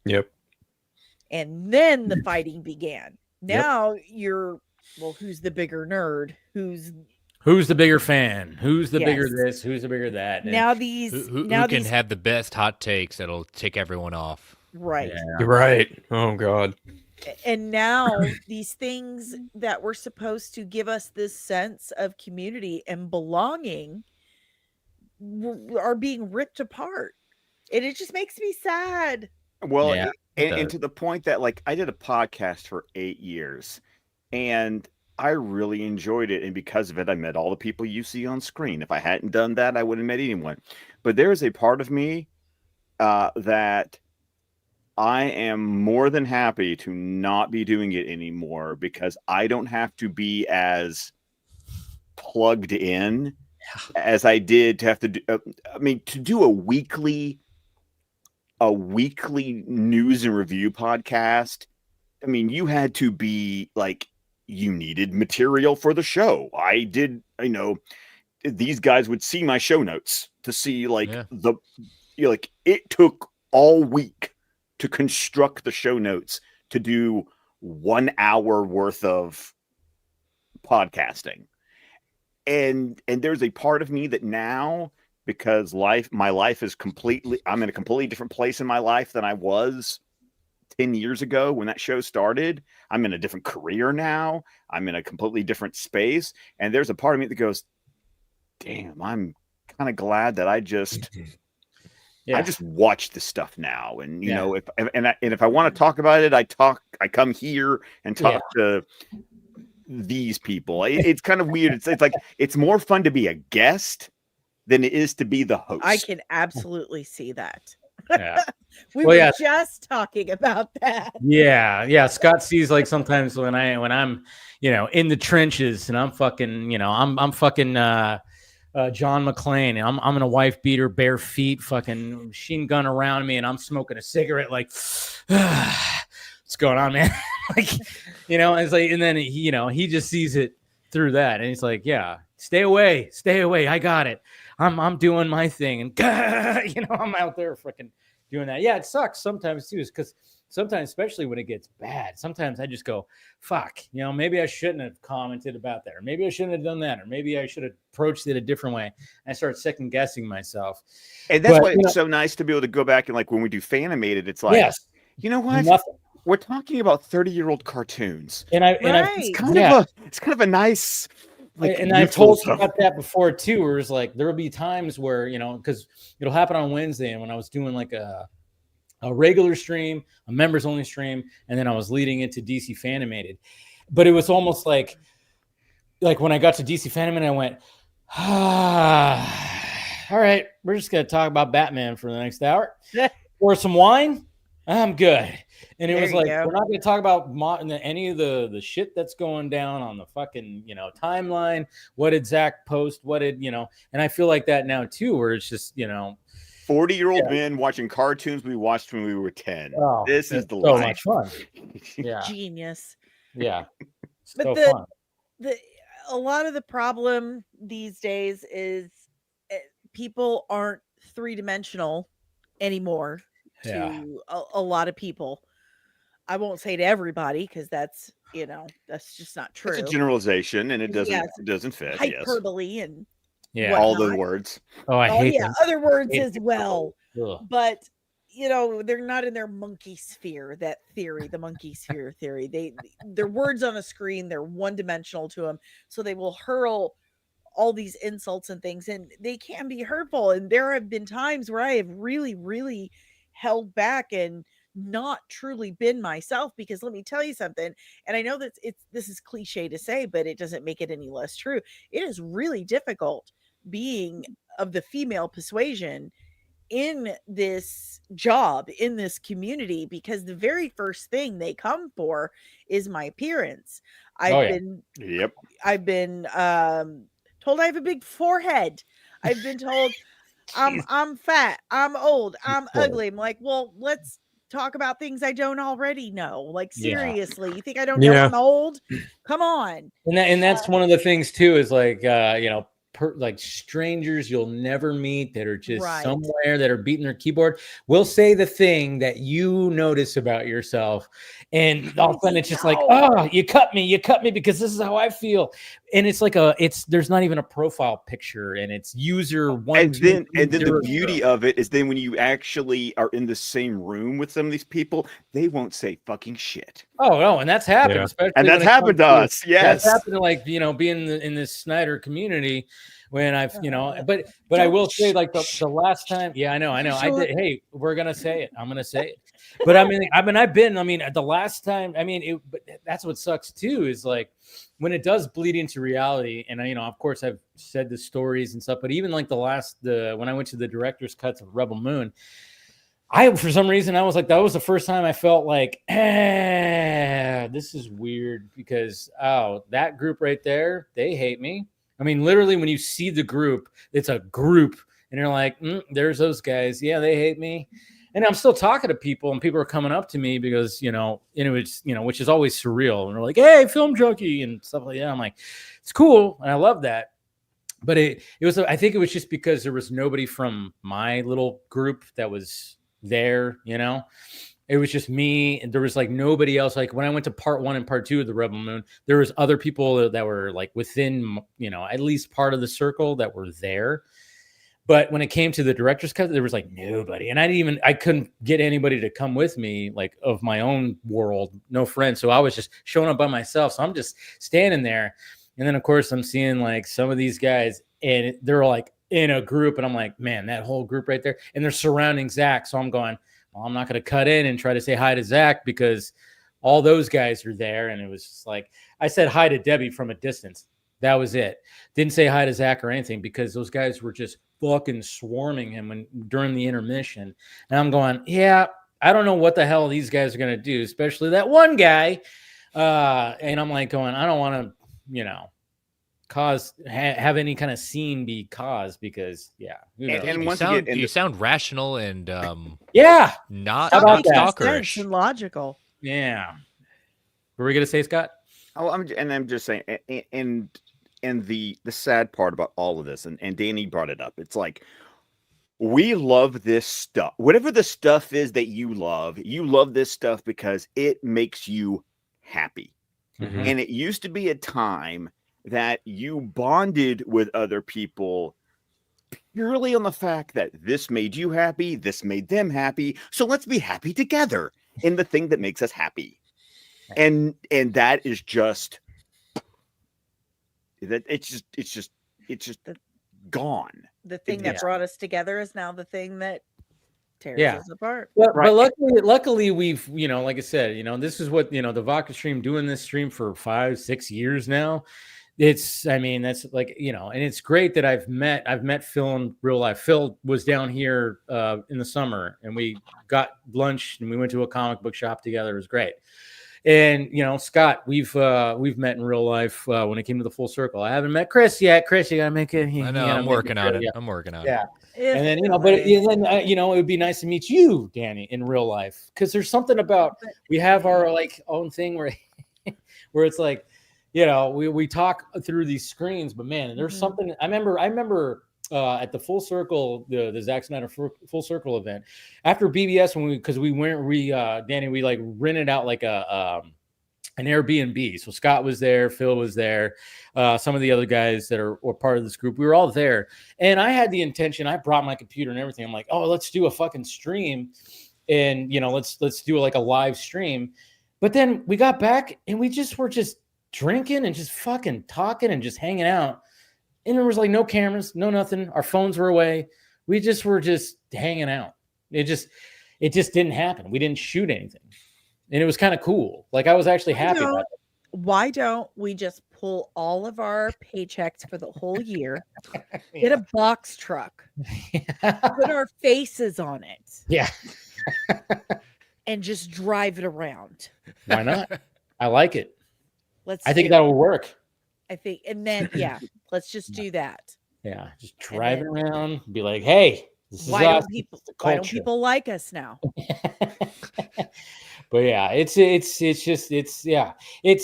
Yep. And then the fighting began. Now who's the bigger nerd? Who's the bigger fan? Who's the bigger this? Who's the bigger that? And now who can have the best hot takes that'll tick everyone off? Right. Yeah. You're right. Oh God. And now these things that were supposed to give us this sense of community and belonging are being ripped apart. And it just makes me sad. Well, and to the point that like I did a podcast for 8 years and I really enjoyed it. And because of it, I met all the people you see on screen. If I hadn't done that, I wouldn't have met anyone. But there is a part of me that I am more than happy to not be doing it anymore because I don't have to be as plugged in as I did to have to do. To do a weekly news and review podcast I mean, you had to be like, you needed material for the show. I did, these guys would see my show notes to see like it took all week to construct the show notes to do 1 hour worth of podcasting. And there's a part of me that now, because my life is I'm in a completely different place in my life than I was 10 years ago when that show started. I'm in a different career now. I'm in a completely different space. And there's a part of me that goes, damn, I'm kind of glad that I just watch this stuff now. And if I want to talk about it, I come here and talk to these people. It's kind of weird. It's like, it's more fun to be a guest than it is to be the host. I can absolutely see that. Yeah. We were just talking about that. Yeah. Scott sees like sometimes when I'm, in the trenches and I'm fucking, I'm fucking John McClane and I'm in a wife beater, bare feet, fucking machine gun around me, and I'm smoking a cigarette like, what's going on, man? Like, it's like, and then he just sees it through that, and he's like, yeah, stay away, I got it. I'm doing my thing, and I'm out there freaking doing that. Yeah, it sucks sometimes too, because sometimes, especially when it gets bad, sometimes I just go, fuck, maybe I shouldn't have commented about that, or maybe I shouldn't have done that, or maybe I should have approached it a different way. I start second guessing myself. And that's why it's so nice to be able to go back and like when we do Fanimated, it's like, you know what? Nothing. We're talking about 30-year-old cartoons. It's kind of a nice. Like, and I've told you about that before too, where it's like there will be times where because it'll happen on Wednesday, and when I was doing like a regular stream, a members only stream, and then I was leading into DC Fanimated, but it was almost like when I got to DC Fanimated, I went, all right, we're just gonna talk about Batman for the next hour, pour some wine, I'm good. And it was like, we're not going to talk about any of the shit that's going down on the fucking, timeline. What did Zach post? What did, and I feel like that now too, where it's just, 40-year-old men watching cartoons we watched when we were 10. Oh, this is the so life. Much fun. Yeah. Genius. Yeah. But fun. A lot of the problem these days is people aren't three-dimensional anymore to a lot of people. I won't say to everybody, because that's just not true. It's a generalization, and it doesn't fit. Hyperbole and all the words. Oh, I hate them. Other words as well. Ugh. But they're not in their monkey sphere. That theory, the monkey sphere theory. They're words on a screen. They're one-dimensional to them, so they will hurl all these insults and things, and they can be hurtful. And there have been times where I have really, really held back and not truly been myself, because let me tell you something, and I know that this is cliche to say, but it doesn't make it any less true. It is really difficult being of the female persuasion in this job, in this community, because the very first thing they come for is my appearance. I've been told I have a big forehead. I've been told I'm fat, I'm old, I'm ugly. I'm like, well, let's talk about things I don't already know. Like, seriously, you think I don't know I'm old? Come on. And that's one of the things too, is like, like strangers you'll never meet that are just somewhere that are beating their keyboard will say the thing that you notice about yourself, and all of a sudden it's just like, oh, you cut me because this is how I feel. And it's like there's not even a profile picture, and it's user one. And then the beauty of it is then when you actually are in the same room with some of these people, they won't say fucking shit. Oh no, and that's happened, especially and that's happened to us. Yes, that's happened to, like, being in this Snyder community when I've but I will say, like, the last time, I know I did. Hey, we're gonna say it. I'm gonna say it. But the last time, but that's what sucks too, is like when it does bleed into reality. And of course I've said the stories and stuff, but even like when I went to the director's cuts of Rebel Moon, for some reason I was like, that was the first time I felt like, this is weird, because that group right there, they hate me. Literally, when you see the group, it's a group, and you're like, there's those guys. Yeah, they hate me. And I'm still talking to people, and people are coming up to me because, and it was, which is always surreal. And they're like, "Hey, film junkie," and stuff like that. I'm like, it's cool. And I love that. But it was, I think it was just because there was nobody from my little group that was there, It was just me, and there was like nobody else. Like when I went to part 1 and part 2 of the Rebel Moon, there was other people that were like within, at least part of the circle that were there. But when it came to the director's cut, there was like nobody. And I couldn't get anybody to come with me, like of my own world, no friends. So I was just showing up by myself. So I'm just standing there. And then of course I'm seeing like some of these guys, and they're like in a group. And I'm like, man, that whole group right there. And they're surrounding Zach. So I'm going, well, I'm not going to cut in and try to say hi to Zach because all those guys are there. And it was just like, I said hi to Debbie from a distance. That was it. Didn't say hi to Zach or anything because those guys were just fucking swarming him during the intermission. And I'm going, yeah, I don't know what the hell these guys are going to do, especially that one guy. And I'm like going, I don't want to, have any kind of scene be caused because, yeah. And once again, you sound rational and yeah, not stalkerish and logical. Yeah. What were we going to say, Scott? Oh, I'm just saying, and the sad part about all of this, and Danny brought it up. It's like we love this stuff. Whatever the stuff is that you love this stuff because it makes you happy. Mm-hmm. And it used to be a time that you bonded with other people purely on the fact that this made you happy, this made them happy. So let's be happy together in the thing that makes us happy. And that is just that it's just gone. The thing that brought us together is now the thing that tears us apart. But luckily we've, like I said, this is what, the Vodka stream, doing this stream for 5-6 years now. That's like, and it's great that I've met Phil in real life. Phil was down here in the summer, and we got lunch and we went to a comic book shop together. It was great. And Scott, we've met in real life when it came to the full circle. I haven't met Chris yet. Chris, you gotta make it. I know. I'm working on it. I'm working on it. Yeah. And then it would be nice to meet you, Danny, in real life, because there's something about we have our like own thing where where it's like, we talk through these screens, but man, there's something. I remember at the Full Circle, the Zack Snyder Full Circle event after BBS, Danny, we like rented out like an Airbnb. So Scott was there, Phil was there, some of the other guys that were part of this group. We were all there, and I had the intention. I brought my computer and everything. I'm like, oh, let's do a fucking stream, and let's do like a live stream. But then we got back and we were just drinking and just fucking talking and just hanging out. And there was like no cameras, no nothing. Our phones were away. We just were just hanging out. It just didn't happen. We didn't shoot anything. And it was kind of cool. Like I was actually happy about it. Why don't we just pull all of our paychecks for the whole year, get a box truck, put our faces on it. Yeah. And just drive it around. Why not? I like it. I think that will work. And then let's just do that. Yeah, just drive it around, be like, hey, this is why don't people like us now? But yeah, it's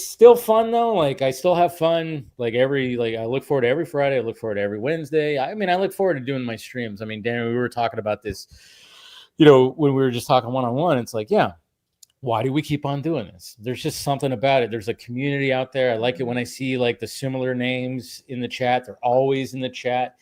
still fun though. Like I still have fun. I look forward to every Friday. I look forward to every Wednesday. I look forward to doing my streams. Danny, we were talking about this, when we were just talking one-on-one. It's like, yeah, why do we keep on doing this? There's just something about it. There's a community out there. I like it when I see like the similar names in the chat. They're always in the chat.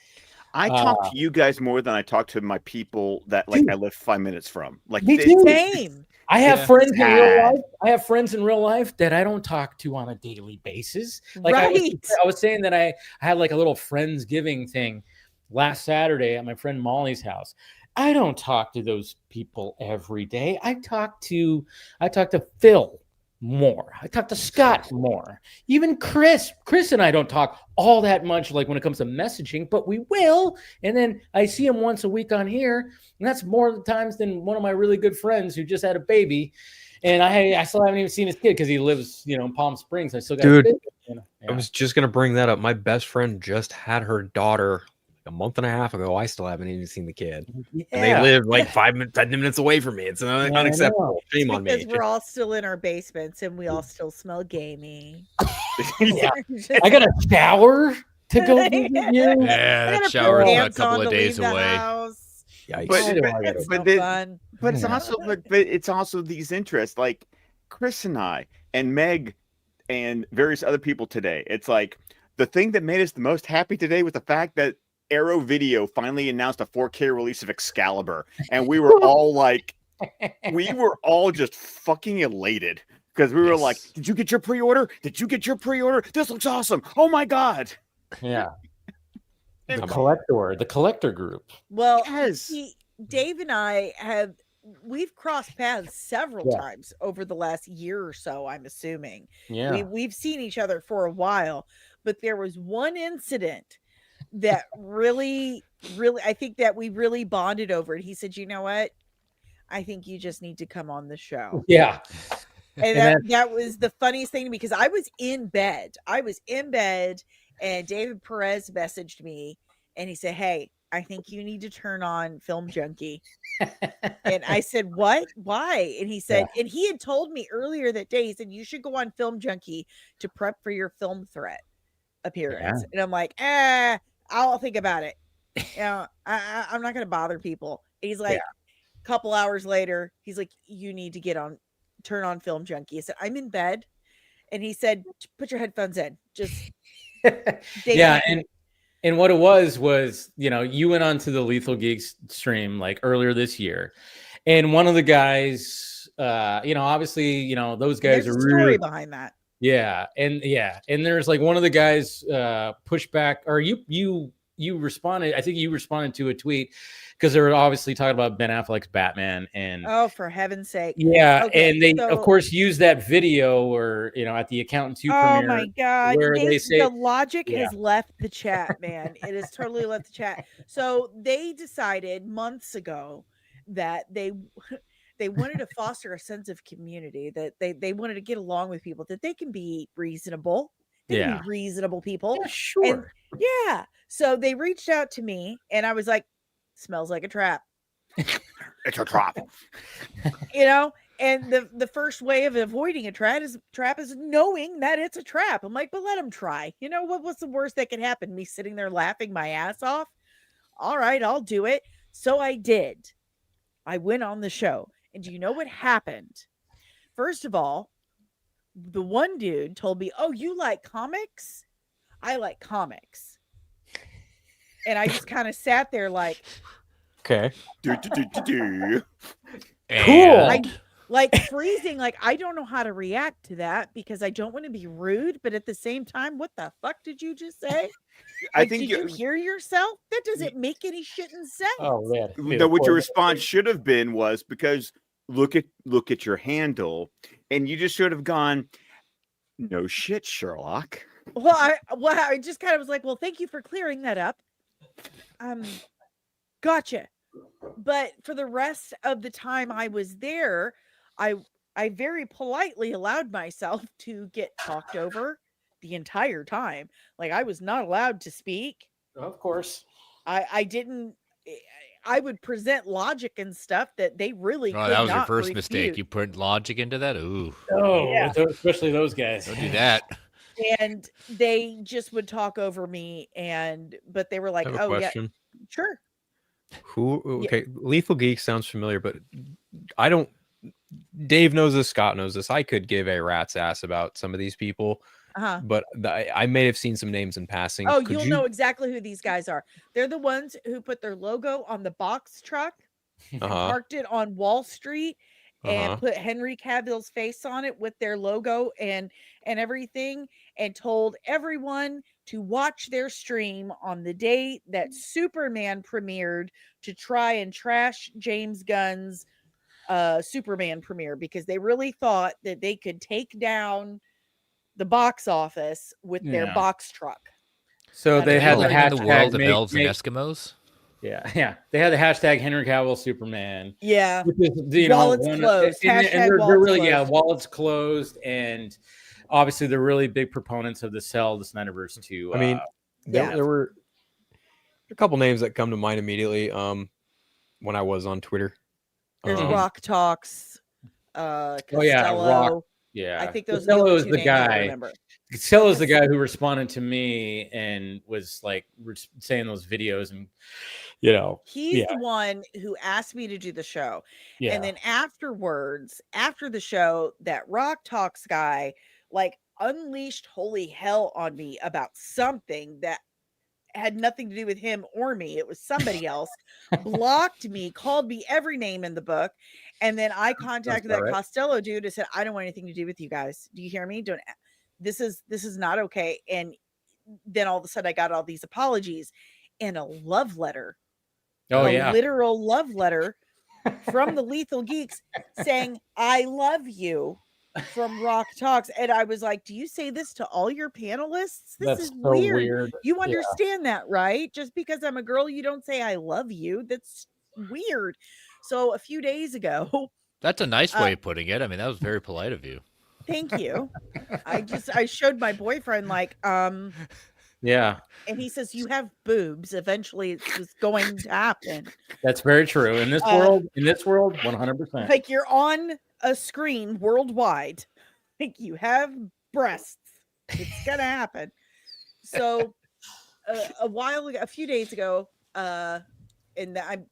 I talk to you guys more than I talk to my people that I live 5 minutes from. Same. I have friends in real life. I have friends in real life that I don't talk to on a daily basis. I was saying that I had like a little Friendsgiving thing last Saturday at my friend Molly's house. I don't talk to those people every day. I talk to Phil more. I talk to Scott more. Even Chris and I don't talk all that much like when it comes to messaging, but we will. And then I see him once a week on here, and that's more times than one of my really good friends who just had a baby. And I still haven't even seen his kid because he lives, in Palm Springs. I still got a baby, I was just gonna bring that up. My best friend just had her daughter a month and a half ago. I still haven't even seen the kid. Yeah. And they live like 10 minutes away from me. It's unacceptable. Shame on me. Because we're all still in our basements and we all still smell gamey. Yeah. I got a shower to go visit you. Yeah, that shower's a couple of days away. But it's also these interests, like Chris and I and Meg and various other people today. It's like the thing that made us the most happy today was the fact that Arrow Video finally announced a 4K release of Excalibur, and we were all like, we were all just fucking elated because we were like, "Did you get your pre-order? Did you get your pre-order? This looks awesome! Oh my god!" Yeah. The collector group. Well, Dave and I we've crossed paths several times over the last year or so, I'm assuming. Yeah. We've seen each other for a while, but there was one incident that really, I think that we really bonded over it. He said, "You know what? I think you just need to come on the show." Yeah. And that was the funniest thing to me because I was in bed. And David Perez messaged me and he said, "Hey, I think you need to turn on Film Junkie." And I said, "What? Why?" And he said, and he had told me earlier that day, he said, "You should go on Film Junkie to prep for your Film Threat appearance." And I'm like, I'll think about it. I'm not going to bother people. And he's like, a couple hours later, he's like, "You need to turn on Film Junkie." I said, "I'm in bed." And he said, "Put your headphones in. Just." And what it was, you went on to the Lethal Geeks stream like earlier this year, and one of the guys, obviously, those guys There's are a story really behind that. And there's like one of the guys pushed back, or you responded. I think you responded to a tweet because they were obviously talking about Ben Affleck's Batman, and oh, for heaven's sake, and they of course use that video or at the Accountant 2 premiere. Oh my god, where they say the logic has left the chat, man. It has totally left the chat. So they decided months ago that they wanted to foster a sense of community, that they wanted to get along with people, that they can be reasonable. They can be reasonable people. Yeah, sure. And, so they reached out to me and I was like, "Smells like a trap." It's a trap. And the first way of avoiding a trap is knowing that it's a trap. I'm like, but let them try. What's the worst that can happen? Me sitting there laughing my ass off? All right, I'll do it. So I did. I went on the show. And do you know what happened? First of all, the one dude told me, "Oh, you like comics? I like comics." And I just kind of sat there like, okay. Cool. Like freezing, like I don't know how to react to that because I don't want to be rude, but at the same time, what the fuck did you just say? I think did you hear yourself? That doesn't make any shit in sense. Oh man. No, what your response should have been was because look at your handle, and you just should have gone, "No shit, Sherlock." Well, I just kind of was like, "Well, thank you for clearing that up." Gotcha. But for the rest of the time I was there, I very politely allowed myself to get talked over the entire time. Like I was not allowed to speak. Of course. I would present logic and stuff that they really could that was not your first refute. mistake. You put logic into that? Ooh. Oh, yeah. Especially those guys. Don't do that. And they just would talk over me, but they were like, "Oh question. Yeah, sure." Okay, Lethal Geek sounds familiar, but I don't. Dave knows this, Scott knows this. I could give a rat's ass about some of these people, but I may have seen some names in passing. Oh, you'll know exactly who these guys are. They're the ones who put their logo on the box truck, and parked it on Wall Street, and put Henry Cavill's face on it with their logo and everything, and told everyone to watch their stream on the day that Superman premiered to try and trash James Gunn's Superman premiere, because they really thought that they could take down the box office with their box truck. So they had the hashtag in the world of elves and Eskimos. Yeah. They had the hashtag Henry Cavill Superman. Yeah. Which is, wallets closed. And they're really, wallets closed. And obviously they're really big proponents of the Snyderverse too. I mean, there were A couple names that come to mind immediately. When I was on Twitter, there's Rock Talks. Costello. Oh yeah, Rock. Yeah, I think those Costello are is the the two names I guy. remember. Costello is the guy who responded to me and was like saying those videos, and he's the one who asked me to do the show. Yeah. And then afterwards, after the show, that Rock Talks guy like unleashed holy hell on me about something that had nothing to do with him or me. It was somebody else. Blocked me, called me every name in the book. And then I contacted that Costello dude and said, I don't want anything to do with you guys. Do you hear me? This is not okay. And then all of a sudden I got all these apologies and a love letter. Literal love letter from the Lethal Geeks saying, I love you, from Rock Talks. And I was like, do you say this to all your panelists? This is so weird. You understand that, right? Just because I'm a girl, you don't say I love you. That's weird. So a few days ago. That's a nice way of putting it. I mean, that was very polite of you. Thank you. I showed my boyfriend yeah. And he says, you have boobs. Eventually it's just going to happen. That's very true. In this world, 100%. Like you're on a screen worldwide. Like you have breasts. It's going to happen. So a few days ago, and I'm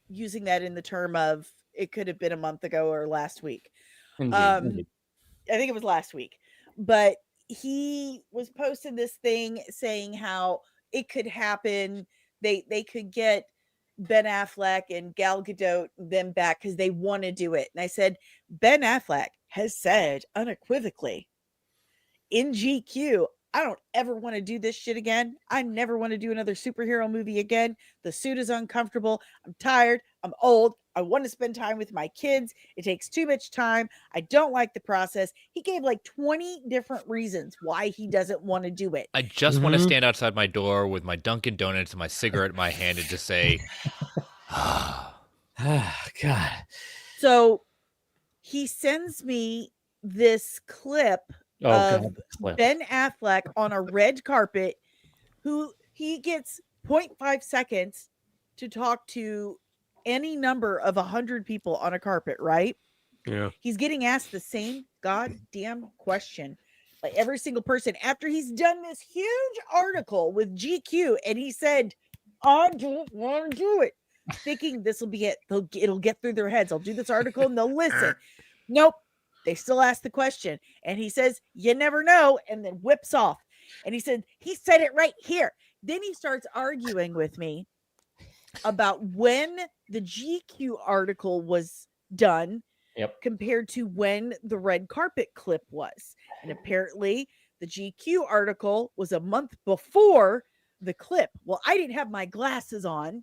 using that in the term of it could have been a month ago or last week. Indeed. I think it was last week, but he was posting this thing saying how it could happen. They could get Ben Affleck and Gal Gadot them back because they want to do it. And I said, Ben Affleck has said unequivocally in GQ, I don't ever want to do this shit again. I never want to do another superhero movie again. The suit is uncomfortable. I'm tired. I'm old. I want to spend time with my kids. It takes too much time. I don't like the process. He gave like 20 different reasons why he doesn't want to do it. I just want to stand outside my door with my Dunkin' Donuts and my cigarette in my hand and just say, God. So he sends me this clip of Ben Affleck on a red carpet, who he gets 0.5 seconds to talk to any number of 100 people on a carpet, right? Yeah. He's getting asked the same goddamn question by every single person after he's done this huge article with GQ, and he said, I don't want to do it, thinking this will be it. It'll get through their heads. I'll do this article and they'll listen. Nope. They still ask the question. And he says, you never know, and then whips off. And he said it right here. Then he starts arguing with me about when the GQ article was done compared to when the red carpet clip was. And apparently the GQ article was a month before the clip. Well, I didn't have my glasses on.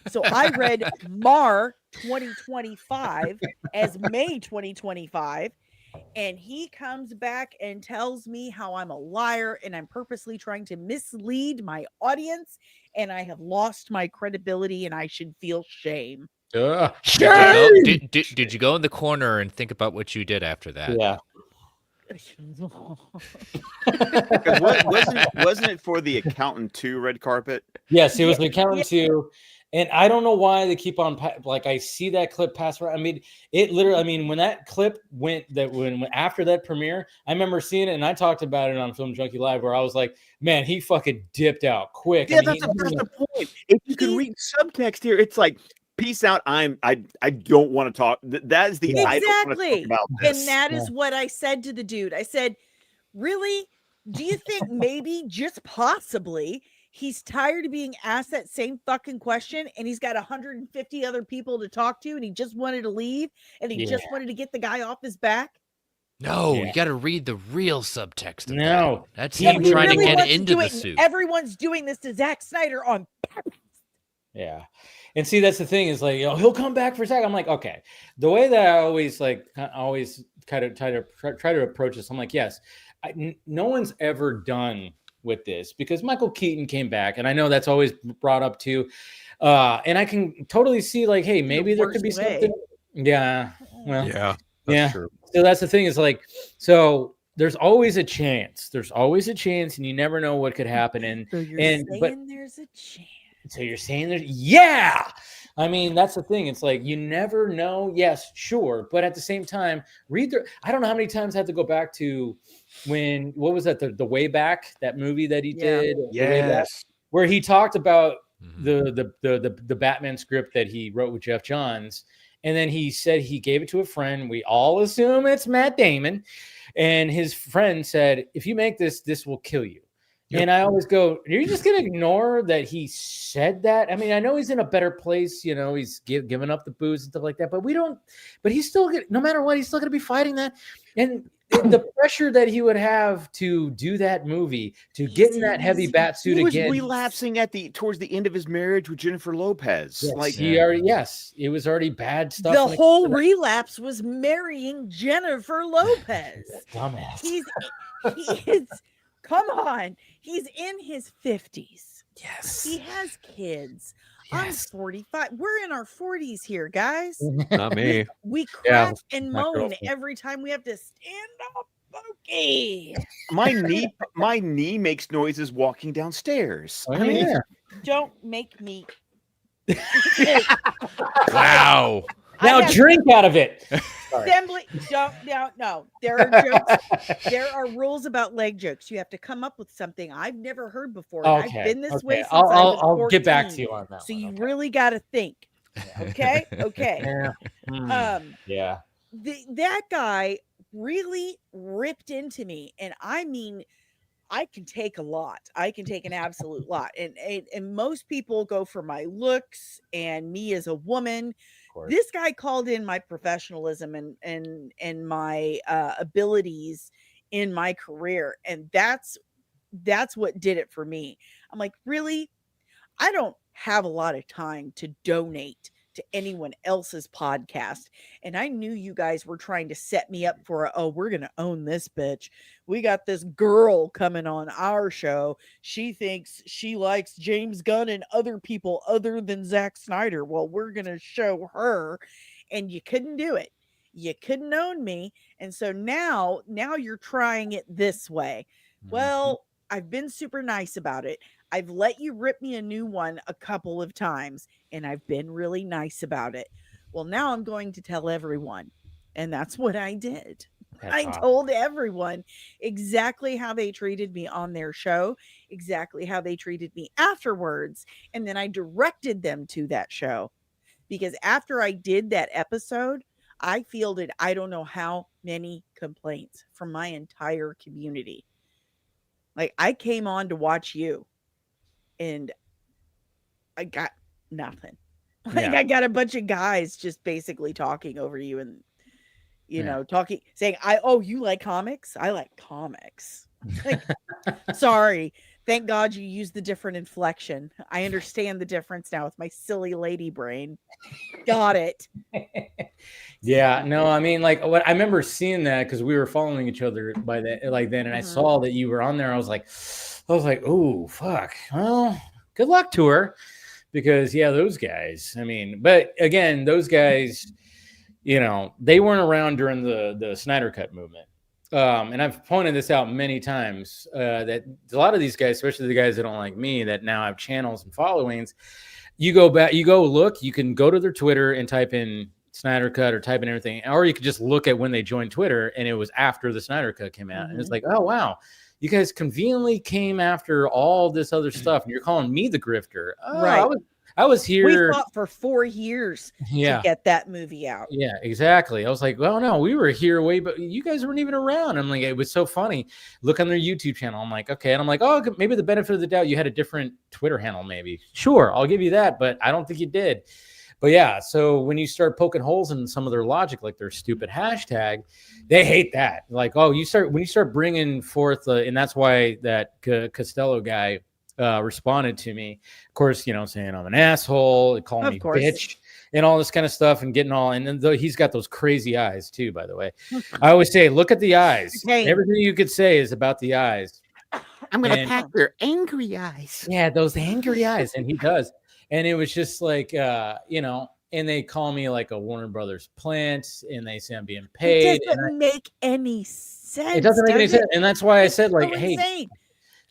So I read Mar 2025 as May 2025. And he comes back and tells me how I'm a liar and I'm purposely trying to mislead my audience. And I have lost my credibility and I should feel shame. Shame! Did you go in the corner and think about what you did after that? Yeah. wasn't it for the Accountant 2 red carpet? Yes, it was the Accountant 2. And I don't know why they keep on, like, I see that clip pass around. I mean, it literally, I mean, when that clip went, when after that premiere, I remember seeing it and I talked about it on Film Junkie Live where I was like, man, he fucking dipped out quick. Yeah, I mean, that's the point. If you can read subtext here, it's like, peace out. I don't want to talk. That is the exactly. I don't want to talk about this. And that is what I said to the dude. I said, really? Do you think maybe just possibly he's tired of being asked that same fucking question and he's got 150 other people to talk to and he just wanted to leave and he just wanted to get the guy off his back? No, you got to read the real subtext of that. That's him trying to get into the suit. Everyone's doing this to Zack Snyder on purpose. Yeah. And see, that's the thing is like, he'll come back for a second. I'm like, okay. The way that I always kind of try to approach this, I'm like, yes, no one's ever done with this because Michael Keaton came back, and I know that's always brought up too. And I can totally see like, hey, maybe there could be something. Yeah. Well, yeah. Yeah. True. So that's the thing is like, so there's always a chance. There's always a chance, and you never know what could happen. And so you're saying there's a chance. So you're saying there's, yeah. I mean, that's the thing. It's like you never know. Yes, sure, but at the same time, I don't know how many times I had to go back to what was that? The Way Back, that movie that he did. Yes, where he talked about the Batman script that he wrote with Jeff Johns, and then he said he gave it to a friend. We all assume it's Matt Damon, and his friend said, "If you make this, this will kill you." Yep. And I always go, are you just going to ignore that he said that? I mean, I know he's in a better place, you know, he's giving up the booze and stuff like that, but he's still, no matter what, he's still going to be fighting that. And the pressure that he would have to do that movie, to get in that heavy bat suit again. He was relapsing towards the end of his marriage with Jennifer Lopez. Yes, it was already bad stuff. The whole relapse was marrying Jennifer Lopez. Dumbass. He is, come on. He's in his 50s. Yes. He has kids. Yes. I'm 45. We're in our 40s here, guys. Not me. We crack and moan every time we have to stand up. Okay. My knee makes noises walking downstairs. I mean, don't make me. Wow. Now drink out of it. Assembly, no. There are jokes. There are rules about leg jokes. You have to come up with something I've never heard before. Okay. I've been this way since I'll get back to you on that. So you really got to think. Okay. Yeah. That guy really ripped into me, and I mean, I can take a lot. I can take an absolute lot, and most people go for my looks and me as a woman. This guy called in my professionalism and my abilities in my career, and that's what did it for me. I'm like, really? I don't have a lot of time to donate to anyone else's podcast, and I knew you guys were trying to set me up for we're gonna own this bitch. We got this girl coming on our show. She thinks she likes James Gunn and other people other than Zack Snyder. Well, we're gonna show her, and you couldn't do it. You couldn't own me, and so now you're trying it this way. Well, I've been super nice about it. I've let you rip me a new one a couple of times, and I've been really nice about it. Well, now I'm going to tell everyone, and that's what I did. I told everyone exactly how they treated me on their show, exactly how they treated me afterwards, and then I directed them to that show. Because after I did that episode, I fielded I don't know how many complaints from my entire community. Like, I came on to watch you, and I got nothing. Like, I got a bunch of guys just basically talking over you and, you know, saying, you like comics? I like comics. Like, sorry. Thank God you used the different inflection. I understand the difference now with my silly lady brain. Got it. Yeah, no, I mean, like, what I remember seeing that because we were following each other by then, and I saw that you were on there. I was like, oh, fuck. Well, good luck to her, because those guys. I mean, but again, those guys, you know, they weren't around during the Snyder Cut movement. And I've pointed this out many times that a lot of these guys, especially the guys that don't like me, that now have channels and followings, you go look, you can go to their Twitter and type in Snyder Cut or type in everything, or you could just look at when they joined Twitter, and it was after the Snyder Cut came out. And it's like, oh, wow, you guys conveniently came after all this other stuff, and you're calling me the grifter. Oh, right. I was here. We fought for 4 years to get that movie out. Yeah, exactly. I was like, well, no, we were here but you guys weren't even around. I'm like, it was so funny. Look on their YouTube channel. I'm like, okay. And I'm like, oh, maybe the benefit of the doubt, you had a different Twitter handle, maybe. Sure, I'll give you that, but I don't think you did. But yeah, so when you start poking holes in some of their logic, like their stupid hashtag, they hate that. Like, when you start bringing forth, and that's why that Costello guy responded to me, of course, you know, saying I'm an asshole, calling me bitch, and all this kind of stuff, and getting all. And then he's got those crazy eyes too, by the way. I always say, look at the eyes. Okay. Everything you could say is about the eyes. I'm gonna pack your angry eyes. Yeah, those angry eyes, and he does. And it was just like, you know, and they call me like a Warner Brothers plant, and they say I'm being paid. It doesn't make any sense. It doesn't make any sense, and that's why I said, like, so hey, insane.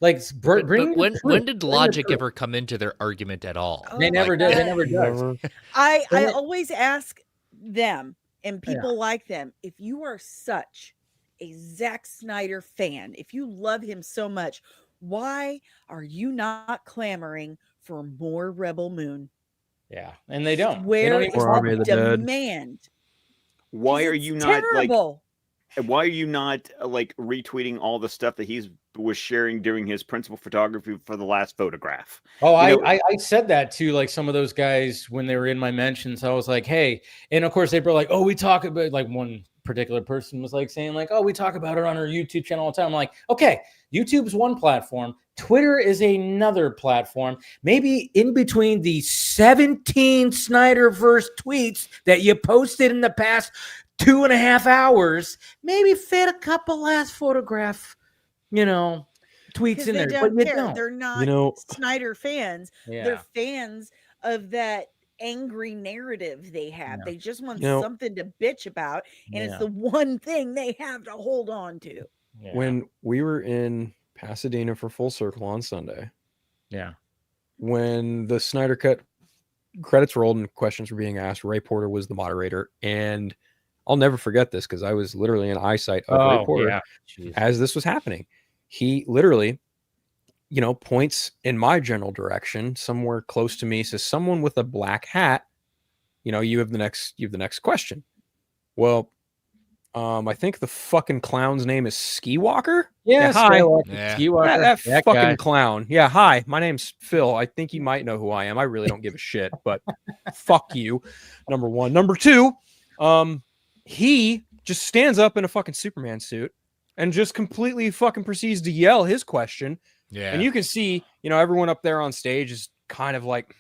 like, bring. But when did logic ever come into their argument at all? They never did. They never does. I always ask them and people like them, if you are such a Zack Snyder fan, if you love him so much, why are you not clamoring for more Rebel Moon? Yeah, and they don't. Where they is don't the demand? Why are you not terrible. Why are you not like retweeting all the stuff that he was sharing during his principal photography for the last photograph? Oh, I said that to like some of those guys when they were in my mentions. I was like, hey, and of course they were like, oh, we talk about, like, one particular person was like saying like, oh, we talk about it on our YouTube channel all the time. I'm like, okay, YouTube's one platform, Twitter is another platform. Maybe in between the 17 Snyderverse tweets that you posted in the past 2.5 hours, maybe fit a couple last photograph, tweets in there. But you don't. They're not Snyder fans. Yeah. They're fans of that angry narrative they have. Yeah. They just want something to bitch about, and it's the one thing they have to hold on to. Yeah. When we were in Pasadena for Full Circle on Sunday, when the Snyder Cut credits rolled and questions were being asked, Ray Porter was the moderator, and I'll never forget this because I was literally in eyesight of Ray Porter as this was happening. He literally, points in my general direction, somewhere close to me, says, "Someone with a black hat, you have the next question." Well, I think the fucking clown's name is Ski Walker. Yeah, hi. Ski Walker. That fucking guy. clown. Yeah, hi. My name's Phil. I think you might know who I am. I really don't give a shit, but fuck you. Number one. Number two, he just stands up in a fucking Superman suit and just completely fucking proceeds to yell his question. Yeah. And you can see, everyone up there on stage is kind of like,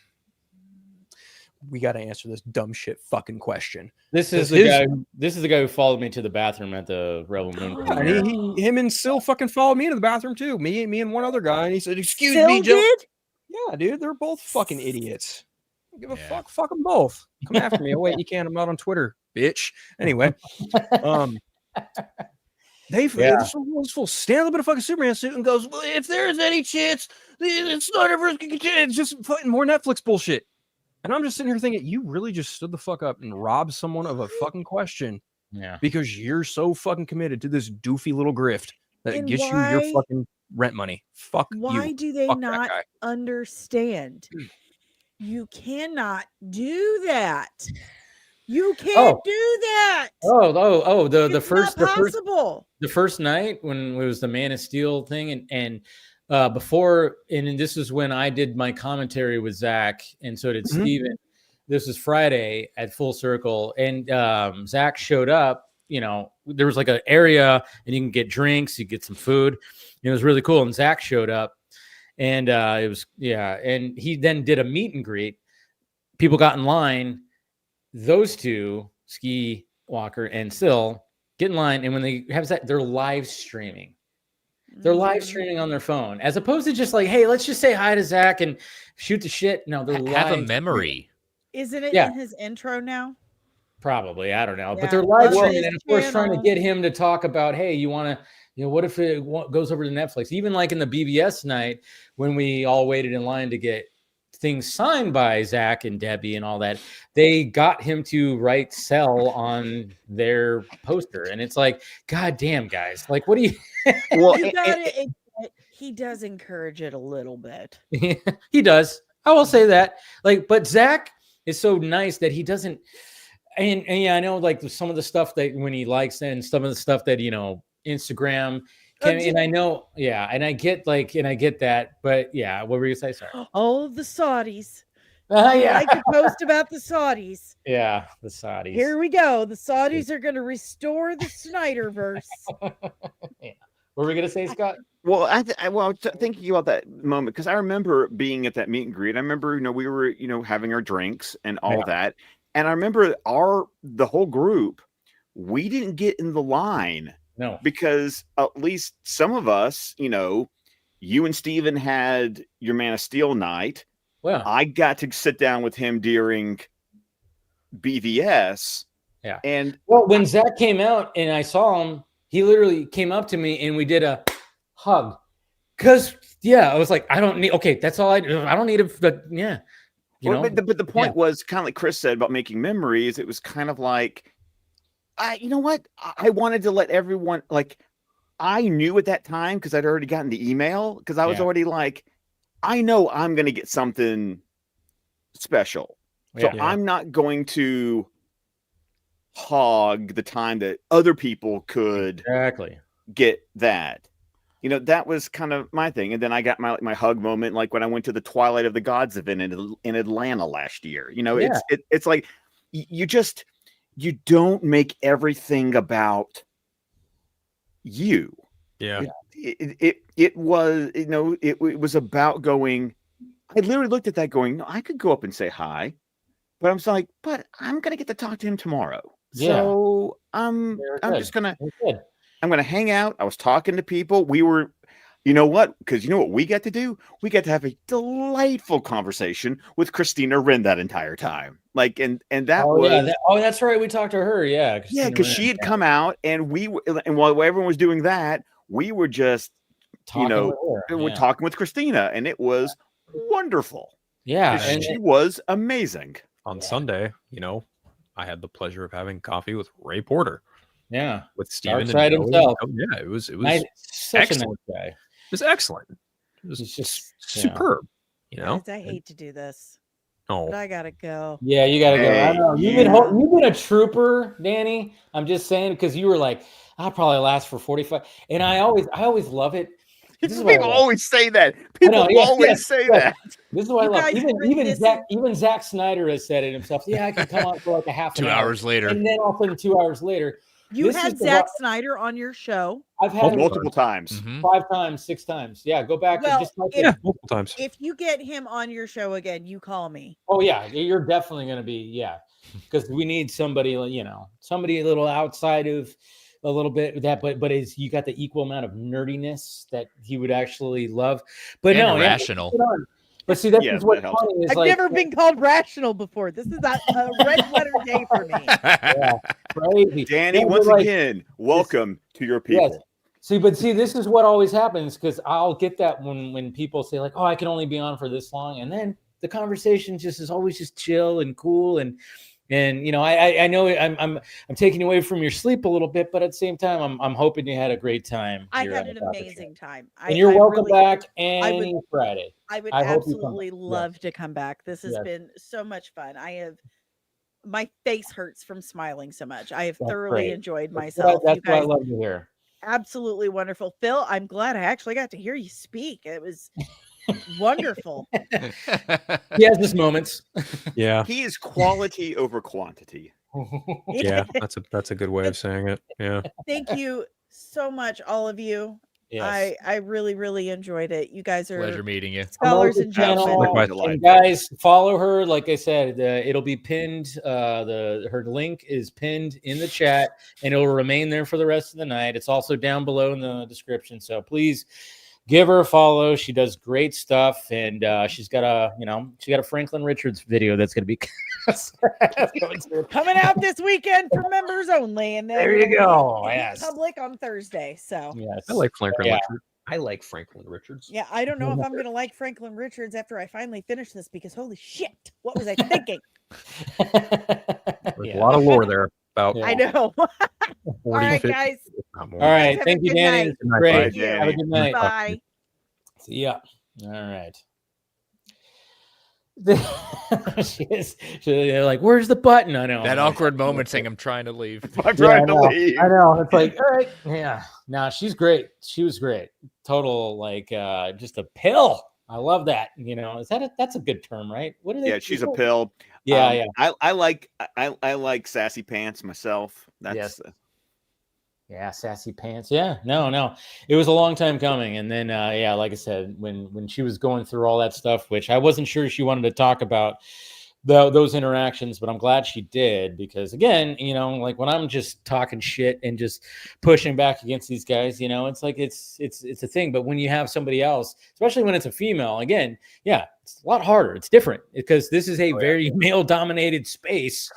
we got to answer this dumb shit fucking question. This is the guy who followed me to the bathroom at the Rebel Moon. And him and Sil fucking followed me to the bathroom too. Me and one other guy. And he said, "Excuse Sil me, Joe." did? Yeah, dude, they're both fucking idiots. I don't give a fuck. Fuck them both. Come after me. Oh wait, you can't. I'm not on Twitter, bitch. Anyway, this fool stands up in a fucking Superman suit and goes, "Well, if there's any chance, it's not ever. It's just fucking more Netflix bullshit." And I'm just sitting here thinking, you really just stood the fuck up and robbed someone of a fucking question. Yeah. Because you're so fucking committed to this doofy little grift that gets you your fucking rent money. Fuck you. Why do they not understand? You cannot do that. You can't do that. The first night when it was the Man of Steel thing, and before, and this is when I did my commentary with Zach, and so did Steven. This was Friday at Full Circle, and Zach showed up. There was like an area, and you can get drinks, you get some food. It was really cool. And Zach showed up, and it was and he then did a meet and greet. People got in line. Those two, Ski Walker and Sil, get in line, and when they have that, they're live streaming. They're live streaming on their phone, as opposed to just like, hey, let's just say hi to Zach and shoot the shit. No, they're live. Have a memory. Isn't it in his intro now? Probably, I don't know, but they're live streaming, and of course, trying to get him to talk about, hey, you want to, what if it goes over to Netflix? Even like in the BBS night when we all waited in line to get things signed by Zach and Debbie and all that, they got him to write "sell" on their poster, and it's like, god damn, guys, like, what do you? Well, he does encourage it a little bit. He does. I will say that. Like, but Zach is so nice that he doesn't. And yeah, I know like some of the stuff that when he likes it and some of the stuff that Instagram. And I know, and I get that, but what were you gonna say? Sorry. Oh, the Saudis. Yeah. I could post about the Saudis. Yeah, the Saudis. Here we go. The Saudis are going to restore the Snyderverse. What were we gonna say, Scott? Well, I was thinking about that moment because I remember being at that meet and greet. I remember, we were, having our drinks and all that, and I remember the whole group, we didn't get in the line. No, because at least some of us, you and Steven had your Man of Steel night. Well, I got to sit down with him during BVS. Yeah. And well, when Zach came out and I saw him, he literally came up to me and we did a hug. Cause I was like, I don't need. Okay, that's all I don't need it. But yeah, but the point was kind of like Chris said about making memories. It was kind of like, you know what? I wanted to let everyone like. I knew at that time because I'd already gotten the email because I was already like, I know I'm going to get something special, so I'm not going to hog the time that other people could get that. That was kind of my thing. And then I got my hug moment, like when I went to the Twilight of the Gods event in Atlanta last year. It's like you don't make everything about you. Yeah. It was, it was about going. I literally looked at that going, no, I could go up and say hi, but I'm like, but I'm gonna get to talk to him tomorrow. So I'm just gonna hang out. I was talking to people. We were, because what we get to do? We get to have a delightful conversation with Christina Wren that entire time. Like, and that was that's right. We talked to her. Yeah. Because she had come out and while everyone was doing that, we were just talking with Christina, and it was wonderful. Yeah. And she was amazing. On Sunday, I had the pleasure of having coffee with Ray Porter. Yeah, with Steven and himself. Yeah, it was excellent. Guy. It was excellent. It was just superb. Guys, I hate to do this. But I gotta go. Yeah, you gotta go. I know you've been a trooper, Danny. I'm just saying because you were like, I'll probably last for 45, and I always love it. People always say that. People always say that. This is what I love. Even Zack Snyder has said it himself. Yeah, I can come on for like a half an 2 hour. hours later. And then all of a sudden 2 hours later. You had Zack Snyder on your show. I've had multiple times. 5 times, 6 times. Yeah, go back and just multiple times. If you get him on your show again, you call me. Oh yeah, you're definitely gonna be because we need somebody somebody a little outside of a little bit of that, but is you got the equal amount of nerdiness that he would actually love. But and rational. But see, that's what's funny is I've never been called rational before. This is a red letter day for me. Yeah, crazy. Danny, once again, welcome to your people. Yes. See, this is what always happens because I'll get that when people say like, "Oh, I can only be on for this long," and then the conversation just is always just chill and cool and I know I'm taking away from your sleep a little bit, but at the same time, I'm hoping you had a great time. I had an amazing time. And you're welcome back any Friday. I would absolutely love to come back. This has been so much fun. My face hurts from smiling so much. I have thoroughly enjoyed myself. That's what I love to hear. Absolutely wonderful. Phil, I'm glad I actually got to hear you speak. It was wonderful. He has his moments. Yeah. He is quality over quantity. Yeah, that's a good way of saying it. Yeah. Thank you so much, all of you. Yes. I really, really enjoyed it. You guys are pleasure meeting you. Scholars in gentlemen. And guys, follow her. Like I said, it'll be pinned. Her link is pinned in the chat, and it'll remain there for the rest of the night. It's also down below in the description. So please give her a follow. She does great stuff, and she's got a Franklin Richards video that's going to be coming out this weekend for members only, and then there you go. Yes, public on Thursday. So yes, I like Franklin Richards. I like Franklin Richards. Yeah, I don't know if I'm going to like Franklin Richards after I finally finish this because holy shit, what was I thinking? There's a lot of lore there. I know. 40, all right, 50, guys. All right. Thank you, Danny. Great. Bye, have a good night. Bye. See ya. All right. They're like, where's the button? I know. That awkward moment saying I'm trying to leave. I'm trying to leave. I know. It's like, all right. Yeah. No, she's great. She was great. Total, just a pill. I love that. That's a good term, right? What are they? Yeah, she's a pill. Yeah, yeah. I like sassy pants myself. That's yeah, sassy pants. Yeah, no. It was a long time coming. And then like I said, when she was going through all that stuff, which I wasn't sure she wanted to talk about those interactions, but I'm glad she did because again, like when I'm just talking shit and just pushing back against these guys, it's like it's a thing. But when you have somebody else, especially when it's a female, again, It's a lot harder. It's different because this is a very male-dominated space.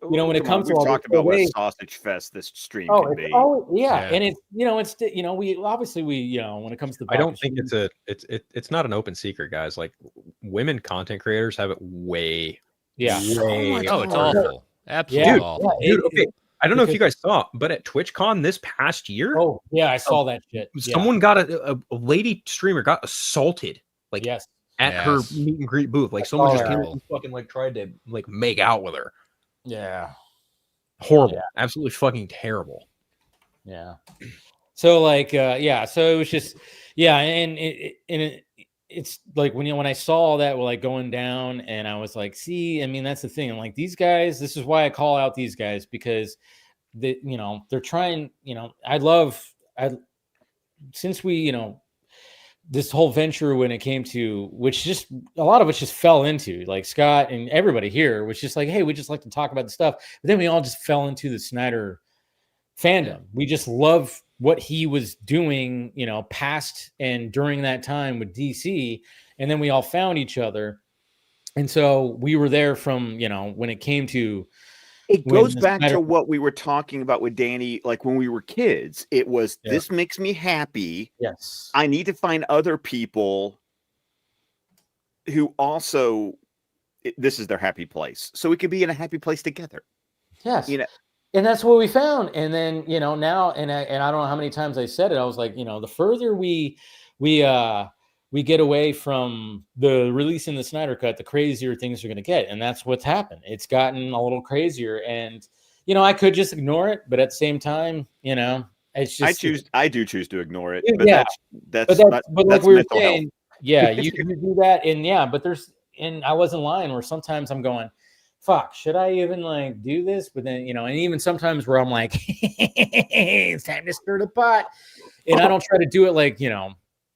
You know, when it comes to all talked about what a sausage fest this stream can be. Oh, yeah, and it's we obviously when it comes to I don't think it's not an open secret, guys. Like women content creators have it way. Way. Oh, it's awful. Absolutely awful. Dude, okay. I don't know if you guys saw, but at TwitchCon this past year. Oh, yeah, I saw that shit. Someone got a lady streamer got assaulted. Like at her meet and greet booth. Like someone just came and fucking like tried to like make out with her. Yeah. Horrible. Yeah. Absolutely fucking terrible. Yeah. So like so it was just and it's like when I saw all that like going down, and I was like, see, I mean, that's the thing. I'm like, these guys, this is why I call out these guys, because they're trying, since we, this whole venture when it came to, which just a lot of us just fell into, like Scott and everybody here was just like, hey, we just like to talk about the stuff. But then we all just fell into the Snyder fandom. We just love what he was doing, past and during that time with DC. And then we all found each other. And so we were there from, when it came to. It goes back to what we were talking about with Danny, like when we were kids. It was, this makes me happy. Yes. I need to find other people who also, this is their happy place. So we could be in a happy place together. Yes. And that's what we found. And then, now, and I don't know how many times I said it, I was like, the further we get away from the releasing the Snyder Cut, the crazier things are going to get. And that's what's happened. It's gotten a little crazier. And, I could just ignore it. But at the same time, it's just. I do choose to ignore it. But that's like we were saying, you can do that. And I wasn't lying, where sometimes I'm going, fuck, should I even like do this? But then, and even sometimes where I'm like, it's time to stir the pot. And I don't try to do it like,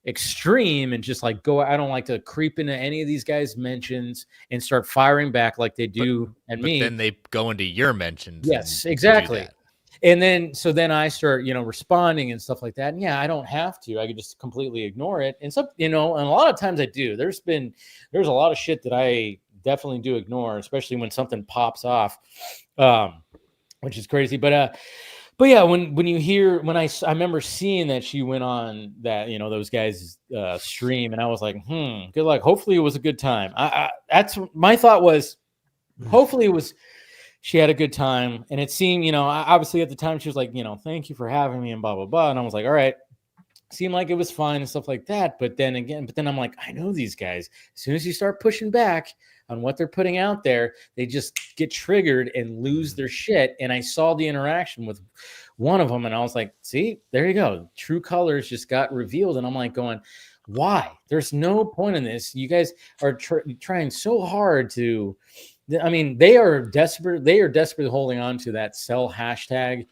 extreme and just like go. I don't like to creep into any of these guys' mentions and start firing back like they do at me. Then they go into your mentions. Yes, exactly. And then I start, responding and stuff like that. And I don't have to. I could just completely ignore it. And some, and a lot of times I do. There's a lot of shit that I definitely do ignore, especially when something pops off, which is crazy. But yeah, when you hear, I remember seeing that she went on that, those guys' stream, and I was like, good luck. Hopefully it was a good time. That's my thought was, hopefully she had a good time. And it seemed, obviously at the time she was like, thank you for having me and blah, blah, blah. And I was like, all right. Seemed like it was fine and stuff like that. But then I'm like, I know these guys. As soon as you start pushing back on what they're putting out there, they just get triggered and lose their shit. And I saw the interaction with one of them, and I was like, see, there you go. True colors just got revealed. And I'm like going, why? There's no point in this. You guys are trying so hard to, they are desperate. They are desperately holding on to that sell hashtag.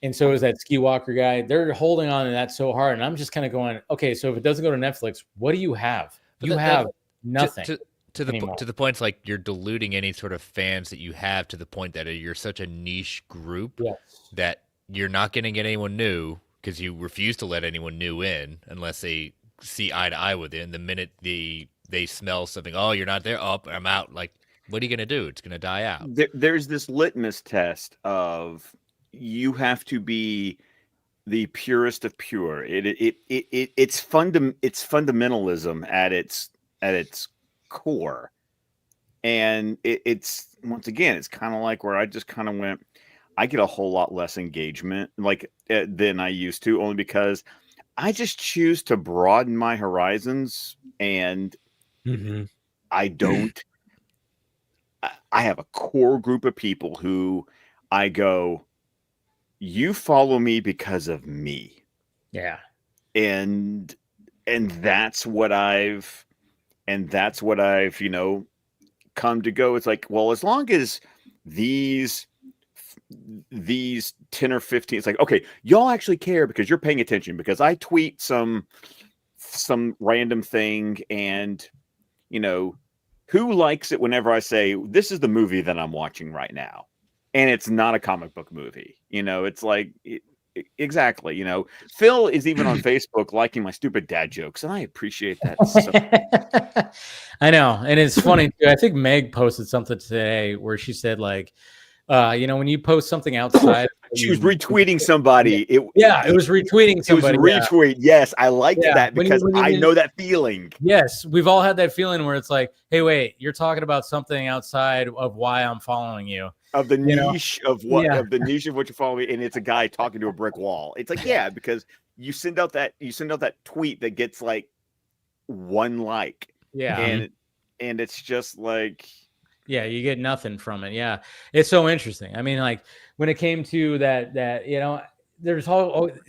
And so is that Ski Walker guy. They're holding on to that so hard. And I'm just kind of going, okay, so if it doesn't go to Netflix, what do you have? You have nothing. To the point, it's like you're diluting any sort of fans that you have to the point that you're such a niche group that you're not going to get anyone new, because you refuse to let anyone new in unless they see eye to eye with it. And the minute they smell something, oh, you're not there, oh, I'm out. Like, what are you going to do? It's going to die out. There's this litmus test of, you have to be the purest of pure. It's fundamentalism at its core, and it's once again, it's kind of like where I just kind of went, I get a whole lot less engagement than I used to, only because I just choose to broaden my horizons, and I don't. I have a core group of people who I go, you follow me because of me. Yeah. And that's what I've come to go. It's like, well, as long as these 10 or 15, it's like, okay, y'all actually care because you're paying attention, because I tweet some random thing, and who likes it whenever I say, this is the movie that I'm watching right now, and it's not a comic book movie. It's like, Exactly. You know, Phil is even on Facebook liking my stupid dad jokes, and I appreciate that. So. I know, and it's funny too. I think Meg posted something today where she said like, you know, when you post something outside, she was retweeting somebody. It was retweeting somebody. It was retweet. Yes, I liked that because I know that feeling. Yes, we've all had that feeling where it's like, hey, wait, you're talking about something outside of why I'm following you. Of the niche of what of the niche of what you're following, and it's a guy talking to a brick wall. It's like, yeah, because you send out that tweet that gets like 1 like. Yeah. And it's just like, yeah, you get nothing from it. Yeah. It's so interesting. I mean, like when it came to that, you know, there's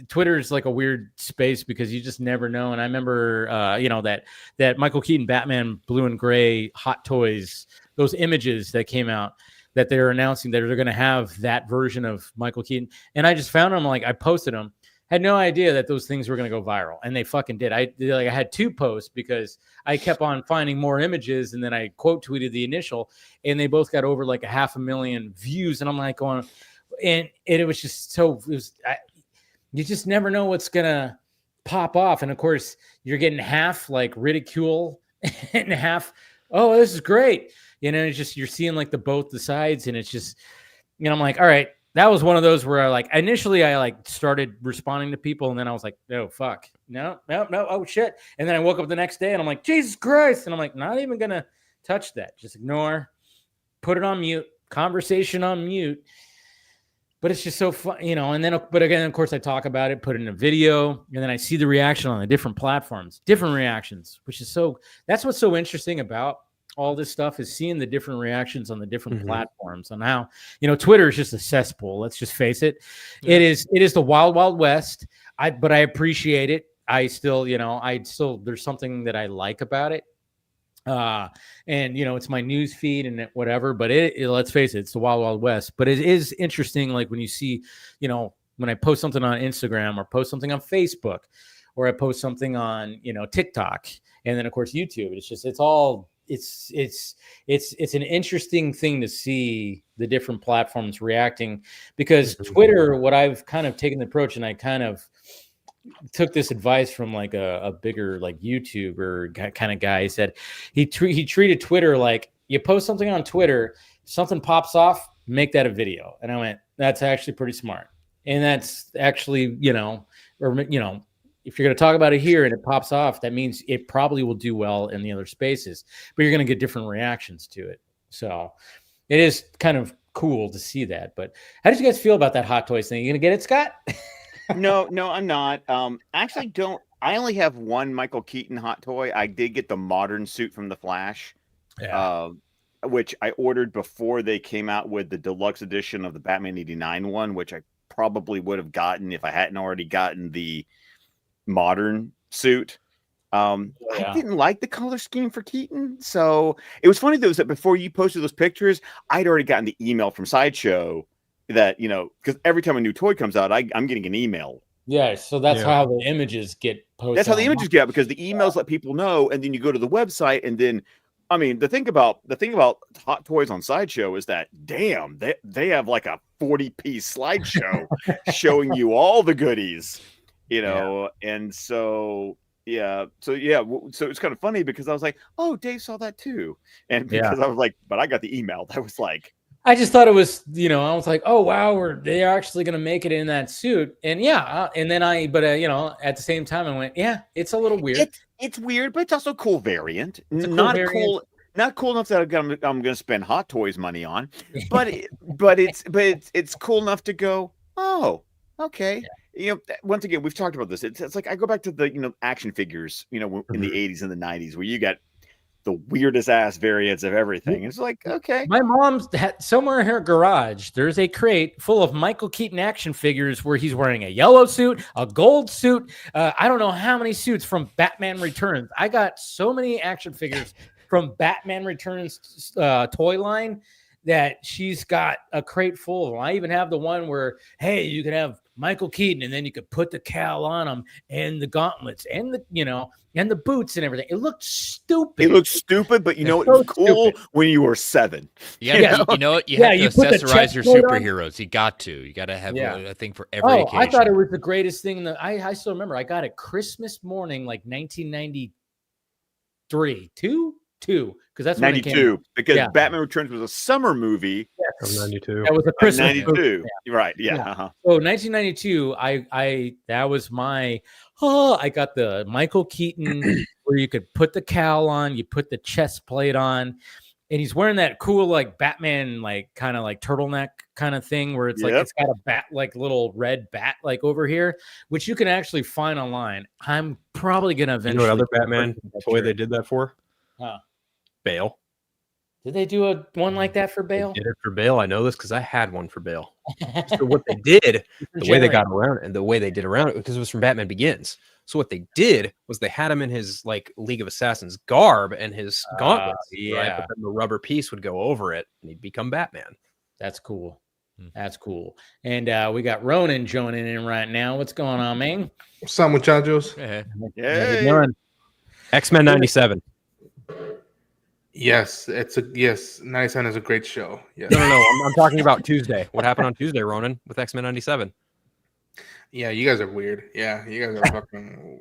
Twitter is like a weird space because you just never know. And I remember, you know, that Michael Keaton Batman Blue and Gray Hot Toys, those images that came out that they're announcing that they're going to have that version of Michael Keaton. And I just found them, like I posted them, had no idea that those things were going to go viral, and they fucking did. I had 2 posts because I kept on finding more images, and then I quote tweeted the initial, and they both got over like 500,000 views. And I'm like going, and it was just so, you just never know what's going to pop off. And of course you're getting half like ridicule and half, oh, this is great. You know, it's just, you're seeing like both the sides, and it's just, you know, I'm like, all right, that was one of those where I like, initially I like started responding to people, and then I was like, no, fuck, no, oh shit. And then I woke up the next day and I'm like, Jesus Christ. And I'm like, not even going to touch that. Just ignore, put it on mute, conversation on mute. But it's just so fun, you know, and then, but again, of course I talk about it, put it in a video, and then I see the reaction on the different platforms, different reactions, which is that's what's so interesting about all this stuff, is seeing the different reactions on the different platforms, and how, you know, Twitter is just a cesspool. Let's just face it. Yeah. It is the wild, wild west. But I appreciate it. I still, you know, there's something that I like about it. And you know, it's my news feed and whatever, but let's face it, it's the wild, wild west. But it is interesting. Like when you see, you know, when I post something on Instagram or post something on Facebook, or I post something on, you know, TikTok, and then of course YouTube, it's an interesting thing to see the different platforms reacting, because Twitter, what I've kind of taken the approach, and I kind of took this advice from like a bigger like YouTuber kind of guy. He said he treated Twitter like, you post something on Twitter, something pops off, make that a video. And I went, that's actually pretty smart. And that's actually, you know, or, you know, if you're going to talk about it here and it pops off, that means it probably will do well in the other spaces, but you're going to get different reactions to it. So it is kind of cool to see that. But how did you guys feel about that Hot Toys thing? You going to get it, Scott? No, I'm not. Actually, I only have one Michael Keaton hot toy. I did get the modern suit from The Flash, which I ordered before they came out with the deluxe edition of the Batman '89 one, which I probably would have gotten if I hadn't already gotten the modern suit. I didn't like the color scheme for Keaton, so it was funny though that before you posted those pictures, I'd already gotten the email from Sideshow that, you know, because every time a new toy comes out, I'm getting an email. Yeah, so that's how the images get posted. That's how the images get, because the emails let people know, and then you go to the website, and then, I mean, the thing about Hot Toys on Sideshow is that, damn, they have like a 40-piece slideshow showing you all the goodies, you know, and so so it's kind of funny because I was like, oh, Dave saw that too, and because I was like, but I got the email that was like, I just thought it was, you know, I was like, oh, wow, they're actually going to make it in that suit. And and then you know, at the same time I went, yeah, it's a little weird. It's weird, but it's also a cool variant. Not cool enough that I'm going to spend Hot Toys money on, but it's cool enough to go, oh, okay. Yeah. You know, once again, we've talked about this. It's like I go back to the, you know, action figures, you know, in the 80s and the 90s, where you got the weirdest ass variants of everything. It's like, okay. My mom's somewhere in her garage, there's a crate full of Michael Keaton action figures where he's wearing a yellow suit, a gold suit. I don't know how many suits from Batman Returns. I got so many action figures from Batman Returns toy line that she's got a crate full of them. I even have the one where, hey, you can have Michael Keaton, and then you could put the cowl on him and the gauntlets and the boots and everything. It looked stupid. It looked stupid, but it was cool when you were 7. You have to accessorize your superheroes. You got to have a thing for every occasion. I thought it was the greatest thing. I still remember. I got it Christmas morning, like 1993, two, because that's 92. Because Batman Returns was a summer movie. From 92. That was a Christmas 92. Right. Yeah. So 1992, that was my. I got the Michael Keaton where you could put the cowl on, you put the chest plate on, and he's wearing that cool like Batman kind of like turtleneck kind of thing where it's like it's got a bat like little red bat like over here, which you can actually find online. I'm probably gonna eventually. You know what other Batman toy they did that for? Bale. Did they do one like that for Bale? They did it for Bale. I know this because I had one for Bale. So what they did, the way they got around it, and the way they did around it, because it was from Batman Begins. So what they did was they had him in his like League of Assassins garb and his gauntlets, right? But then the rubber piece would go over it, and he'd become Batman. That's cool. That's cool. And we got Ronan joining in right now. What's going on, man? What's up, muchachos? Yeah. X-Men 97. Yes, 97 is a great show. Yes. No. I'm talking about Tuesday. What happened on Tuesday, Ronan, with X-Men 97? Yeah, you guys are weird. Yeah, you guys are fucking.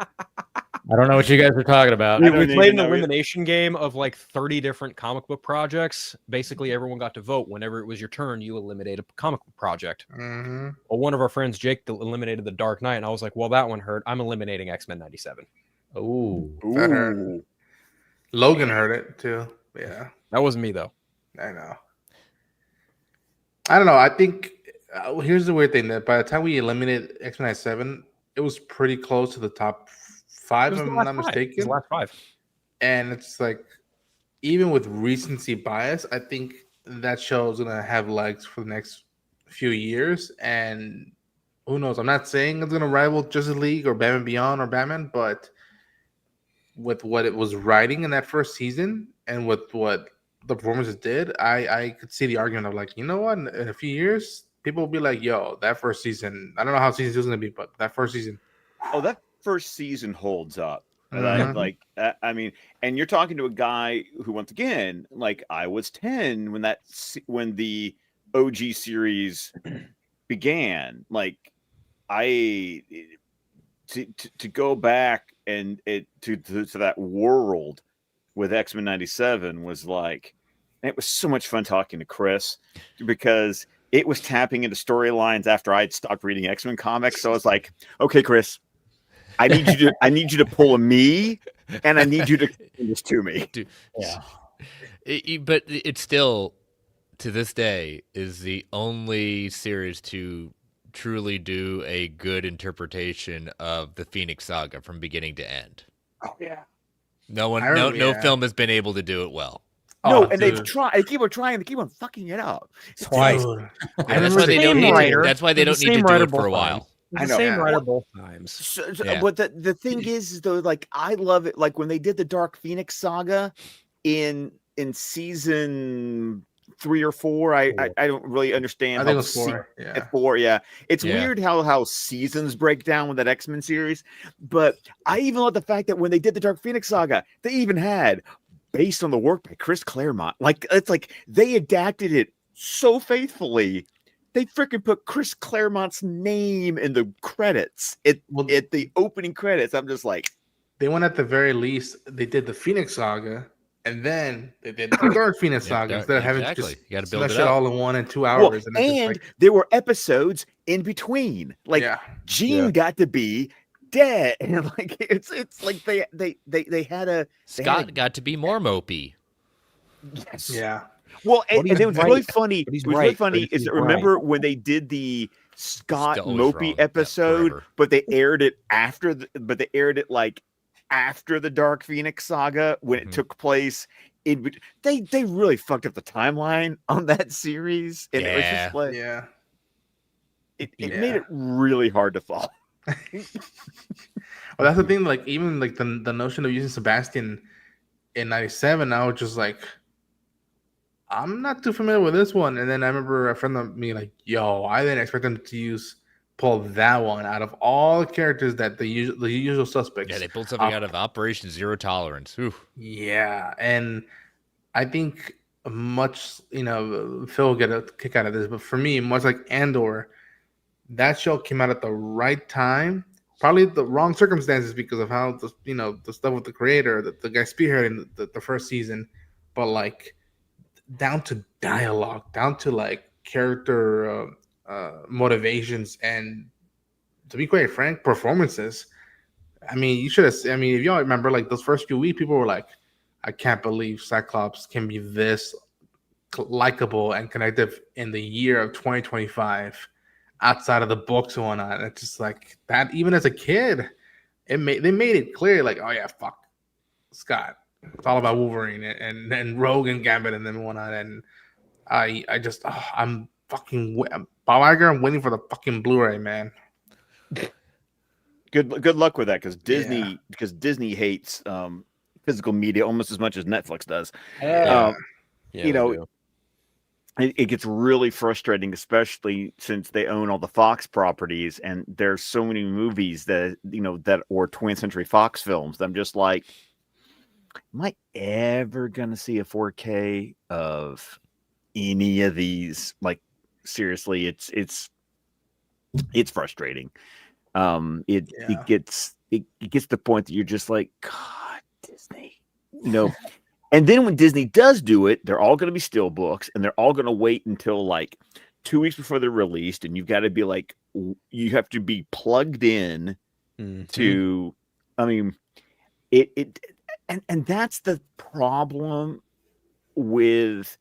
I don't know what you guys are talking about. We played an elimination game of like 30 different comic book projects. Basically, everyone got to vote. Whenever it was your turn, you eliminate a comic book project. Mm-hmm. Well, one of our friends, Jake, eliminated The Dark Knight, and I was like, well, that one hurt. I'm eliminating X-Men 97. Ooh. That hurt. Logan heard it too. Yeah. That wasn't me, though. I know. I don't know. I think here's the weird thing that by the time we eliminated X-Men 97, it was pretty close to the top 5, if I'm not mistaken. It was the last 5. And it's like, even with recency bias, I think that show is going to have legs for the next few years. And who knows? I'm not saying it's going to rival Justice League or Batman Beyond or Batman, but with what it was writing in that first season and with what the performances did, I could see the argument of like, you know what? In a few years, people will be like, yo, that first season, I don't know how season 2 is going to be, but that first season. Oh, that first season holds up. Mm-hmm. I mean, and you're talking to a guy who, once again, like I was 10 when the OG series began. Like to go back and to that world with X-Men 97 was like, it was so much fun talking to Chris because it was tapping into storylines after I'd stopped reading X-Men comics. So I was like, okay, Chris, I need you to pull a me, and I need you to explain this to me. Dude, but it's still, to this day, is the only series to truly do a good interpretation of the Phoenix Saga from beginning to end. Oh yeah. No film has been able to do it well. No, and they've tried. They keep on trying. They keep on fucking it up twice. That's why they don't need to. That's why they don't need to do it for a while. I know. Same writer both times. But the thing is though, like I love it. Like when they did the Dark Phoenix Saga in season 3 or 4, I don't really understand. I think it was 4. At 4, yeah. It's weird how seasons break down with that X-Men series. But I even love the fact that when they did the Dark Phoenix Saga, they even had, based on the work by Chris Claremont, like it's like they adapted it so faithfully. They freaking put Chris Claremont's name in the credits at the opening credits. I'm just like, they went at the very least. They did the Phoenix Saga. And then they did the Dark Phoenix Saga instead of having to just you got to build it all in 1 and 2 hours. Well, and there were episodes in between. Like Jean got to be dead, and like it's like they had a Scott got to be more mopey. Yes. Yeah. Well, and it was really funny. It was really funny is that remember when they did the Scott mopey episode, but they aired it after. But they aired it like after the Dark Phoenix Saga when it took place. They really fucked up the timeline on that series, and it was just like it made it really hard to follow. Well, that's the thing. Like even like the notion of using Sebastian in 97, I was just like, I'm not too familiar with this one. And then I remember a friend of me like, yo, I didn't expect them to use pulled that one out of all the characters that the usual suspects. Yeah, they pulled something out of Operation Zero Tolerance. Whew. Yeah, and I think much, Phil will get a kick out of this, but for me, much like Andor, that show came out at the right time, probably the wrong circumstances because of how the stuff with the creator, the guy spearheading the first season, but like down to dialogue, down to like character motivations, and to be quite frank, performances. I mean, you should have. I mean, if y'all remember, like those first few weeks, people were like, "I can't believe Cyclops can be this likable and connective in the year of 2025, outside of the books and whatnot." It's just like that. Even as a kid, they made it clear, like, "Oh yeah, fuck Scott. It's all about Wolverine and Rogue and Gambit and then whatnot." And I'm fucking Bob Iger. I'm waiting for the fucking Blu-ray, man. Good luck with that, because Disney hates physical media almost as much as Netflix does. It gets really frustrating, especially since they own all the Fox properties, and there's so many movies that or 20th Century Fox films that I'm just like, am I ever gonna see a 4K of any of these? Like, seriously, it's frustrating. It gets to the point that you're just like, God, Disney, And then when Disney does do it, they're all going to be still books, and they're all going to wait until like 2 weeks before they're released, and you've got to be like, you have to be plugged in to. I mean, and that's the problem with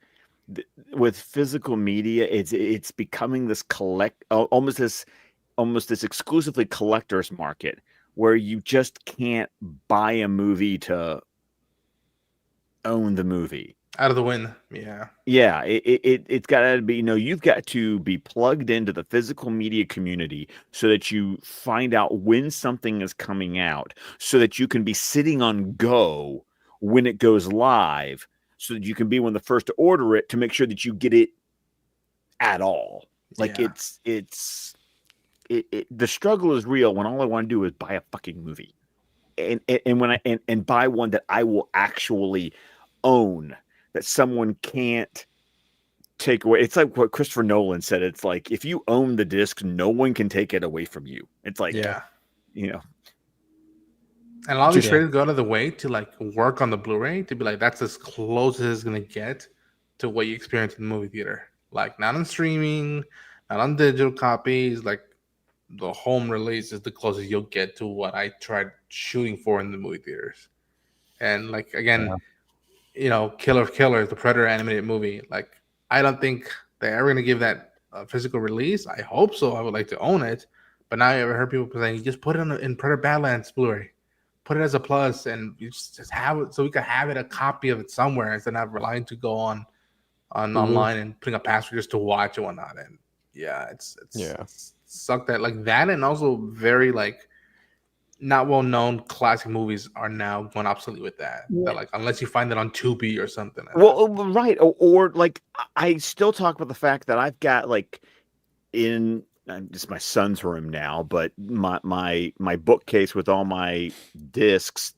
physical media. It's becoming this almost this exclusively collector's market, where you just can't buy a movie to own the movie. Out of the win. Yeah. It's got to be, you've got to be plugged into the physical media community so that you find out when something is coming out, so that you can be sitting on go when it goes live, so that you can be one of the first to order it, to make sure that you get it at all. Like, the struggle is real when all I want to do is buy a fucking movie, and when I buy one that I will actually own, that someone can't take away. It's like what Christopher Nolan said. It's like, if you own the disc, no one can take it away from you. It's like, And a lot of these traders go out of the way to like work on the Blu-ray to be like, that's as close as it's gonna get to what you experience in the movie theater. Like, not on streaming, not on digital copies. Like, the home release is the closest you'll get to what I tried shooting for in the movie theaters. And like, again, Killer of Killers, the Predator animated movie, like, I don't think they're ever going to give that a physical release. I hope so. I would like to own it. But now I ever heard people saying, just put it in Predator Badlands Blu-ray, put it as a plus, and you just have it so we can have it, a copy of it somewhere, instead of relying to go on online and putting a password just to watch and whatnot. And it's sucked that like that, and also very like not well known classic movies are now going obsolete with that. That, like, unless you find it on Tubi or something. Well, right, or like, I still talk about the fact that I've got like in just my son's room now, but my bookcase with all my discs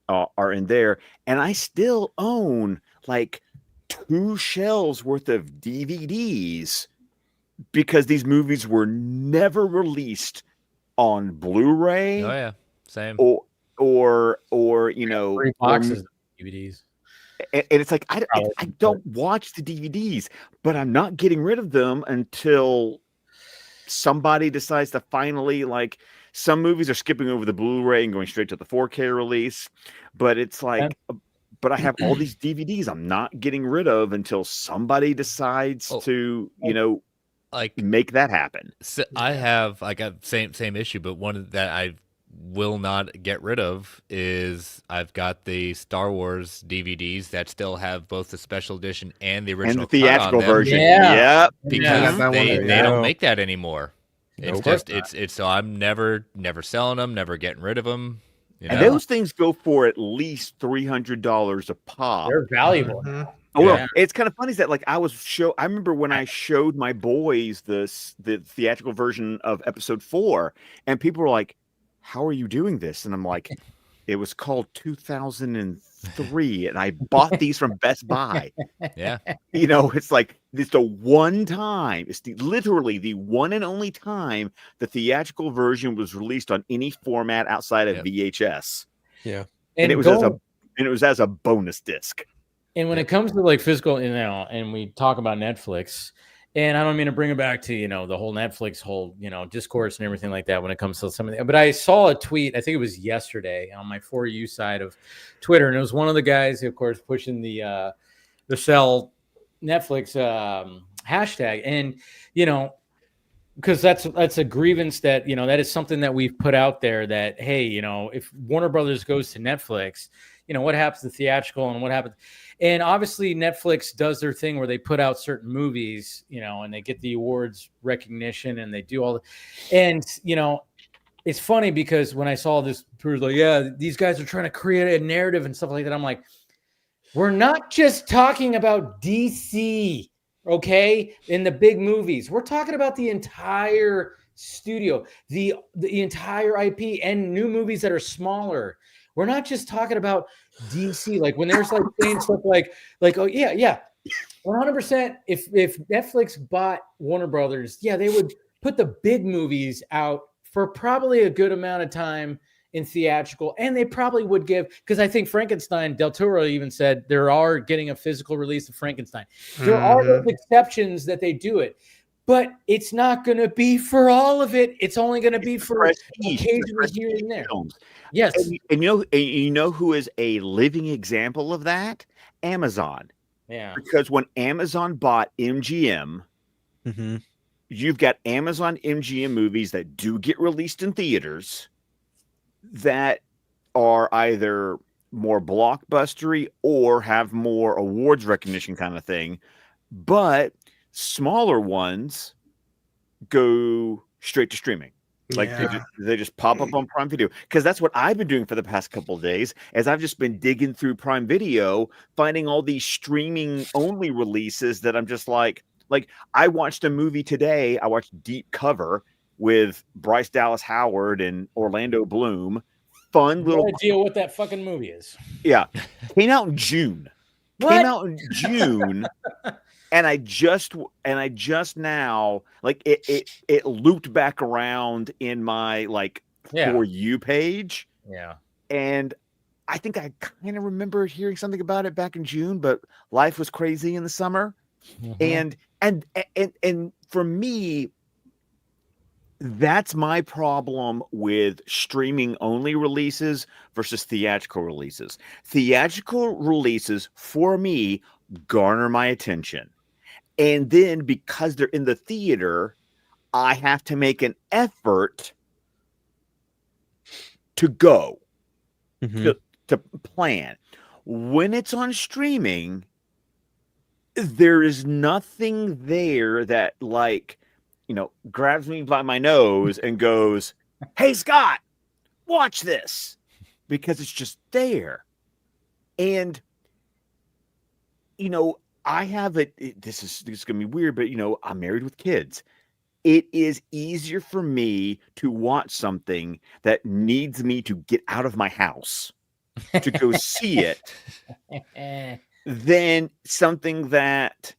are in there, and I still own like 2 shelves worth of DVDs, because these movies were never released on Blu-ray. Oh yeah, same. Or 3 boxes of DVDs. And it's like, I don't watch the DVDs, but I'm not getting rid of them until somebody decides to finally, like, some movies are skipping over the Blu-ray and going straight to the 4K release, but it's like, but I have all these DVDs I'm not getting rid of until somebody decides to, like, make that happen. So I got same issue, but one that I will not get rid of is I've got the Star Wars DVDs that still have both the special edition and the original and the theatrical version. Yeah, because they don't make that anymore. It's just it's so I'm never selling them, never getting rid of them. And those things go for at least $300 a pop. They're valuable. Oh, well, it's kind of funny that like I remember when I showed my boys the theatrical version of episode 4, and people were like, "How are you doing this?" And I'm like, "It was called 2003, and I bought these from Best Buy." Yeah, it's like it's the one time. It's literally the one and only time the theatrical version was released on any format outside of VHS. Yeah, and it was as a bonus disc. And when it comes to like physical, and we talk about Netflix, and I don't mean to bring it back to, the whole Netflix discourse and everything like that when it comes to some of the, but I saw a tweet, I think it was yesterday on my For You side of Twitter. And it was one of the guys, of course, pushing the sell Netflix hashtag. And, because that's a grievance that, that is something that we've put out there that, hey, if Warner Brothers goes to Netflix, what happens to theatrical and what happens? And obviously Netflix does their thing where they put out certain movies, and they get the awards recognition and they do all and, it's funny because when I saw this, people were like, yeah, these guys are trying to create a narrative and stuff like that. I'm like, we're not just talking about DC, okay, in the big movies. We're talking about the entire studio, the entire IP and new movies that are smaller. We're not just talking about DC. Like when there's like saying stuff like, oh yeah, 100%. If Netflix bought Warner Brothers, they would put the big movies out for probably a good amount of time in theatrical, and they probably would give, because I think Frankenstein, Del Toro even said there are getting a physical release of Frankenstein. There are those exceptions that they do it. But it's not going to be for all of it. It's only going to be for occasionally here and there. Films. Yes. And you know who is a living example of that? Amazon. Yeah. Because when Amazon bought MGM, you've got Amazon MGM movies that do get released in theaters that are either more blockbustery or have more awards recognition kind of thing. But smaller ones go straight to streaming. Like they just pop up on Prime Video, because that's what I've been doing for the past couple of days, as I've just been digging through Prime Video, finding all these streaming only releases that I'm just like I watched a movie today. I watched Deep Cover with Bryce Dallas Howard and Orlando Bloom. Fun little idea what that fucking movie is. Yeah. Came out in June. And I just now, like, it looped back around in my For You page. Yeah. And I think I kind of remember hearing something about it back in June, but life was crazy in the summer. And for me, that's my problem with streaming only releases versus theatrical releases. Theatrical releases for me garner my attention. And then because they're in the theater, I have to make an effort to go, to plan. When it's on streaming, there is nothing there that grabs me by my nose and goes, "Hey, Scott, watch this," because it's just there. And, I have this is going to be weird, but I'm married with kids. It is easier for me to watch something that needs me to get out of my house to go see it than something that,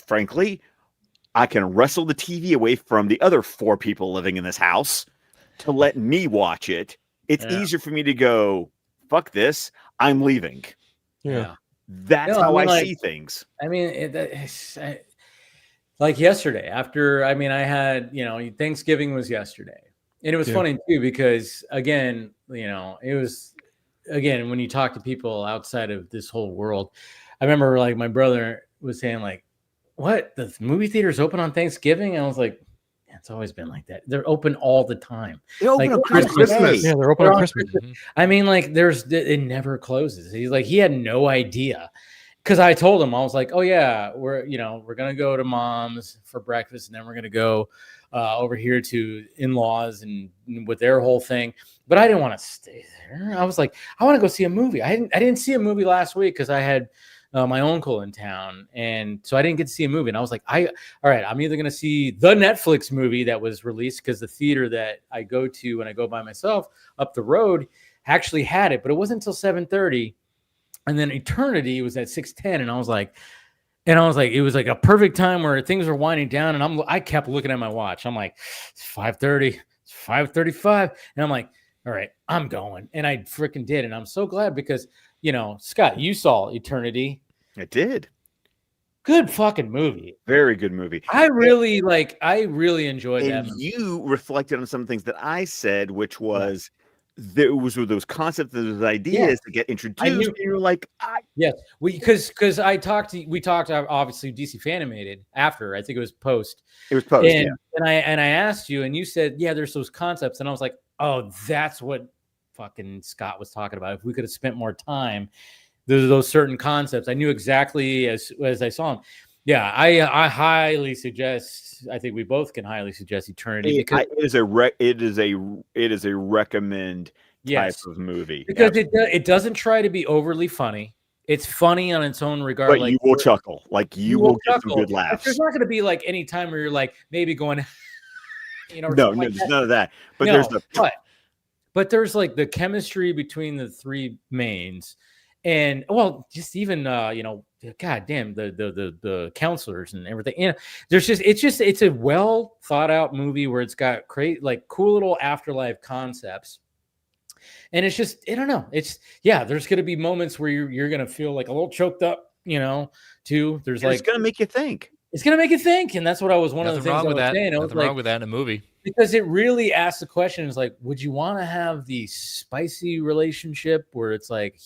frankly, I can wrestle the TV away from the other 4 people living in this house to let me watch it. It's easier for me to go, fuck this, I'm leaving. Yeah. That's how I see things. I mean, like yesterday after, I had, Thanksgiving was yesterday. And it was funny too, because again, it was, when you talk to people outside of this whole world, I remember my brother was saying what, the movie theater's open on Thanksgiving? And I was like, it's always been like that. They're open all the time. They're open on Christmas. Yeah, they're open on Christmas. It never closes. He's like, he had no idea. Because I told him, I was like, oh yeah, we're going to go to Mom's for breakfast, and then we're going to go over here to in-laws and with their whole thing. But I didn't want to stay there. I was like, I want to go see a movie. I didn't see a movie last week because I had my uncle in town, and so I didn't get to see a movie. And I was like, all right, I'm either going to see the Netflix movie that was released, because the theater that I go to when I go by myself up the road actually had it, but it wasn't until 7:30. And then Eternity was at 6:10, and I was like, it was like a perfect time where things were winding down, and I kept looking at my watch. I'm like, it's 5:30, it's 5:35, and I'm like, all right, I'm going, and I freaking did, and I'm so glad because, you know, Scott, you saw Eternity. I did. Good fucking movie. Very good movie. I really enjoyed that movie. You reflected on some things that I said, which was there was those concepts, those ideas to get introduced. And you were like, yes, because we talked obviously DC Fanimated after. I think it was post. It was post. And I asked you, and you said, yeah, there's those concepts, and I was like, oh, that's what fucking Scott was talking about. If we could have spent more time, there's those certain concepts. I knew exactly as I saw them. Yeah, I highly suggest. I think we both can highly suggest Eternity. Because it is a recommend type of movie, because it doesn't try to be overly funny. It's funny on its own regard. But like, you will chuckle. Like you will get some good laughs. There's not going to be like any time where you're like maybe going, you know. No, there's none of that. But there's but there's like the chemistry between the three mains. And well, just even you know, goddamn the counselors and everything. You know, it's a well thought out movie where it's got cool little afterlife concepts. And it's just, I don't know. There's gonna be moments where you're gonna feel like a little choked up, you know, too. It's gonna make you think. It's gonna make you think, and that's what I was one of the things I was saying. Nothing wrong with that in a movie. Because it really asks the question, is like, would you want to have the spicy relationship where it's like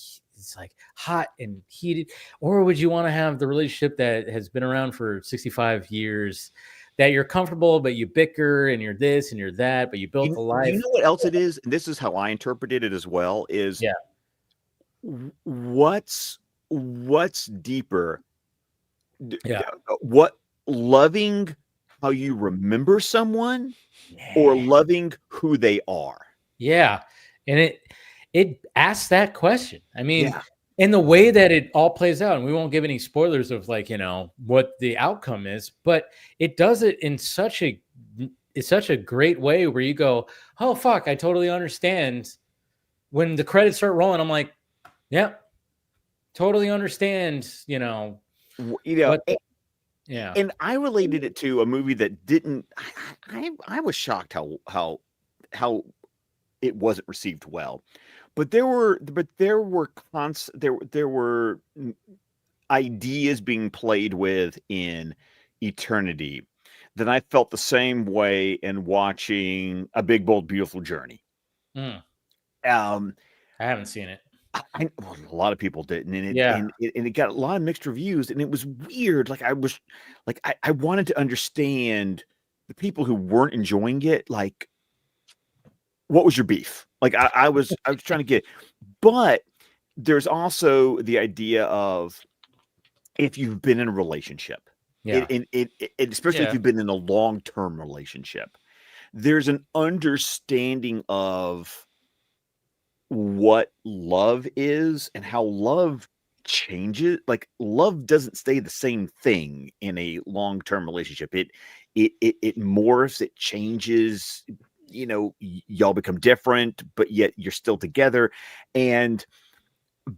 hot and heated, or would you want to have the relationship that has been around for 65 years, that you're comfortable, but you bicker and you're this and you're that, but you built a life? You know what else it is? And this is how I interpreted it as well, is what's deeper? What, loving how you remember someone or loving who they are? Yeah. And it asks that question. I mean, and the way that it all plays out, and we won't give any spoilers of like, you know, what the outcome is, but it does it in such a great way where you go, oh fuck, I totally understand. When the credits start rolling, I'm like, yeah, totally understand, you know. Yeah. And I related it to a movie that didn't. I was shocked how it wasn't received well. But there were ideas being played with in Eternity that I felt the same way in watching A Big Bold Beautiful Journey. I haven't seen it. A lot of people didn't, and it got a lot of mixed reviews, and it was weird. Like I wanted to understand the people who weren't enjoying it. Like, what was your beef? Like I was trying to get, but there's also the idea of if you've been in a relationship, and especially if you've been in a long-term relationship, there's an understanding of what love is and how love changes. Like love doesn't stay the same thing in a long-term relationship. It morphs, it changes. You know, y'all become different, but yet you're still together. And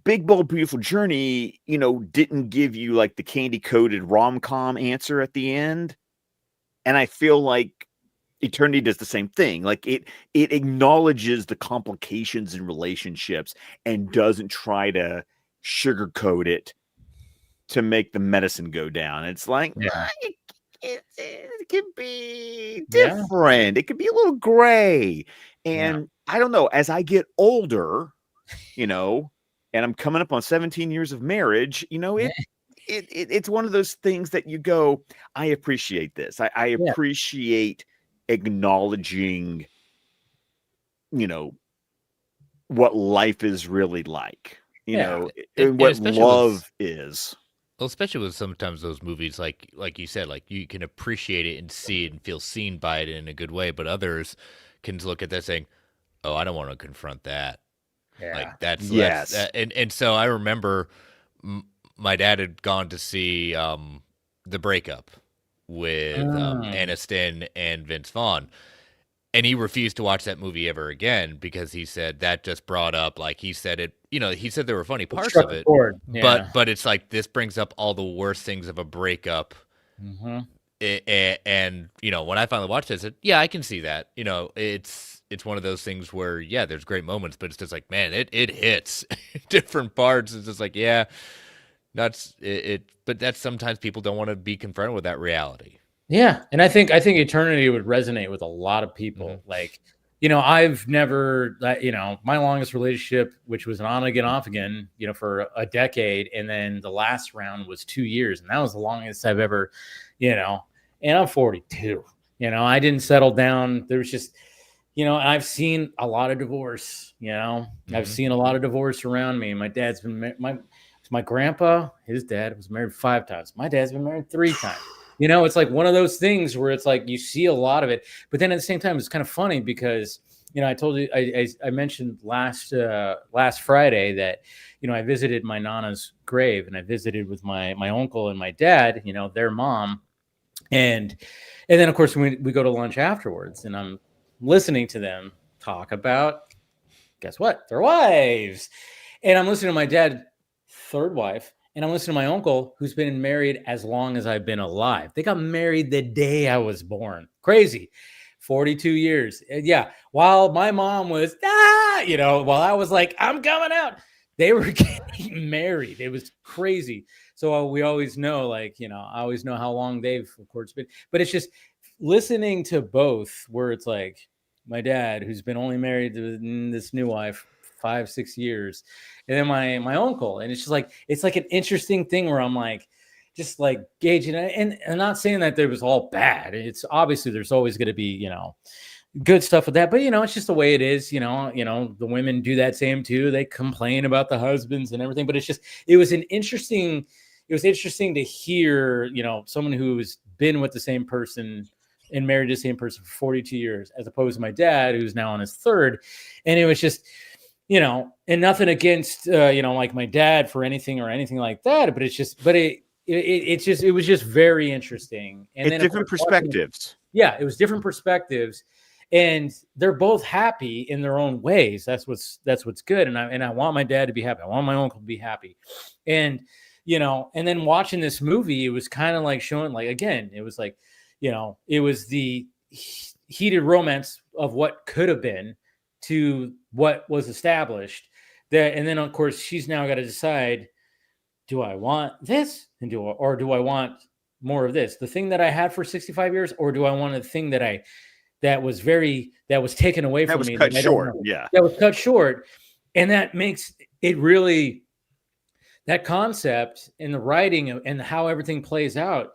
Big Bold Beautiful Journey, you know, didn't give you like the candy-coated rom-com answer at the end. And I feel like Eternity does the same thing. Like it acknowledges the complications in relationships and doesn't try to sugarcoat it to make the medicine go down. It's like, it could be different. It could be a little gray. And I don't know, as I get older, you know, and I'm coming up on 17 years of marriage, you know, it's one of those things that you go, I appreciate this. I appreciate acknowledging, you know, what life is really like, you know, and what love is. Well, especially with sometimes those movies, like you said, like you can appreciate it and see it and feel seen by it in a good way, but others can look at that saying, "Oh, I don't want to confront that." Yeah. Like that's Yes. and so I remember my dad had gone to see The Breakup with Aniston and Vince Vaughn. And he refused to watch that movie ever again because he said that just brought up, like he said it, he said there were funny parts of it, but it's like this brings up all the worst things of a breakup. Mm-hmm. And when I finally watched it, I said, yeah, I can see that. It's one of those things where, yeah, there's great moments, but it's just like, man, it hits different parts. It's just like, yeah, but that's sometimes people don't want to be confronted with that reality. Yeah, and I think Eternity would resonate with a lot of people. Mm-hmm. Like, I've never, my longest relationship, which was an on again, off again, for a decade, and then the last round was 2 years, and that was the longest I've ever, and I'm 42. I didn't settle down. There was just, and I've seen a lot of divorce. Mm-hmm. I've seen a lot of divorce around me. My dad's been my grandpa. His dad was married 5 times. My dad's been married 3 times. It's like one of those things where it's like you see a lot of it, but then at the same time, it's kind of funny because, I told you, I mentioned last Friday that, I visited my Nana's grave and I visited with my uncle and my dad, their mom. And then of course we go to lunch afterwards and I'm listening to them talk about, guess what? Their wives. And I'm listening to my dad, 3rd wife. And I'm listening to my uncle, who's been married as long as I've been alive. They got married the day I was born. Crazy. 42 years. Yeah. While my mom was, while I was like, I'm coming out, they were getting married. It was crazy. So we always know, I always know how long they've, of course, been. But it's just listening to both where it's like my dad, who's been only married to this new wife 5-6 years, and then my uncle, and it's just like it's like an interesting thing where I'm like just like gauging it, and I'm not saying that it was all bad. It's obviously there's always going to be good stuff with that, but it's just the way it is. The women do that same too. They complain about the husbands and everything, but it was interesting to hear someone who's been with the same person and married the same person for 42 years, as opposed to my dad, who's now on his 3rd, and it was just. And nothing against, like my dad for anything like that, but it was just very interesting. And then different perspectives. It was different perspectives, and they're both happy in their own ways. That's what's good. And I want my dad to be happy. I want my uncle to be happy. And, and then watching this movie, it was kind of like showing, like, again, it was like, it was the heated romance of what could have been to what was established, and then of course she's now got to decide, do I want this or do I want more of this, the thing that I had for 65 years, or do I want a thing that was taken away from me, that was cut short, and that makes it really, that concept in the writing and how everything plays out.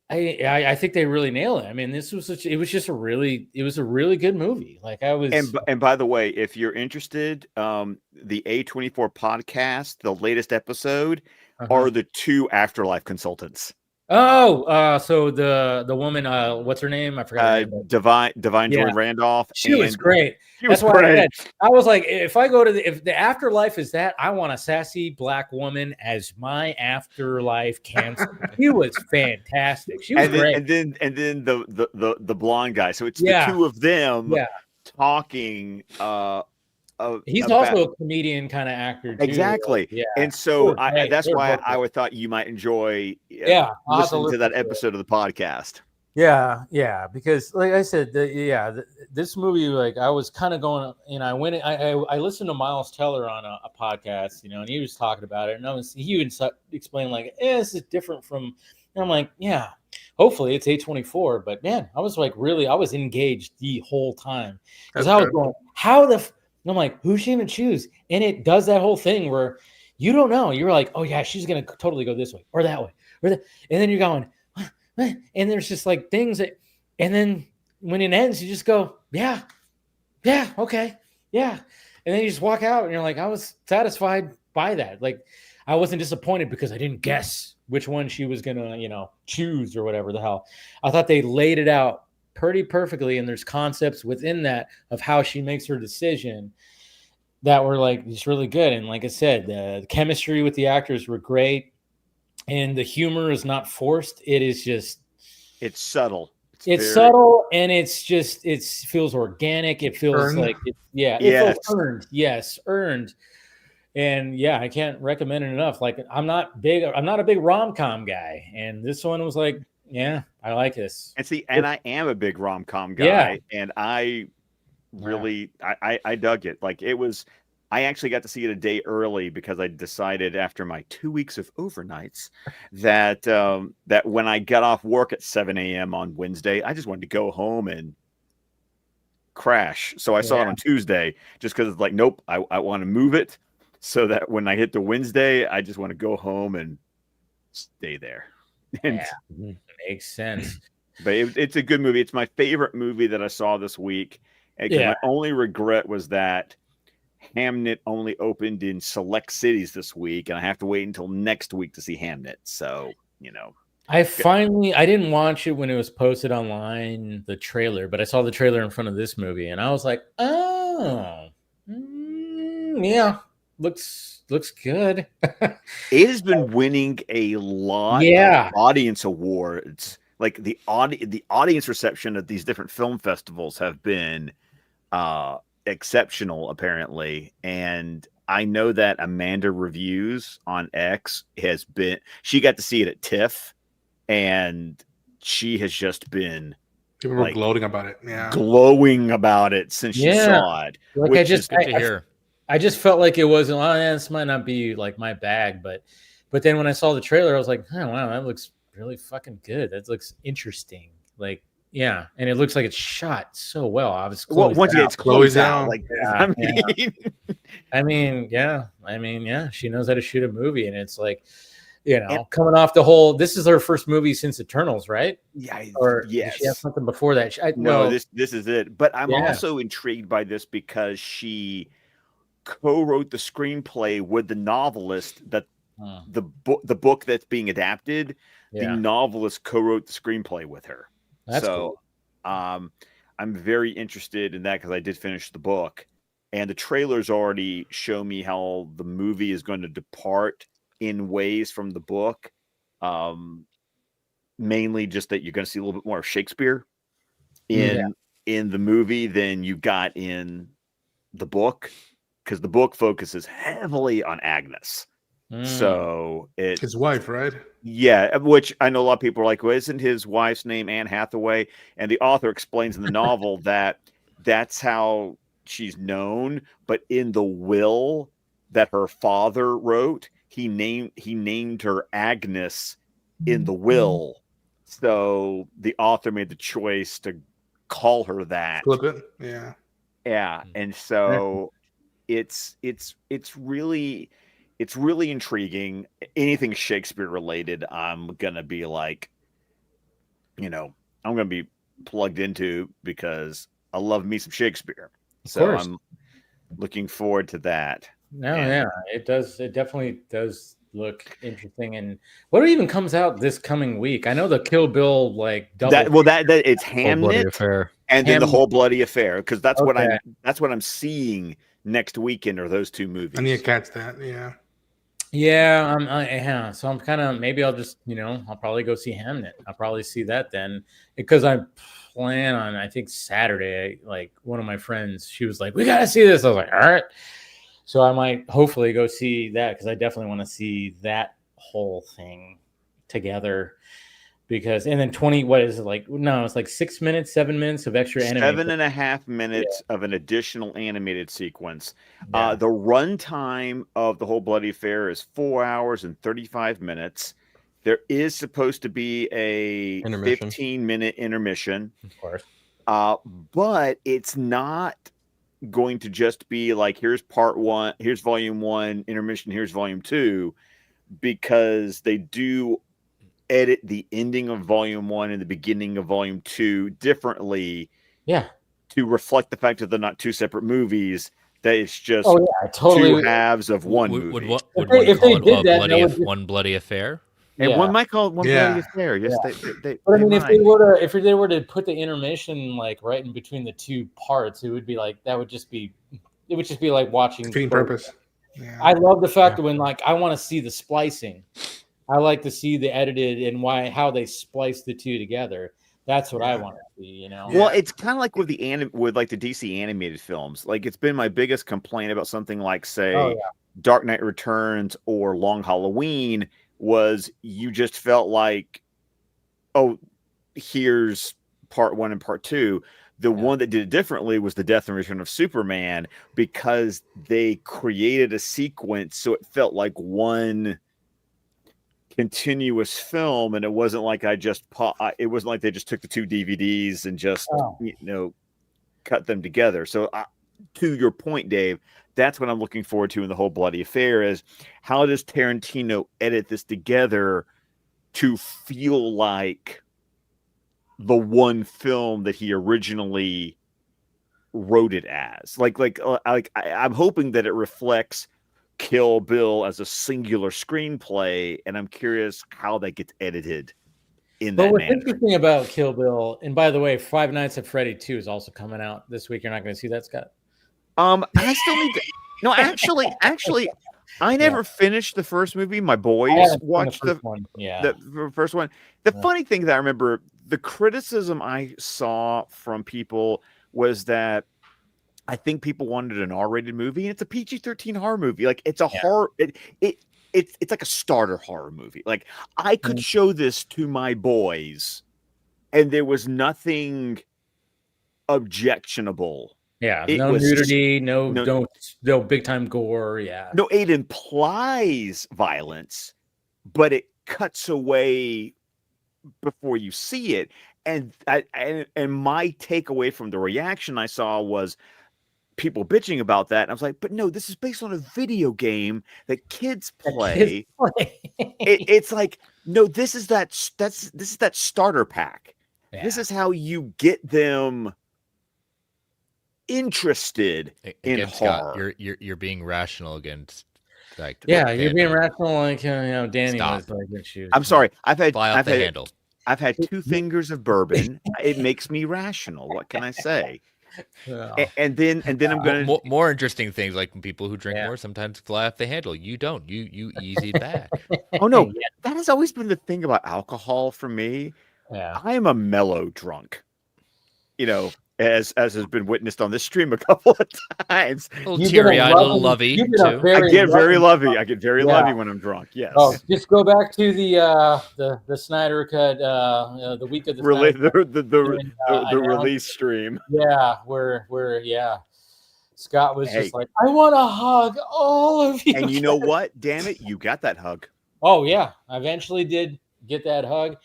I think they really nailed it. I mean, it was a really good movie. Like I was. And by the way, if you're interested, the A24 podcast, the latest episode, are the 2 Afterlife consultants. Oh, so the woman, what's her name? I forgot. Divine Joy Randolph. She was great. That's why I was like, if I go to if the afterlife is that, I want a sassy black woman as my afterlife cancer. She was fantastic. She was great. And then the blonde guy. So it's the 2 of them talking. He's also a comedian kind of actor too. Exactly. Yeah. And so that's why I would thought you might enjoy listening to that episode of the podcast. Yeah, because like I said, this movie, like I was kind of going, I listened to Miles Teller on a podcast, and he was talking about it, and he even explained like, this is different from, and I'm like, yeah, hopefully it's A24, but man, I was like I was engaged the whole time because I was going, and I'm like, who's she gonna choose? And it does that whole thing where you don't know. You're like, oh yeah, she's gonna totally go this way or that way or that, and then you're going. And there's just like things that, and then when it ends, you just go, yeah, okay, yeah. And then you just walk out and you're like, I was satisfied by that. Like I wasn't disappointed because I didn't guess which one she was gonna, you know, choose or whatever the hell. I thought they laid it out pretty perfectly, and there's concepts within that of how she makes her decision that were like just really good. And like I said, the chemistry with the actors were great, and the humor is not forced. It is just, it's subtle. It's subtle, and it's just, it feels organic. It feels earned. like it feels earned. Yes, earned. And yeah, I can't recommend it enough. Like, I'm not a big rom-com guy, and this one was like, yeah, I like this. And see, and I am a big rom-com guy, and I really I dug it. Like, it was, I actually got to see it a day early because I decided after my 2 weeks of overnights that that when I got off work at 7 a.m. on Wednesday, I just wanted to go home and crash. So I saw it on Tuesday just because it's like, nope, I want to move it so that when I hit the Wednesday, I just want to go home and stay there. And, makes sense. But it's a good movie. It's my favorite movie that I saw this week. And my only regret was that Hamnet only opened in select cities this week, and I have to wait until next week to see Hamnet. So, you know, I didn't watch it when it was posted online, the trailer, but I saw the trailer in front of this movie, and I was like, oh, yeah, looks good. It has been winning a lot of audience awards. Like, the audience reception at these different film festivals have been exceptional, apparently. And I know that Amanda Reviews on X she got to see it at TIFF, and she has just been people were gloating about it. Glowing about it since she saw it. Like, which is good to hear. I just felt like it wasn't, this might not be like my bag, but then when I saw the trailer, I was like, oh wow, that looks really fucking good. That looks interesting. Like, yeah, and it looks like it's shot so well. I was once it's closed out, like, I mean, she knows how to shoot a movie, and it's like, you know, coming off the whole. This is her first movie since Eternals, right? Yeah. Or did she have something before that? This is it. But I'm also intrigued by this because she co-wrote the screenplay with the novelist that the book that's being adapted. The novelist co-wrote the screenplay with her. That's cool. I'm very interested in that because I did finish the book, and the trailers already show me how the movie is going to depart in ways from the book. Mainly just that you're going to see a little bit more of Shakespeare in the movie than you got in the book, because the book focuses heavily on Agnes. So his wife, right? Yeah, which I know a lot of people are like, well, isn't his wife's name Anne Hathaway? And the author explains in the novel that that's how she's known, but in the will that her father wrote, he named her Agnes in the will. So the author made the choice to call her that. Flip it. Yeah. Yeah. And so it's really intriguing. Anything Shakespeare related, I'm gonna be like, you know, I'm gonna be plugged into because I love me some Shakespeare. So I'm looking forward to that. It does. It definitely does look interesting. And what even comes out this coming week? I know the Kill Bill double. That it's Hamnet and then the Whole Bloody Affair, because that's what I'm seeing next weekend are those two movies. I need to catch that. So I'm kind of, maybe I'll just, I'll probably go see Hamnet. I'll probably see that then, because I plan on, I think Saturday, like one of my friends, she was like, we got to see this. I was like, all right. So I might hopefully go see that, because I definitely want to see that whole thing together. Because, and then 20, what is it like? No, it's like 6 minutes, 7 minutes of extra animation. 7.5 minutes of an additional animated sequence. The runtime of the Whole Bloody Affair is 4 hours and 35 minutes. There is supposed to be a 15-minute intermission. Of course. But it's not going to just be like, here's part one, here's volume one, intermission, here's volume two, because they do edit the ending of volume one and the beginning of volume two differently. To reflect the fact that they're not two separate movies, that it's just two halves of one movie. Would one call it One Bloody Affair? And one might call it one bloody affair. Yes, they but I mean, if they were to put the intermission like right in between the two parts, it would be like it would just be like watching fitting purpose. Yeah. I love the fact that when like I want to see the splicing, I like to see the edited and how they splice the two together. That's what I want to see, you know. Well, it's kind of like with the DC animated films. Like it's been my biggest complaint about something like, say, Dark Knight Returns or Long Halloween was you just felt like, oh, here's part 1 and part 2. The one that did it differently was the Death and Return of Superman, because they created a sequence so it felt like one continuous film, and it wasn't like it wasn't like they just took the 2 DVDs and just cut them together. So to your point, Dave, that's what I'm looking forward to in the whole bloody affair is how does Tarantino edit this together to feel like the one film that he originally wrote it as. I'm hoping that it reflects Kill Bill as a singular screenplay, and I'm curious how that gets edited in that what's manner. Interesting about Kill Bill, and by the way, Five Nights at Freddy 2 is also coming out this week. You're not going to see that, Scott? I still need to. No, actually, I never finished the first movie. My boys watched the first one. The funny thing that I remember, the criticism I saw from people was that I think people wanted an R-rated movie, and it's a PG-13 horror movie. Like it's a horror. It's like a starter horror movie. Like I could show this to my boys, and there was nothing objectionable. Yeah, no nudity, no big time gore. Yeah, no, it implies violence, but it cuts away before you see it. And my takeaway from the reaction I saw was people bitching about that. And I was like, but no, this is based on a video game that kids play. It's like, no, this is that starter pack. Yeah. This is how you get them interested in horror. Scott, you're being rational against you're being rational like Danny was like issues. I'm sorry. I've had handle. I've had 2 fingers of bourbon. It makes me rational. What can I say? And then I'm gonna more interesting things like people who drink more sometimes fly off the handle. You don't. You easy back. Oh no, that has always been the thing about alcohol for me. Yeah, I am a mellow drunk. As has been witnessed on this stream a couple of times. A little teary-eyed, a little lovey too. I get very lovey. I get very lovey when I'm drunk. Yes. Oh, just go back to the Snyder cut, the week of the the release stream. Yeah, where Scott was just like, I want to hug all of you. And you know what? Damn it, you got that hug. Oh yeah, I eventually did get that hug.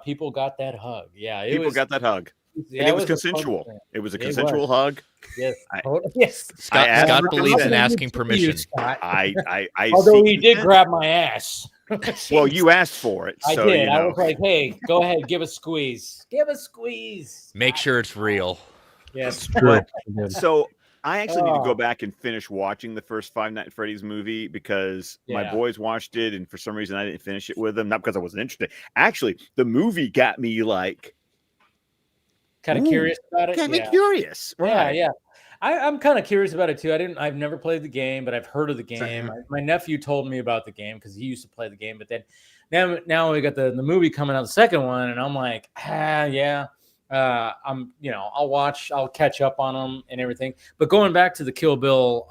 People got that hug. Yeah, people got that hug. Yeah, and it was consensual. It was a consensual hug. Yes. Yes. Scott believes in asking permission. Although he did grab my ass. Well, you asked for it. I did. I was like, hey, go ahead, give a squeeze. Give a squeeze. Make sure it's real. Yes. So I actually need to go back and finish watching the first Five Nights at Freddy's movie because my boys watched it, and for some reason I didn't finish it with them. Not because I wasn't interested. Actually, the movie got me like kind of curious about it. Got me curious. Right. Yeah. I'm kind of curious about it too. I've never played the game, but I've heard of the game. My nephew told me about the game because he used to play the game. But then now we got the movie coming out, the second one, and I'm like, I'll catch up on them and everything. But going back to the Kill Bill,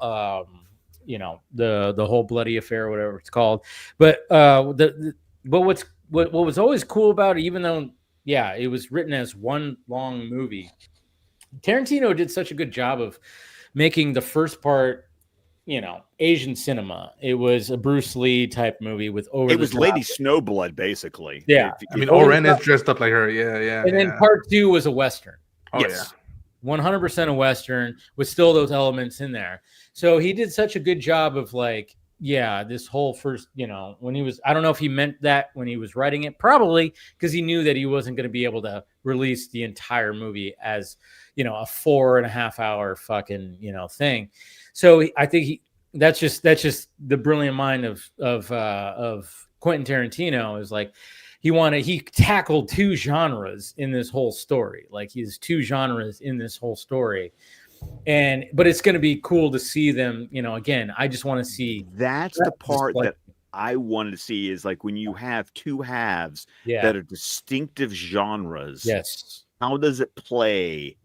the whole bloody affair, whatever it's called. But what was always cool about it, even though it was written as one long movie, Tarantino did such a good job of making the first part, Asian cinema. It was a Bruce Lee type movie with It was Lady Snowblood, basically. Yeah. Oren is dressed up like her. Yeah. And then part 2 was a Western. Oh, yes. 100% a Western with still those elements in there. So he did such a good job of this whole first, when he was, I don't know if he meant that when he was writing it, probably because he knew that he wasn't going to be able to release the entire movie as, a 4.5 hour fucking, thing. So I think that's just the brilliant mind of Quentin Tarantino is like, he tackled 2 genres in this whole story. Like he's 2 genres in this whole story. But it's going to be cool to see them, again, I just want to see. That's the part that I wanted to see, is like when you have 2 halves that are distinctive genres. Yes. How does it play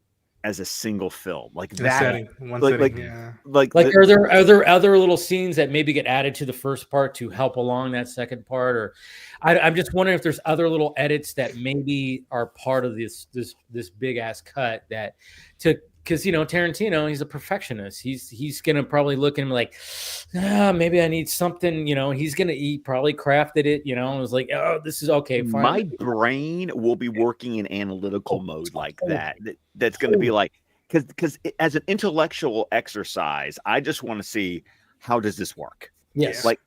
as a single film? Like that setting, are there other little scenes that maybe get added to the first part to help along that second part? Or I'm just wondering if there's other little edits that maybe are part of this big ass cut because Tarantino, he's a perfectionist. He's gonna probably look at him like, maybe I need something. He probably crafted it. And was like, oh, this is okay. Fine. My brain will be working in analytical mode like that. That's going to be like, because as an intellectual exercise, I just want to see, how does this work? Yes, like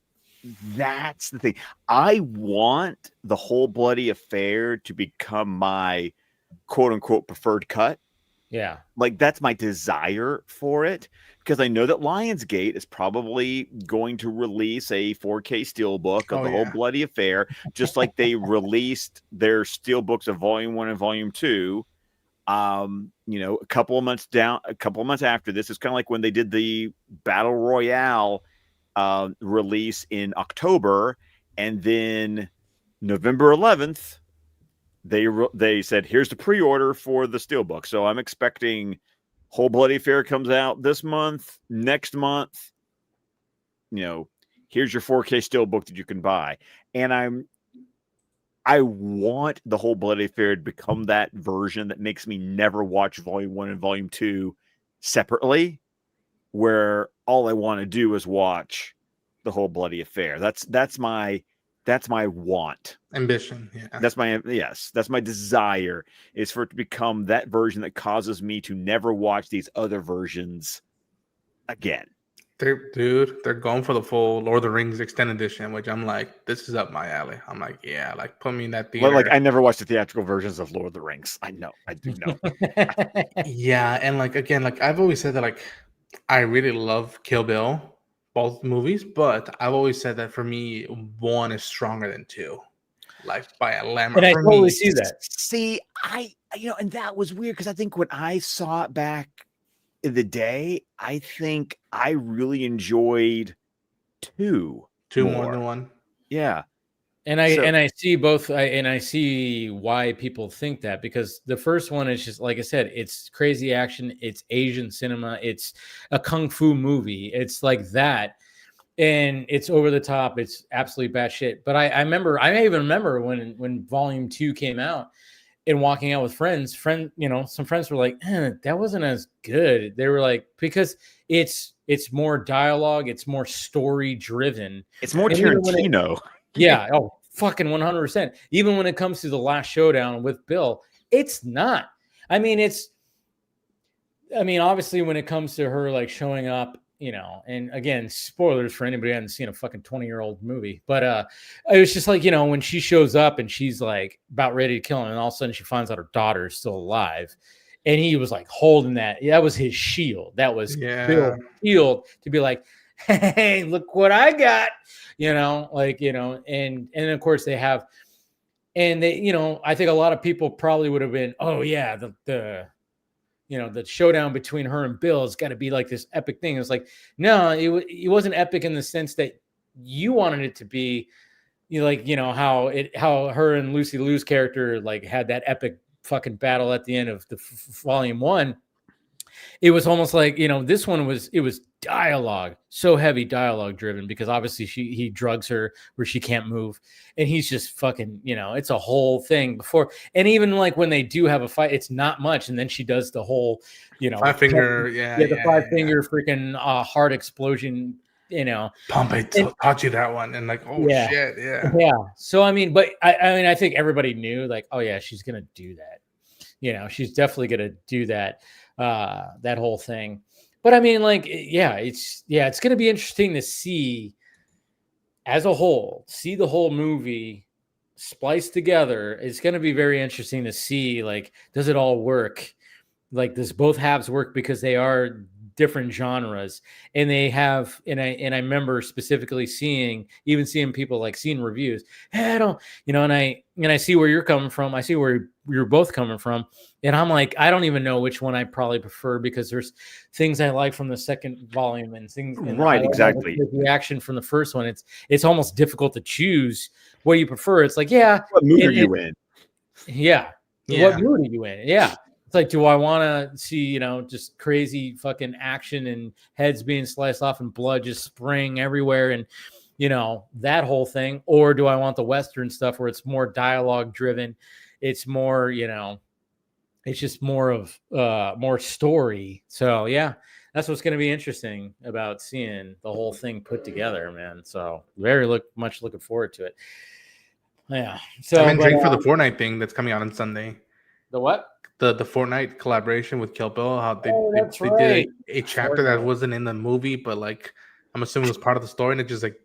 that's the thing. I want the whole bloody affair to become my quote unquote preferred cut. Yeah. Like that's my desire for it, because I know that Lionsgate is probably going to release a 4K steelbook of the whole bloody affair, just like they released their steelbooks of Volume 1 and Volume 2. A couple of months after this. It's kind of like when they did the Battle Royale release in October, and then November 11th. They said, here's the pre-order for the steelbook. So I'm expecting Whole Bloody Affair comes out this month, next month. Here's your 4K steelbook that you can buy. And I want the Whole Bloody Affair to become that version that makes me never watch Volume 1 and Volume 2 separately, where all I want to do is watch the Whole Bloody Affair. That's my want. Ambition. Yeah. That's my desire, is for it to become that version that causes me to never watch these other versions again. They're going for the full Lord of the Rings extended edition, which I'm like, this is up my alley. I'm like, yeah, like put me in that theater. Well, like I never watched the theatrical versions of Lord of the Rings. I do know. Yeah, and like again, like I've always said that like I really love Kill Bill, both movies, but I've always said that for me, 1 is stronger than 2, like by a landmark. And I totally see that. See, and that was weird, because I think when I saw it back in the day, I think I really enjoyed 2 more than 1. Yeah. And I see both, and I see why people think that, because the first one is just, like I said, it's crazy action, it's Asian cinema, it's a kung fu movie, it's like that, and it's over the top, it's absolutely batshit. But I even remember when Volume 2 came out, and walking out with some friends were like, that wasn't as good. They were like, because it's more dialogue, it's more story driven, it's more Tarantino. Yeah. Oh, fucking 100%. Even when it comes to the last showdown with Bill, it's not. Obviously when it comes to her like showing up, and again, spoilers for anybody who hasn't seen a fucking 20-year-old movie, but it was just like, when she shows up and she's like about ready to kill him, and all of a sudden she finds out her daughter is still alive, and he was like holding that. That was his shield. That was Bill's shield to be like, hey, look what I got, and of course they have, and they, I think a lot of people probably would have been, oh yeah, the showdown between her and Bill has got to be like this epic thing. It's like, no, it wasn't epic in the sense that you wanted it to be, how her and Lucy Liu's character like had that epic fucking battle at the end of the Volume 1. It was almost like, this one was dialogue, so heavy dialogue driven, because obviously he drugs her where she can't move, and he's just fucking, it's a whole thing before. And even like when they do have a fight, it's not much, and then she does the whole, 5-finger, the 5-finger freaking heart explosion, Pompey taught you that one, and like, oh shit, yeah. So but I think everybody knew, like, oh yeah, she's gonna do that. She's definitely gonna do that. That whole thing. But it's going to be interesting to see as a whole, see the whole movie spliced together. It's going to be very interesting to see, like, does it all work? Like, does both halves work? Because they are different genres, and they have, and I remember specifically seeing people like seeing reviews. Hey, I don't, and I see where you're coming from. I see where you're both coming from, and I'm like, I don't even know which one I probably prefer, because there's things I like from the second volume and things. And right, exactly. The action from the first one, it's almost difficult to choose what you prefer. It's like, yeah, what mood are you in? Yeah. What mood are you in? Yeah. It's like, do I want to see, just crazy fucking action and heads being sliced off and blood just spraying everywhere and, that whole thing? Or do I want the Western stuff where it's more dialogue driven? It's more, it's just more of more story. So, yeah, that's what's going to be interesting about seeing the whole thing put together, man. So much looking forward to it. Yeah. So I'm intrigued for the Fortnite thing that's coming out on Sunday. The what? The Fortnite collaboration with Kill Bill. How they did a chapter that wasn't in the movie, but like I'm assuming it was part of the story, and it's just like,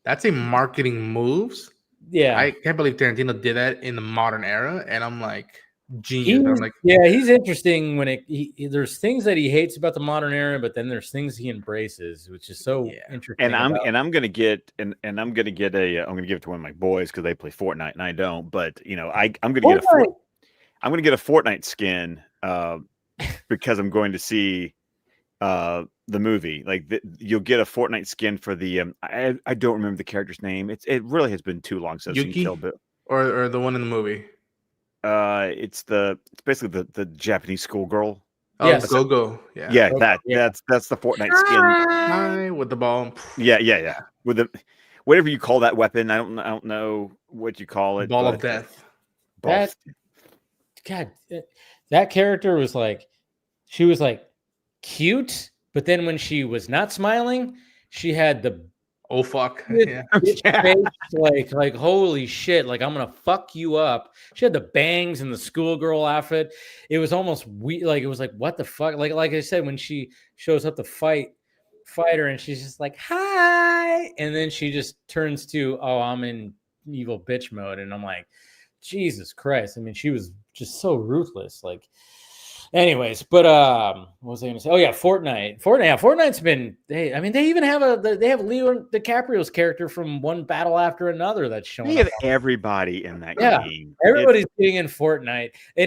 that's a marketing moves. Yeah. I can't believe Tarantino did that in the modern era, and I'm like, genius. I'm like, he's interesting when there's things that he hates about the modern era, but then there's things he embraces, which is so interesting. And I'm gonna give it to one of my boys because they play Fortnite and I don't. But I'm gonna get a Fortnite skin because I'm going to see the movie. Like you'll get a Fortnite skin for the I don't remember the character's name. It really has been too long since I've seen Kill Bill. Or the one in the movie. It's basically the Japanese schoolgirl. Oh, yes. Go. Yeah. Yeah, that's the Fortnite skin. Hi, with the ball. Yeah. With the whatever you call that weapon. I don't know what you call it. Ball of death. That character was like, she was like cute, but then when she was not smiling, she had the oh fuck face, like holy shit, like I'm gonna fuck you up. She had the bangs and the schoolgirl outfit. It was almost like it was like, what the fuck? Like I said, when she shows up to fight her and she's just like, hi, and then she just turns to, oh, I'm in evil bitch mode, and I'm like, Jesus Christ. I mean, she was just so ruthless. Like, anyways, but what was I going to say? Oh yeah, Fortnite. Yeah, Fortnite's been. They even have they have Leo DiCaprio's character from One Battle After Another that's showing. They have everybody in that game. Everybody's being in Fortnite, you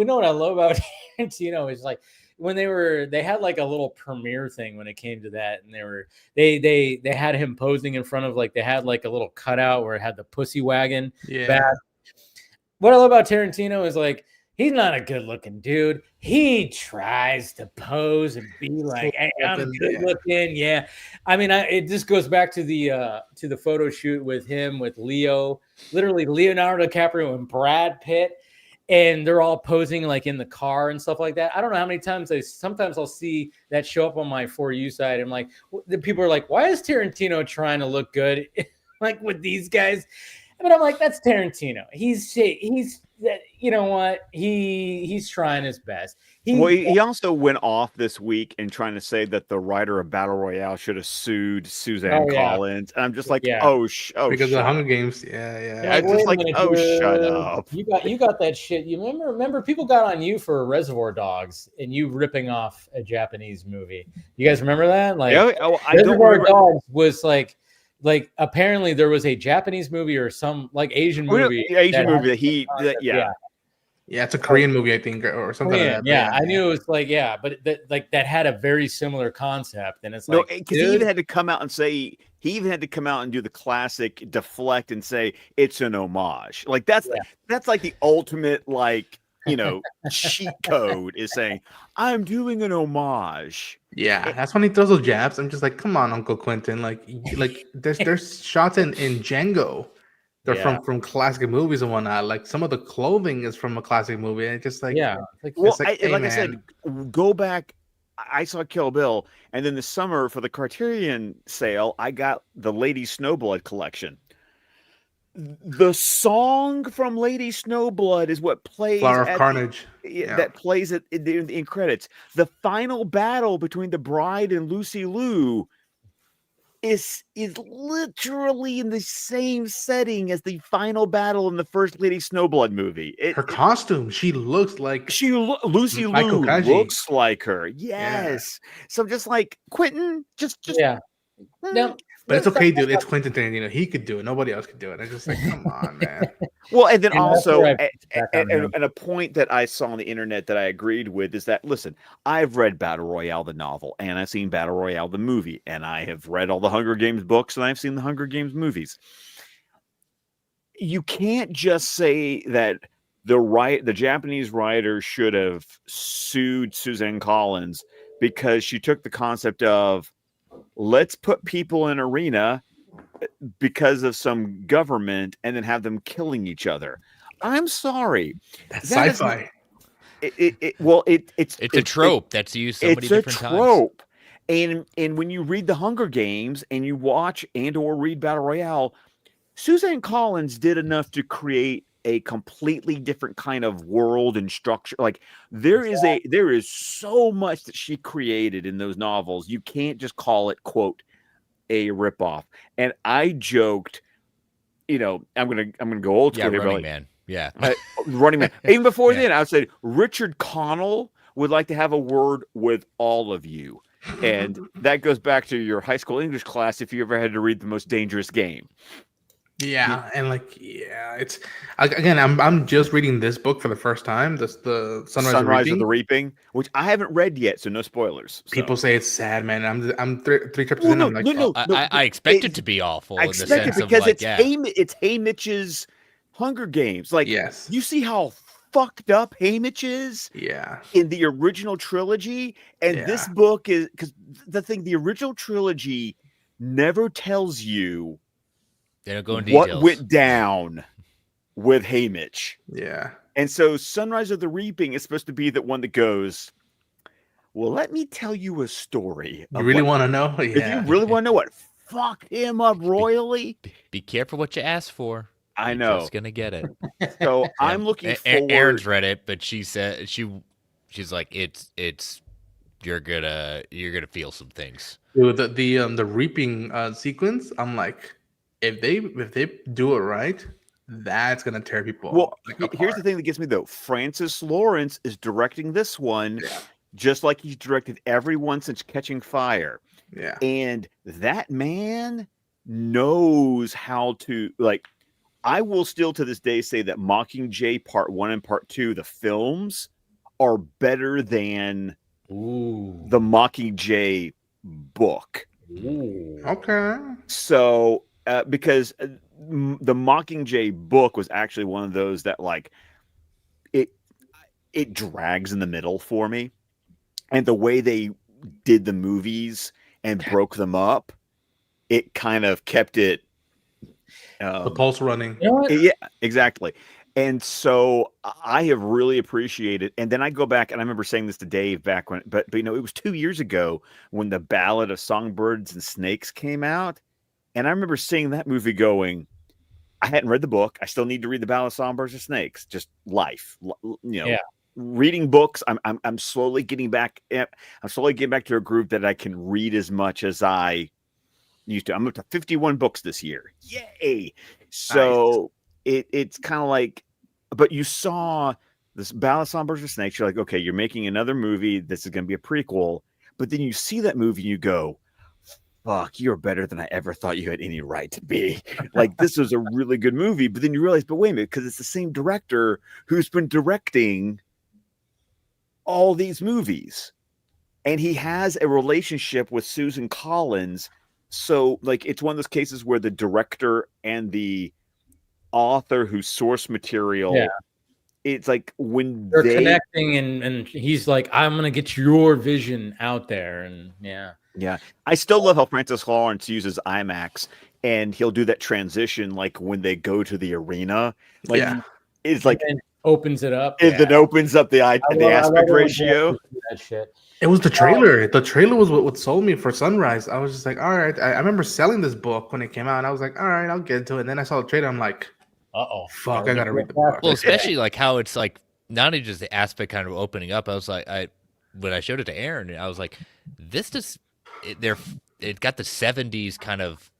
know what I love about Tarantino is like when they had like a little premiere thing when it came to that, and they had him posing in front of, like, they had like a little cutout where it had the pussy wagon. Yeah. What I love about Tarantino is like, he's not a good looking dude. He tries to pose and be like, hey, I'm good looking. Yeah. I mean, it just goes back to the photo shoot with him, with literally Leonardo DiCaprio and Brad Pitt. And they're all posing like in the car and stuff like that. I don't know how many times sometimes I'll see that show up on my For You side. I'm like, the people are like, why is Tarantino trying to look good like with these guys? But I'm like, that's Tarantino. He's you know what? He's trying his best. He also went off this week in trying to say that the writer of Battle Royale should have sued Suzanne Collins. And I'm just like, because of the Hunger Games. Yeah. I'm just like, shut up. You got that shit. You remember people got on you for Reservoir Dogs and you ripping off a Japanese movie. You guys remember that? Like, Reservoir Dogs was like apparently there was a Japanese movie or some like Asian movie. Yeah, it's a Korean movie, I think, or something like that. I knew it was like, but that had a very similar concept, and it's like, because he even had to come out and say, do the classic deflect and say it's an homage. Like that's like the ultimate, like, cheat code is saying I'm doing an homage. Yeah, that's when he throws those jabs. I'm just like, come on, Uncle Quentin. Like there's shots in Django. They're from classic movies and whatnot. Like some of the clothing is from a classic movie. And just like, I said, go back. I saw Kill Bill, and then this summer for the Criterion sale, I got the Lady Snowblood collection. The song from Lady Snowblood is what plays Flower of Carnage. That plays it in credits. The final battle between the bride and Lucy Liu is literally in the same setting as the final battle in the first Lady Snowblood movie. Her costume, she looks like Lucy Michael Liu Kaji. looks like her. Yes. Yeah. So just like Quentin, just yeah. No, but it's okay, dude. It's Quentin Tarantino. He could do it. Nobody else could do it. I'm just like, come on, man. Well, and then also, and a point that I saw on the internet that I agreed with is that, listen, I've read Battle Royale, the novel, and I've seen Battle Royale, the movie, and I have read all the Hunger Games books, and I've seen the Hunger Games movies. You can't just say that the Japanese writer should have sued Suzanne Collins because she took the concept of, let's put people in arena because of some government and then have them killing each other. I'm sorry. That's sci-fi. It's a trope that's used so many different times. It's a trope. And when you read the Hunger Games and you watch and or read Battle Royale, Suzanne Collins did enough to create a completely different kind of world and structure. Like there is so much that she created in those novels. You can't just call it, quote, a ripoff. And I joked, I'm gonna go old school here, Running Man. Yeah. Running Man. Even before then, I would say Richard Connell would like to have a word with all of you. And that goes back to your high school English class if you ever had to read The Most Dangerous Game. Yeah, and it's again. I'm just reading this book for the first time. The Sunrise of the Reaping, which I haven't read yet, so no spoilers. So. People say it's sad, man. I'm three chapters in. I'm like, I expect it to be awful. I expect it because it's Haymitch's Hunger Games. Like, yes, you see how fucked up Haymitch is. Yeah, in the original trilogy, and this book is because the original trilogy never tells you. They don't go into details. What went down with Haymitch. Yeah. And so Sunrise of the Reaping is supposed to be the one that goes, well, let me tell you a story. You really want to know? Yeah. If you really want to know what fucked him up royally. Be careful what you ask for. I know. You're just going to get it. So I'm looking forward. Erin's read it, but she said she's like, it's you're gonna feel some things. Dude, the reaping sequence, I'm like, if they do it right, that's gonna tear people. Well, here's the thing that gets me though. Francis Lawrence is directing this one, just like he's directed everyone since Catching Fire. Yeah, and that man knows how to like. I will still to this day say that Mockingjay Part 1 and Part 2, the films, are better than the Mockingjay book. Ooh. Okay, so. Because the Mockingjay book was actually one of those that like it drags in the middle for me, and the way they did the movies and broke them up, it kind of kept it the pulse running. Yeah, exactly. And so I have really appreciated. And then I go back and I remember saying this to Dave back when, but it was 2 years ago when the Ballad of Songbirds and Snakes came out. And I remember seeing that movie going, I hadn't read the book. I still need to read the Ballad of Songbirds and Snakes. Just life, reading books. I'm slowly getting back. I'm slowly getting back to a group that I can read as much as I used to. I'm up to 51 books this year. Yay! So it's kind of like, but you saw this Ballad of Songbirds and Snakes. You're like, okay, you're making another movie. This is going to be a prequel. But then you see that movie and you go, fuck, you're better than I ever thought you had any right to be. Like, this was a really good movie. But then you realize, but wait a minute, because it's the same director who's been directing all these movies. And he has a relationship with Susan Collins. So, like, it's one of those cases where the director and the author whose source material, it's like when they're connecting and he's like, I'm going to get your vision out there. And yeah, I still love how Francis Lawrence uses IMAX, and he'll do that transition like when they go to the arena. Like, it's like opens it up. It then opens up the aspect ratio. That shit. It was the trailer. The trailer was what sold me for Sunrise. I was just like, all right. I remember selling this book when it came out, and I was like, all right, I'll get into it. And then I saw the trailer. I'm like, fuck, I gotta read the book. Well, especially like how it's like not only just the aspect kind of opening up. I was like, when I showed it to Erin, I was like, this just got the 70s kind of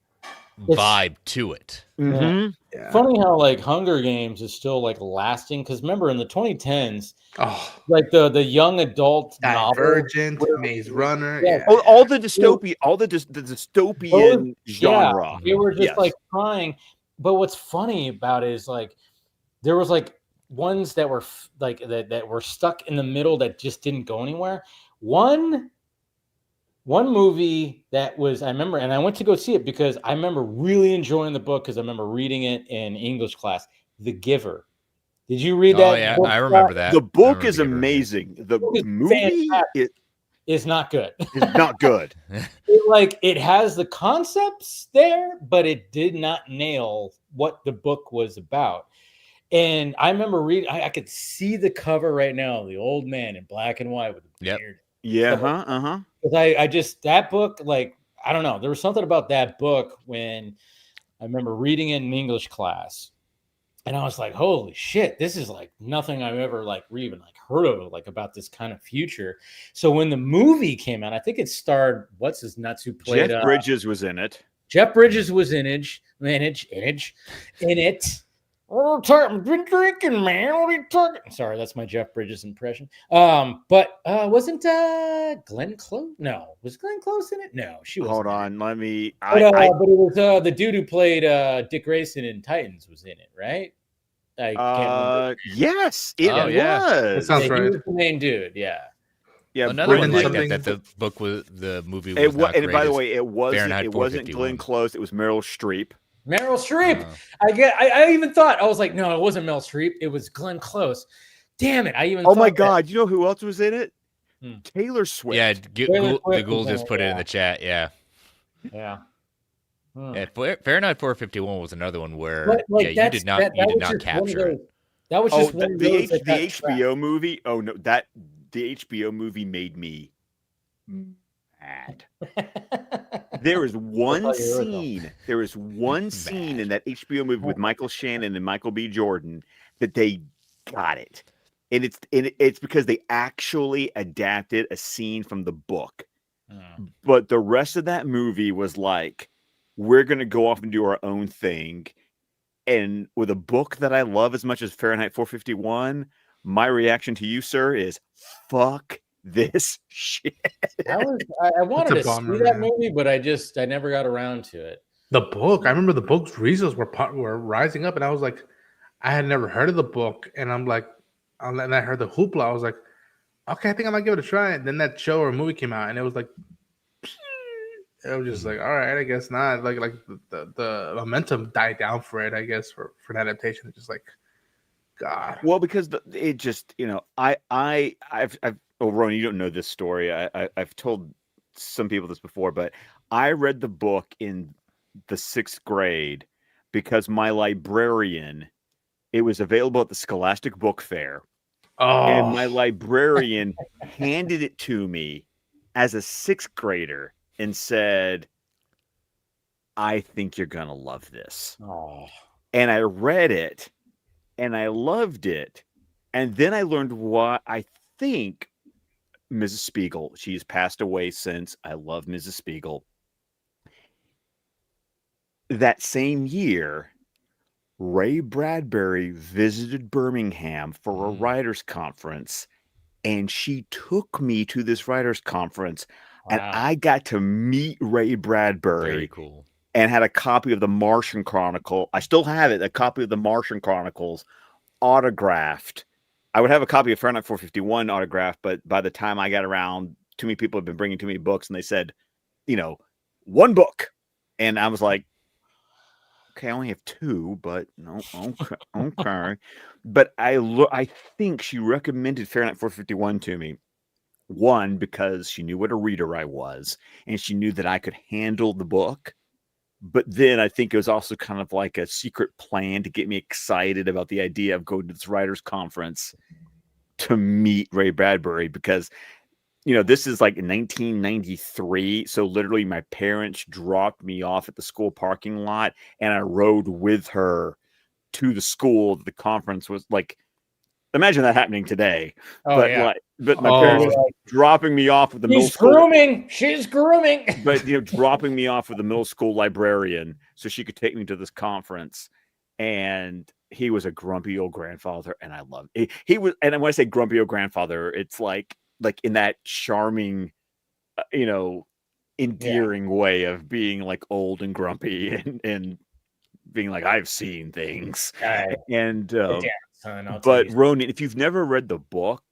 vibe to it. Yeah. Funny how like Hunger Games is still like lasting, because remember in the 2010s, like the young adult Divergent, Maze Runner, all the dystopian, the dystopian genre. They were just like trying. But what's funny about it is like there was like ones that were like that were stuck in the middle that just didn't go anywhere. One movie that was, I remember, and I went to go see it because I remember really enjoying the book because I remember reading it in English class. The Giver. Did you read that? Oh yeah, I remember that. The book is amazing. The movie is not good. It's not good. It has the concepts there, but it did not nail what the book was about. And I remember reading. I could see the cover right now. The old man in black and white with the beard. Yeah. Because I just, that book, like, I don't know. There was something about that book when I remember reading it in English class. And I was like, holy shit, this is like nothing I've ever like even like heard of, like about this kind of future. So when the movie came out, I think it starred, what's his nuts who played Jeff Bridges was in it. Jeff Bridges was in it. I've been drinking, man. What are you talking? Sorry, that's my Jeff Bridges impression. But wasn't Glenn Close? No, was Glenn Close in it? No, she wasn't. Hold on, let me. But it was the dude who played Dick Grayson in Titans was in it, right? I can't remember. Yes, it was. That sounds right. He was the main dude. Yeah. Another one like that the book was, the movie was not great. And by the way, it wasn't Glenn Close. It was Meryl Streep. Meryl Streep. I even thought, I was like, no, it wasn't Meryl Streep. It was Glenn Close. Damn it. I even Oh my God. You know who else was in it? Taylor Swift. Yeah. The Ghoul just put it in the chat. Yeah. Yeah. Yeah. Fahrenheit 451 was another one where you did not capture it. That was just one of those the HBO movie. Oh no, the HBO movie made me mad. There is one scene. There is one scene in that HBO movie with Michael Shannon and Michael B. Jordan that they got it, and it's because they actually adapted a scene from the book. But the rest of that movie was like, we're gonna go off and do our own thing. And with a book that I love as much as Fahrenheit 451, my reaction to you, sir, is fuck this shit. I wanted to see that movie, but I never got around to it. The book, I remember the book's results were rising up, and I was like, I had never heard of the book, and I'm like, and I heard the hoopla. I was like, okay, I think I might give it a try. And then that show or movie came out, and it was like, it was just like, all right, I guess not. Like the momentum died down for it, I guess, for an adaptation. It's just like, God. Well, because it just, I've Ron, you don't know this story. I've told some people this before, but I read the book in the 6th grade because my librarian, it was available at the Scholastic Book Fair. And my librarian handed it to me as a 6th grader and said, I think you're going to love this. And I read it and I loved it. And then I learned why I think Mrs. Spiegel, she's passed away since. I love Mrs. Spiegel. That same year, Ray Bradbury visited Birmingham for a writers' conference, and she took me to this writers' conference, and I got to meet Ray Bradbury. Very cool. And had a copy of the Martian Chronicle. I still have it, a copy of the Martian Chronicles autographed. I would have a copy of Fahrenheit 451 autographed, but by the time I got around, too many people have been bringing too many books, and they said, one book. And I was like, okay, I only have 2, but no, okay. But I think she recommended Fahrenheit 451 to me. One, because she knew what a reader I was, and she knew that I could handle the book. But then I think it was also kind of like a secret plan to get me excited about the idea of going to this writers' conference to meet Ray Bradbury, because, this is like in 1993. So literally my parents dropped me off at the school parking lot and I rode with her to the school. The conference was like, imagine that happening today. But my parents dropping me off with the middle school. Grooming. She's grooming. But dropping me off with the middle school librarian so she could take me to this conference. And he was a grumpy old grandfather, and I loved it. He was, and when I say grumpy old grandfather, it's like in that charming, endearing way of being like old and grumpy and being like, I've seen things. And but Ronan, if you've never read the book,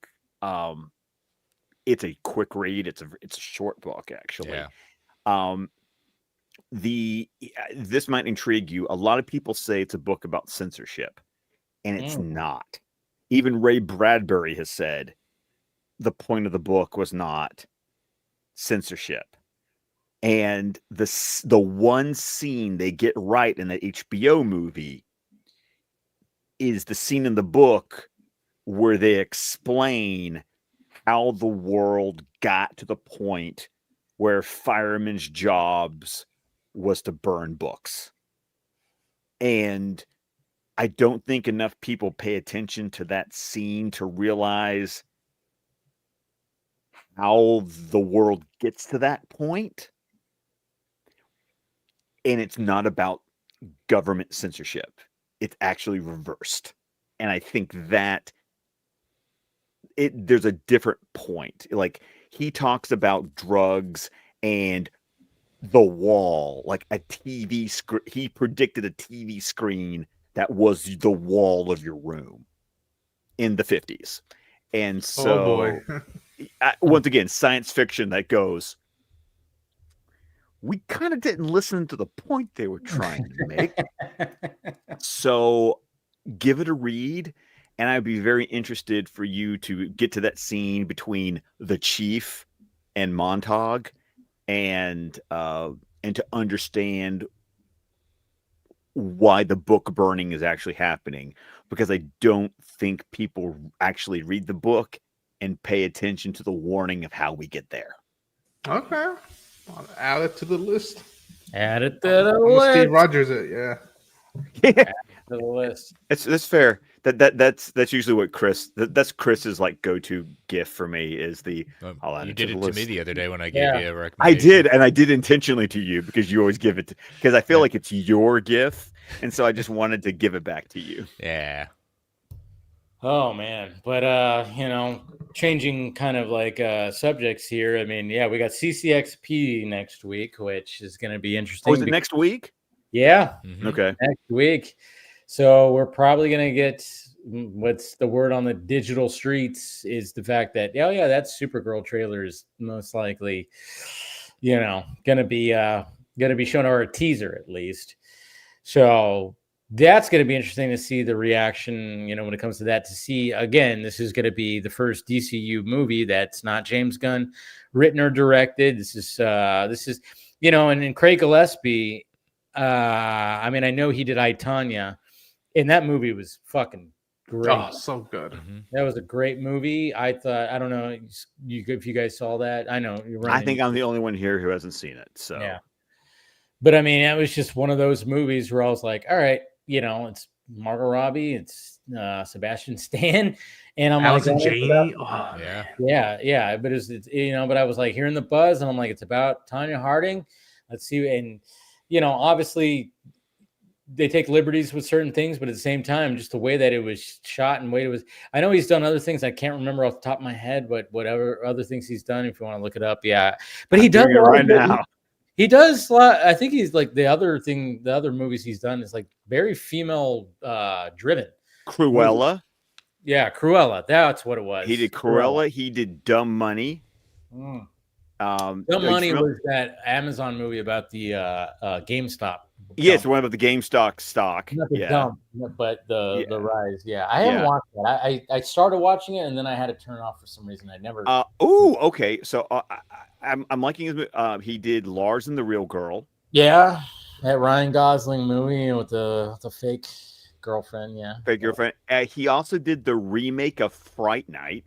it's a quick read. It's a short book, actually. Yeah. This might intrigue you. A lot of people say it's a book about censorship, and it's not. Even Ray Bradbury has said the point of the book was not censorship. And the one scene they get right in the HBO movie is the scene in the book where they explain how the world got to the point where firemen's jobs was to burn books. And I don't think enough people pay attention to that scene to realize how the world gets to that point. And it's not about government censorship. It's actually reversed. And I think that there's a different point. Like, he talks about drugs and the wall, like a TV screen. He predicted a TV screen that was the wall of your room in the 50s. And so, once again, science fiction that goes, we kind of didn't listen to the point they were trying to make. So give it a read. And I'd be very interested for you to get to that scene between the chief and Montauk and to understand why the book burning is actually happening, because I don't think people actually read the book and pay attention to the warning of how we get there. Okay. I'll add it to the list. Add it to the list. Steve Rogers it, yeah. Add it to the list. That's fair. That's usually what that's Chris's like go-to gift for me is the you did it to me the other day when I gave you a recommendation. I did, and I did intentionally to you because you always give it because I feel like it's your gift, and so I just wanted to give it back to you. Yeah. Oh man, but changing kind of like subjects here. I mean, we got CCXP next week, which is going to be interesting. Oh, is it next week? Yeah. Mm-hmm. Okay. Next week. So we're probably going to get what's the word on the digital streets is the fact that that Supergirl trailer is most likely, going to be shown, or a teaser at least. So that's going to be interesting to see the reaction, when it comes to that, to see, again, this is going to be the first DCU movie that's not James Gunn written or directed. This is, and Craig Gillespie, I know he did I, Tonya, and that movie was fucking great. Oh, so good. Mm-hmm. That was a great movie. I thought, I don't know if you guys saw that. I know you're I think I'm the only one here who hasn't seen it. So, yeah. But it was just one of those movies where I was like, all right, it's Margot Robbie, it's Sebastian Stan, and I'm Allison like, Janney. Yeah. But but I was like hearing the buzz, and I'm like, it's about Tonya Harding. Let's see, and obviously they take liberties with certain things, but at the same time, just the way that it was shot and way it was. I know he's done other things. I can't remember off the top of my head, but whatever other things he's done, if you want to look it up, yeah. But he does it right now. He does. I think he's like the other movies he's done is like very female driven. Cruella. Yeah, Cruella. That's what it was. He did Cruella. He did Dumb Money. Dumb Money was that Amazon movie about the GameStop. Yes, one about the GameStop stock. Dumb, but the rise. Yeah, I haven't watched that. I started watching it and then I had to turn it off for some reason. I never. Okay. So I'm liking his. He did Lars and the Real Girl. Yeah, that Ryan Gosling movie with the fake girlfriend. Yeah, fake girlfriend. He also did the remake of Fright Night.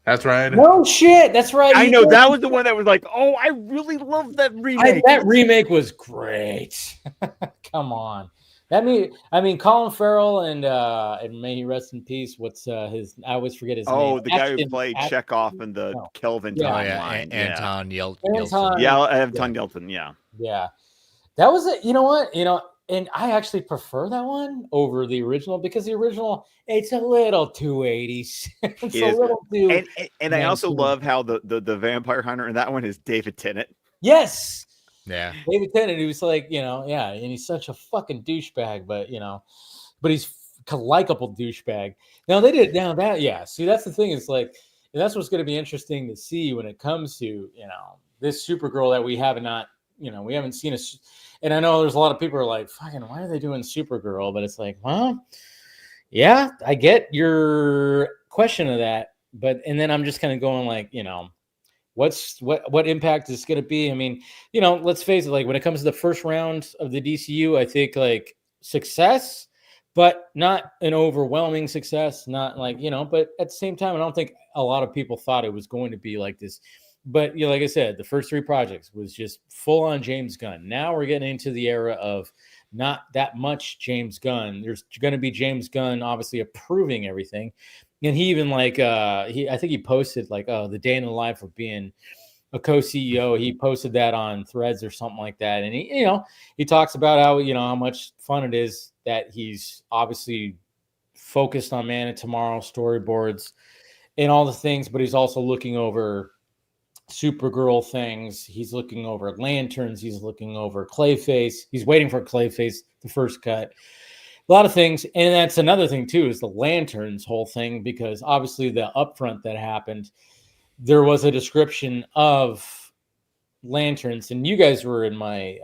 That's right. No shit. That's right. I know that was the one that was like, oh, I really love that remake. That remake was great. Come on. I mean, Colin Farrell and may he rest in peace. What's his? I always forget his name. Oh, the guy who played Chekhov in the Kelvin timeline. Anton Yelchin. Anton Yelchin. Yeah. Yeah. That was it. You know what? And I actually prefer that one over the original because the original, it's a little too 80s. It's a little too. And I also love how the vampire hunter in that one is David Tennant. Yes. Yeah. David Tennant, he was like, and he's such a fucking douchebag, but he's a likable douchebag. Now they did see, that's the thing, is like, and that's what's going to be interesting to see when it comes to, this Supergirl that we have not, we haven't seen and I know there's a lot of people who are like, fucking, why are they doing Supergirl? But it's like, well, yeah, I get your question of that, and then I'm just kind of going like, what impact is going to be? I mean, let's face it, like when it comes to the first round of the DCU, I think like success, but not an overwhelming success, not like, but at the same time, I don't think a lot of people thought it was going to be like this. But like I said, the first 3 projects was just full on James Gunn. Now we're getting into the era of not that much James Gunn. There's going to be James Gunn obviously approving everything. And he even I think he posted like, the day in the life of being a co-CEO. He posted that on Threads or something like that. And he talks about how much fun it is that he's obviously focused on Man of Tomorrow storyboards and all the things, but he's also looking over Supergirl things. He's looking over Lanterns. He's looking over Clayface. He's waiting for Clayface, the first cut. A lot of things. And that's another thing too, is the Lanterns whole thing, because obviously the upfront that happened, there was a description of Lanterns, and you guys were in my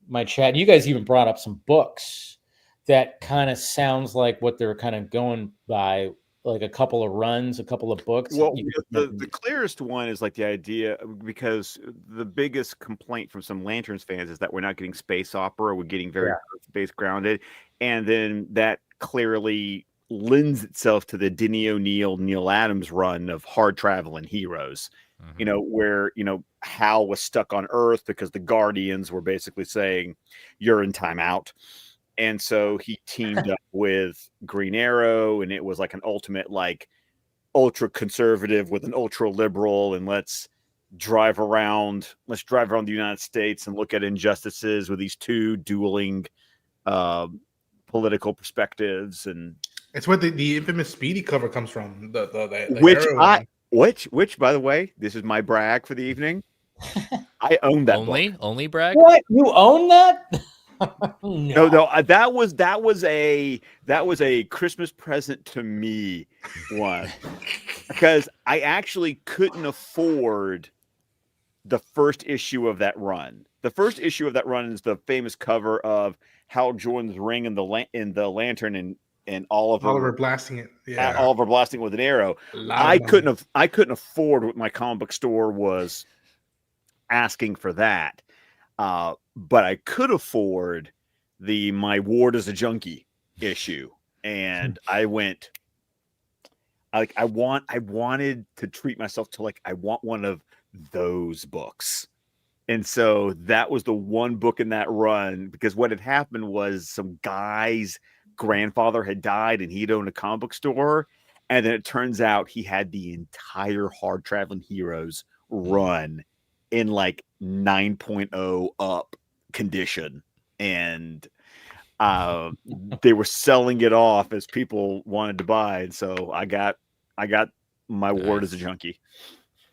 my chat. You guys even brought up some books that kind of sounds like what they're kind of going by, like a couple of runs, a couple of books. Well, the clearest one is like the idea, because the biggest complaint from some Lanterns fans is that we're not getting space opera. We're getting very space grounded. And then that clearly lends itself to the Denny O'Neil, Neil Adams run of hard traveling heroes, where, Hal was stuck on Earth because the Guardians were basically saying, you're in timeout. And so he teamed up with Green Arrow, and it was like an ultimate, like, ultra conservative with an ultra liberal, and let's drive around the United States and look at injustices with these 2 dueling political perspectives. And it's where the infamous Speedy cover comes from. Which, by the way, this is my brag for the evening. I own that book. Only brag. What, you own that? No, that was a Christmas present to me one, because I actually couldn't afford the first issue of that run. The first issue of that run is the famous cover of Hal Jordan's ring in the lantern and Oliver blasting it. Yeah, Oliver blasting it with an arrow. I couldn't afford what my comic book store was asking for that. But I could afford the My Ward is a Junkie issue. And I went, like, I wanted to treat myself to, like, I want one of those books. And so that was the one book in that run, because what had happened was some guy's grandfather had died and he'd owned a comic book store. And then it turns out he had the entire Hard Traveling Heroes run in like 9.0 up condition, and they were selling it off as people wanted to buy, and so I got My Ward as a Junkie.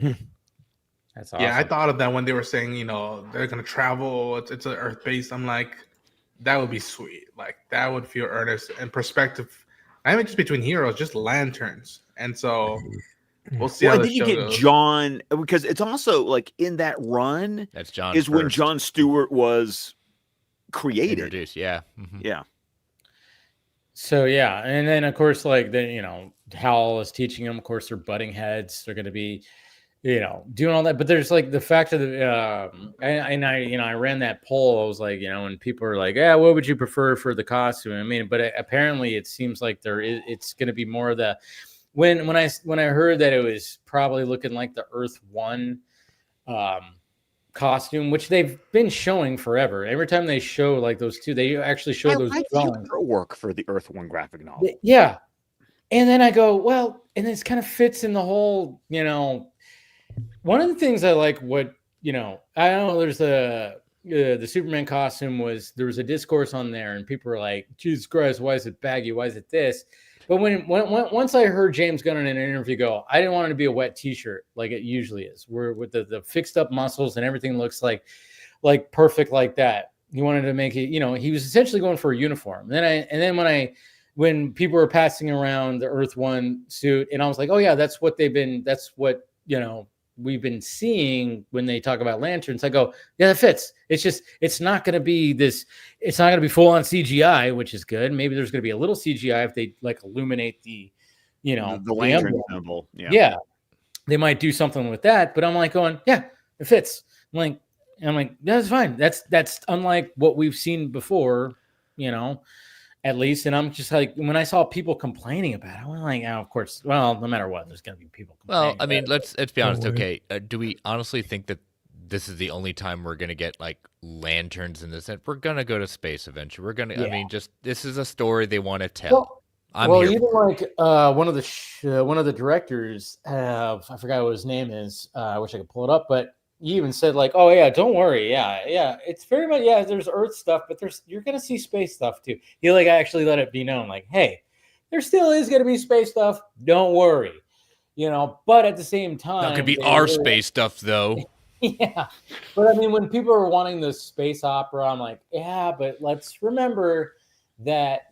That's awesome. Yeah, I thought of that when they were saying, they're gonna travel, it's an Earth base. I'm like, that would be sweet. Like, that would feel earnest and perspective. I mean, just between heroes, just lanterns. And so we'll see. Well, then you get John, because it's also like in that run. That's John. Is when John Stewart was created. Introduced, yeah. Mm-hmm. Yeah. So yeah, and then of course, like Hal is teaching them. Of course, they're butting heads. They're going to be, doing all that. But there's like the fact of the, I ran that poll. I was like, and people are like, yeah, what would you prefer for the costume? I mean, but apparently it seems like it's going to be more of the, when I heard that it was probably looking like the Earth 1 costume, which they've been showing forever. Every time they show like those two, they actually show those drawings. Work for the Earth One graphic novel. Yeah. And then I go, well, and this kind of fits in the whole, one of the things I like what, I don't know, there's the Superman costume there was a discourse on there and people were like, Jesus Christ, why is it baggy? Why is it this? But once I heard James Gunn in an interview go, I didn't want it to be a wet t-shirt like it usually is, where with the fixed up muscles and everything looks like perfect like that. He wanted to make it, he was essentially going for a uniform. When people were passing around the Earth One suit, and I was like, oh yeah, that's what we've been seeing when they talk about lanterns. I go, yeah, that fits. It's not going to be it's not going to be full on CGI, which is good. Maybe there's going to be a little CGI if they like illuminate the lantern symbol. Yeah. They might do something with that, but I'm like going, yeah, it fits. I'm like, that's fine. That's unlike what we've seen before, at least. And I'm just like, when I saw people complaining about it, I was like, oh, of course. Well, no matter what, there's going to be people complaining. Well, I mean, let's be honest. Okay. Do we honestly think that this is the only time we're going to get like lanterns in this? We're going to go to space eventually. We're going to, I mean, this is a story they want to tell. Even like one of the directors, I forgot what his name is. I wish I could pull it up, but he even said like, oh yeah, don't worry. Yeah. It's very much, there's Earth stuff, but you're going to see space stuff too. He like actually let it be known like, hey, there still is going to be space stuff. Don't worry. But at the same time, that could be our space stuff though. Yeah. But I mean, when people are wanting the space opera, I'm like, yeah, but let's remember that,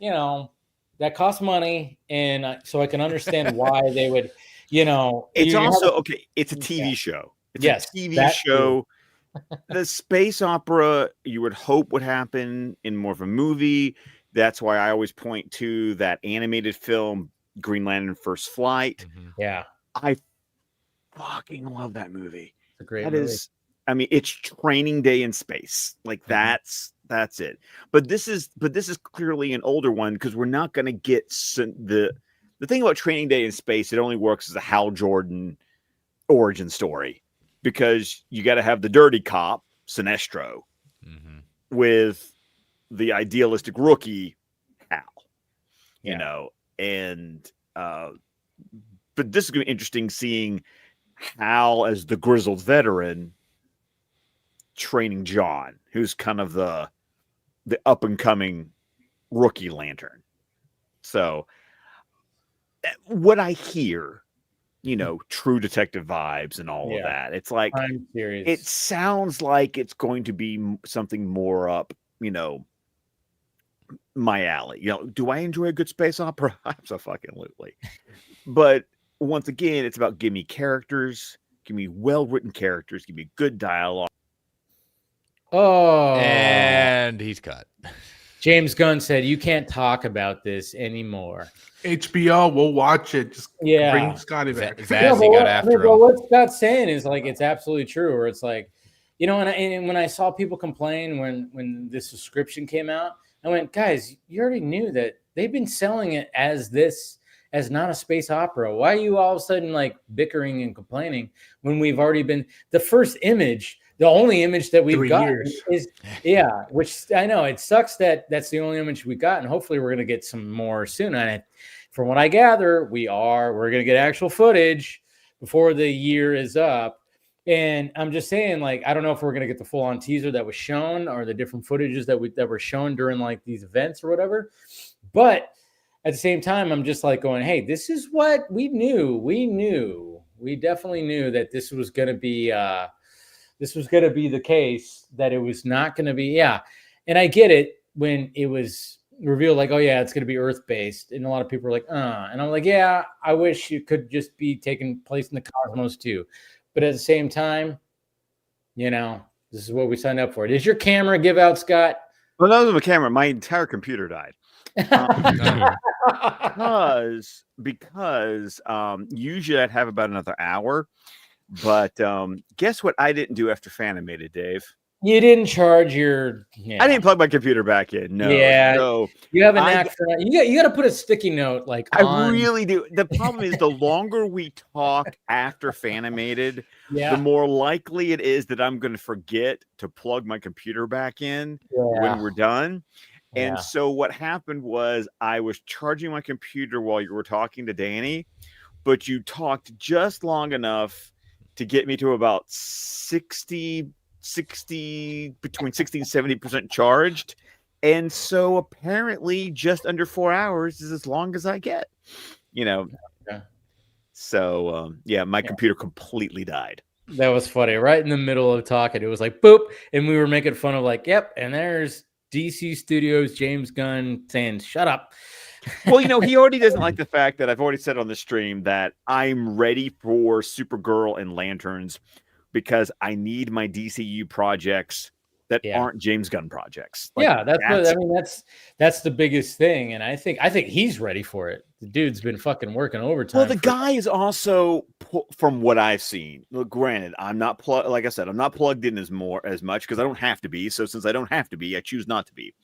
that costs money. And so I can understand why they would, it's also, okay. It's a TV show. It's a TV show. The space opera you would hope would happen in more of a movie. That's why I always point to that animated film, Green Lantern First Flight. Mm-hmm. Yeah. I fucking love that movie. It's a great movie. It's training day in space. Like that's it. But this is clearly an older one because we're not going to get the thing about Training Day in space. It only works as a Hal Jordan origin story. Because you got to have the dirty cop, Sinestro, with the idealistic rookie, Hal. But this is going to be interesting seeing Hal as the grizzled veteran training John, who's kind of the up and coming rookie Lantern. So, what I hear. True Detective vibes and all of that. It's like, it sounds like it's going to be something more up, my alley. Do I enjoy a good space opera? Absolutely. But once again, it's about give me characters, give me well-written characters, give me good dialogue. Oh, and he's cut. James Gunn said, you can't talk about this anymore. HBO, we'll watch it. Just bring Scotty back. Zazzy got after him. What Scott's saying is like, it's absolutely true. Or it's like, and when I saw people complain when this subscription came out, I went, guys, you already knew that they've been selling it as not a space opera. Why are you all of a sudden like bickering and complaining when we've already been the first image? The only image that we've got is, which I know it sucks that that's the only image we got, and hopefully we're going to get some more soon. And from what I gather, we're going to get actual footage before the year is up. And I'm just saying, like, I don't know if we're going to get the full-on teaser that was shown or the different footages that were shown during like these events or whatever. But at the same time, I'm just like going, hey, this is what we knew. We definitely knew that this was going to be. This was going to be the case, that it was not going to be. Yeah. And I get it when it was revealed like, oh yeah, it's going to be Earth-based. And a lot of people are like, and I'm like, yeah, I wish it could just be taking place in the cosmos too. But at the same time, this is what we signed up for. Did your camera give out, Scott? Well, that was my camera. My entire computer died. Because usually I'd have about another hour. But guess what I didn't do after Fanimated, Dave? You didn't charge your. I didn't plug my computer back in. No. Yeah. So you have a knack for that. You got to put a sticky note like. I really do. The problem is the longer we talk after Fanimated, the more likely it is that I'm going to forget to plug my computer back in when we're done. And so what happened was I was charging my computer while you were talking to Danny, but you talked just long enough to get me to about 60 between 60 and 70% charged. And so apparently just under 4 hours is as long as I get, So my computer completely died. That was funny. Right in the middle of talking, it was like boop, and we were making fun of like, yep, and there's DC Studios James Gunn saying shut up. Well, he already doesn't like the fact that I've already said on the stream that I'm ready for Supergirl and Lanterns because I need my DCU projects that aren't James Gunn projects. That's the biggest thing, and I think he's ready for it. The dude's been fucking working overtime. Well, the guy is also, from what I've seen. Look, granted, I'm not like I said, I'm not plugged in as much because I don't have to be. So since I don't have to be, I choose not to be.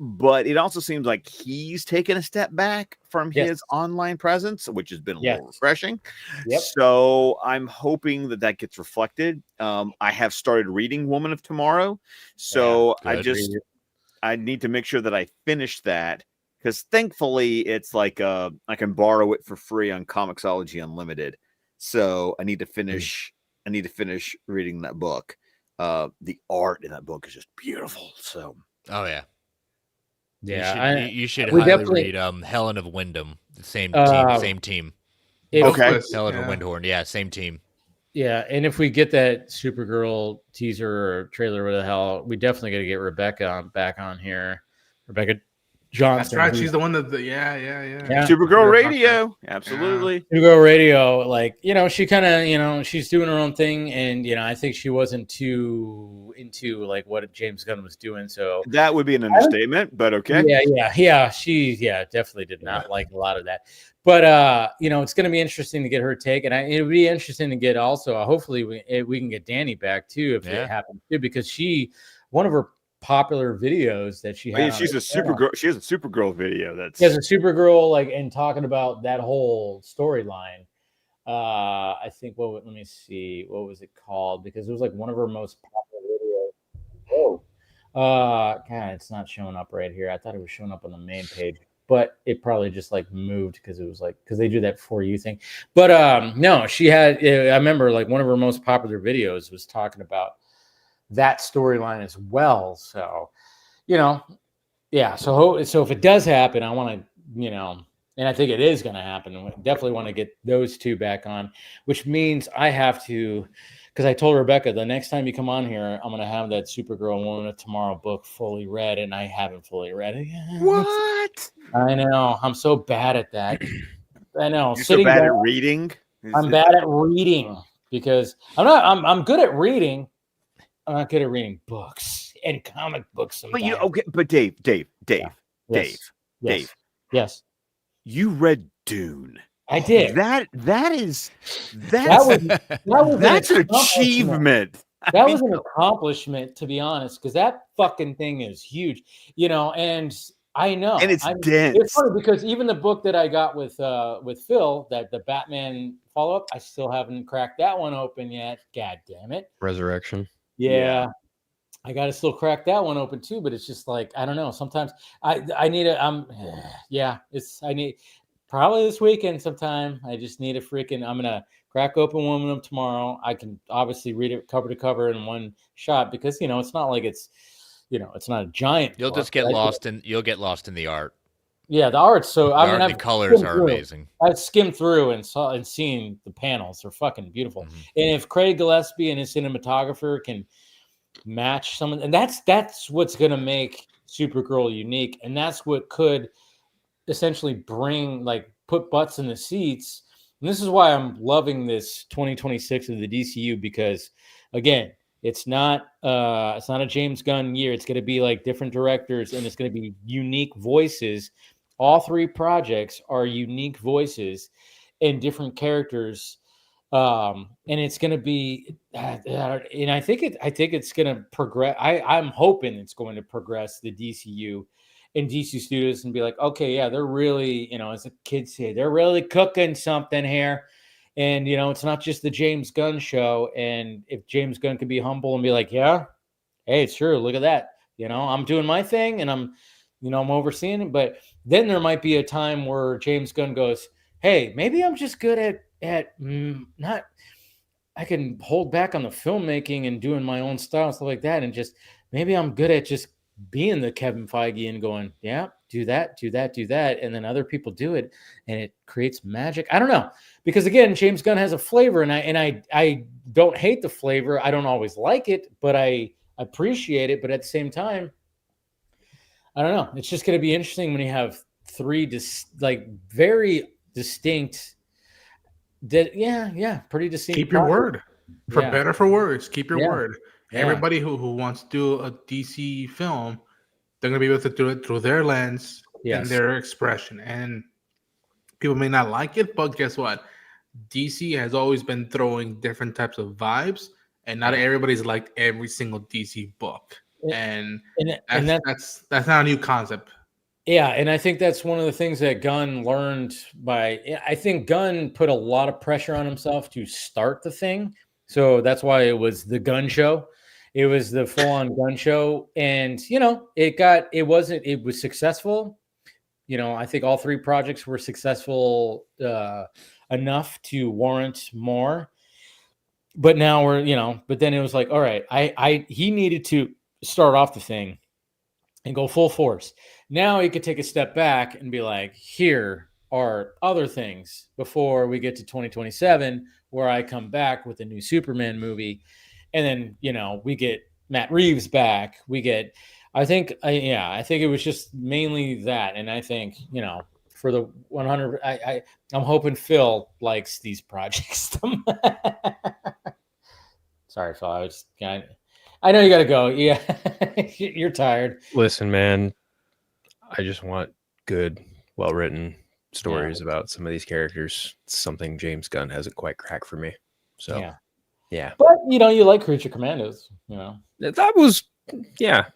But it also seems like he's taken a step back from his online presence, which has been a little refreshing. Yep. So I'm hoping that gets reflected. I have started reading Woman of Tomorrow. So I need to make sure that I finish that because thankfully it's like I can borrow it for free on Comixology Unlimited. So I need to finish. I need to finish reading that book. The art in that book is just beautiful. So you should highly read Helen of Wyndham. Same team. Okay, Helen of Windhorn. Same team. Yeah, and if we get that Supergirl teaser or trailer, what the hell, we definitely got to get Rebecca back on here. Rebecca Johnson. That's right. She's the one that Supergirl Radio. Absolutely. Supergirl Radio. Like, she kind of, she's doing her own thing. And, I think she wasn't too into like what James Gunn was doing. So that would be an understatement, but okay. Yeah. She definitely did not like a lot of that. But, it's going to be interesting to get her take. And it would be interesting to get also, hopefully we can get Danny back too, if it happens too, because one of her popular videos that she had. She's a Supergirl. She has a Supergirl video. She has a Supergirl and talking about that whole storyline. I think let me see, what was it called? Because it was like one of her most popular videos. God, it's not showing up right here. I thought it was showing up on the main page, but it probably just moved because it was because they do that for you thing. But no, she had. I remember one of her most popular videos was talking about that storyline as well. So, So if it does happen, I want to, and I think it is going to happen. We definitely want to get those two back on, which means I have to, because I told Rebecca the next time you come on here, I'm going to have that Supergirl Woman of Tomorrow book fully read, and I haven't fully read it yet. What? I know. I'm so bad at that. I know. You're so bad at reading. I'm bad at reading because I'm good at reading. I'm not good at reading books and comic books. Sometimes. But Dave. Yes. You read Dune. I did. That's an achievement. That was an accomplishment, to be honest, because that fucking thing is huge, and I know. And it's dense. It's funny because even the book that I got with Phil, that the Batman follow-up, I still haven't cracked that one open yet. God damn it. Resurrection. Yeah. I got to still crack that one open too, but it's just I don't know. Sometimes I need I need probably this weekend sometime. I just need I'm going to crack open Woman of Tomorrow. I can obviously read it cover to cover in one shot because, it's not like it's not a giant. You'll just get lost in the art. Yeah, the art's so. The colors are amazing. I've skimmed through and seen the panels. They're fucking beautiful. Mm-hmm. And if Craig Gillespie and his cinematographer can match someone, and that's what's going to make Supergirl unique, and that's what could essentially put butts in the seats. And this is why I'm loving this 2026 of the DCU because, again, it's not a James Gunn year. It's going to be different directors, and it's going to be unique voices. All three projects are unique voices and different characters And it's going to be, and I think it's going to progress. I'm hoping it's going to progress the DCU and DC Studios and be like, okay, yeah, they're really, as the kids say, they're really cooking something here. And, it's not just the James Gunn show. And if James Gunn can be humble and be like, yeah, hey, it's true. Look at that. I'm doing my thing and I'm overseeing it. But then there might be a time where James Gunn goes, hey, maybe I'm just good at not, I can hold back on the filmmaking and doing my own style and stuff like that. And just, maybe I'm good at just being the Kevin Feige and going, yeah, do that. And then other people do it and it creates magic. I don't know. Because again, James Gunn has a flavor and I don't hate the flavor. I don't always like it, but I appreciate it. But at the same time, I don't know. It's just going to be interesting when you have three very distinct. Pretty distinct. Keep your word, for better for worse. Keep your word. Yeah. Everybody who wants to do a DC film, they're going to be able to do it through their lens and their expression. And people may not like it, but guess what? DC has always been throwing different types of vibes, and not everybody's liked every single DC book. And that's not a new concept. Yeah, and I think that's one of the things that Gunn learned I think Gunn put a lot of pressure on himself to start the thing. So that's why it was the Gunn show. It was the full-on Gunn show. And, it was successful. I think all three projects were successful enough to warrant more. But now but then it was like, all right, he needed to start off the thing and go full force. Now he could take a step back and be like, here are other things before we get to 2027, where I come back with a new Superman movie. And then, we get Matt Reeves back. I think it was just mainly that. And I think, for the 100, I'm hoping Phil likes these projects. Sorry, Phil. I know you got to go. Yeah, you're tired. Listen, man, I just want good, well-written stories about some of these characters. It's something James Gunn hasn't quite cracked for me. So, yeah. But, you like Creature Commandos, That was,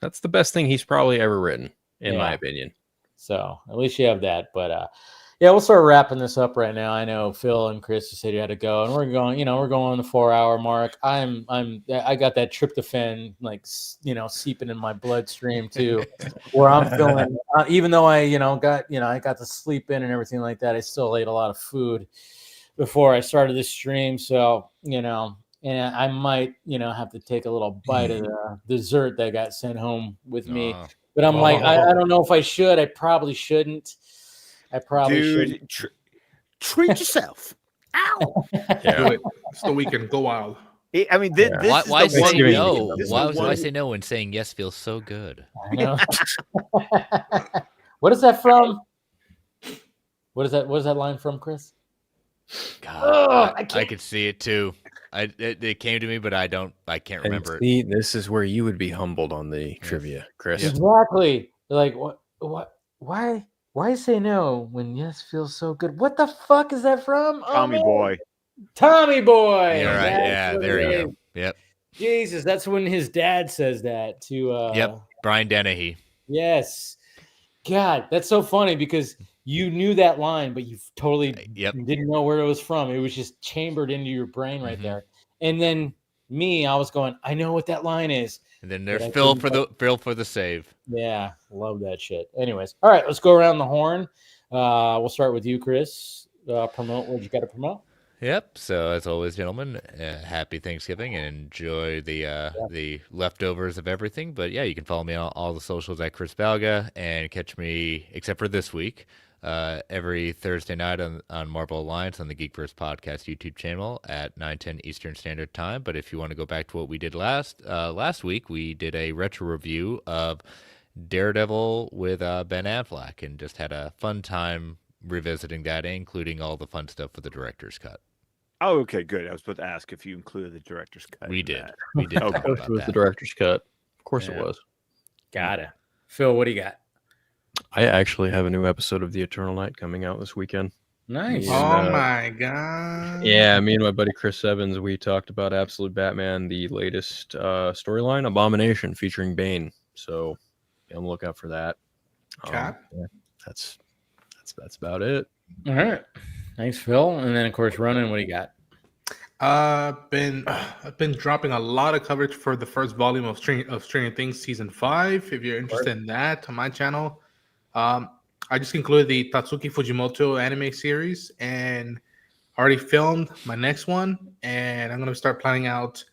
that's the best thing he's probably ever written, in my opinion. So, at least you have that. But, we'll start wrapping this up right now. I know Phil and Chris said you had to go, and we're going on the 4-hour mark. I got that tryptophan seeping in my bloodstream too, where I'm feeling. Even though I got to sleep in and everything like that, I still ate a lot of food before I started this stream. So and I might have to take a little bite of the dessert that got sent home with me. But I'm I don't know if I should. I probably shouldn't. Dude, treat yourself. Ow! Do it so we can go wild. I mean, why say no? Why say no when saying yes feels so good? I know. What is that from? What is that line from, Chris? God, I could see it too. It came to me, but I can't remember it. This is where you would be humbled on the trivia, Chris. Exactly. Like what? Why say no when yes feels so good? What the fuck is that from? Tommy Boy. Tommy Boy. Yeah, right. Yeah, there you go. Yep. Jesus, that's when his dad says that to Brian Dennehy. Yes. God, that's so funny because you knew that line, but you totally didn't know where it was from. It was just chambered into your brain right there. And then I was going, I know what that line is. And then there's Phil for the save. Yeah, love that shit. Anyways, all right, let's go around the horn. We'll start with you, Chris. Promote what you got to promote. Yep. So as always, gentlemen, happy Thanksgiving and enjoy the leftovers of everything. But yeah, you can follow me on all the socials at Chris Balga and catch me, except for this week, every Thursday night on Marvel Alliance on the Geekverse Podcast YouTube channel at 9:10 Eastern Standard Time. But if you want to go back to what we did last week, we did a retro review of Daredevil with Ben Affleck and just had a fun time revisiting that, including all the fun stuff for the director's cut. Oh, okay, good. I was about to ask if you included the director's cut. We did. We did. Of course, it was the director's cut. Of course, it was. Got it. Phil, what do you got? I actually have a new episode of The Eternal Night coming out this weekend. Nice. Oh my god. Yeah, me and my buddy Chris Evans, we talked about Absolute Batman, the latest storyline, Abomination, featuring Bane. So be on the lookout for that. Yeah, that's about it. All right. Thanks, Phil. And then of course, Ronan, what do you got? I've been dropping a lot of coverage for the first volume of Stranger Things season 5. If you're interested in that, on my channel, I just concluded the Tatsuki Fujimoto anime series and already filmed my next one. And I'm gonna start planning out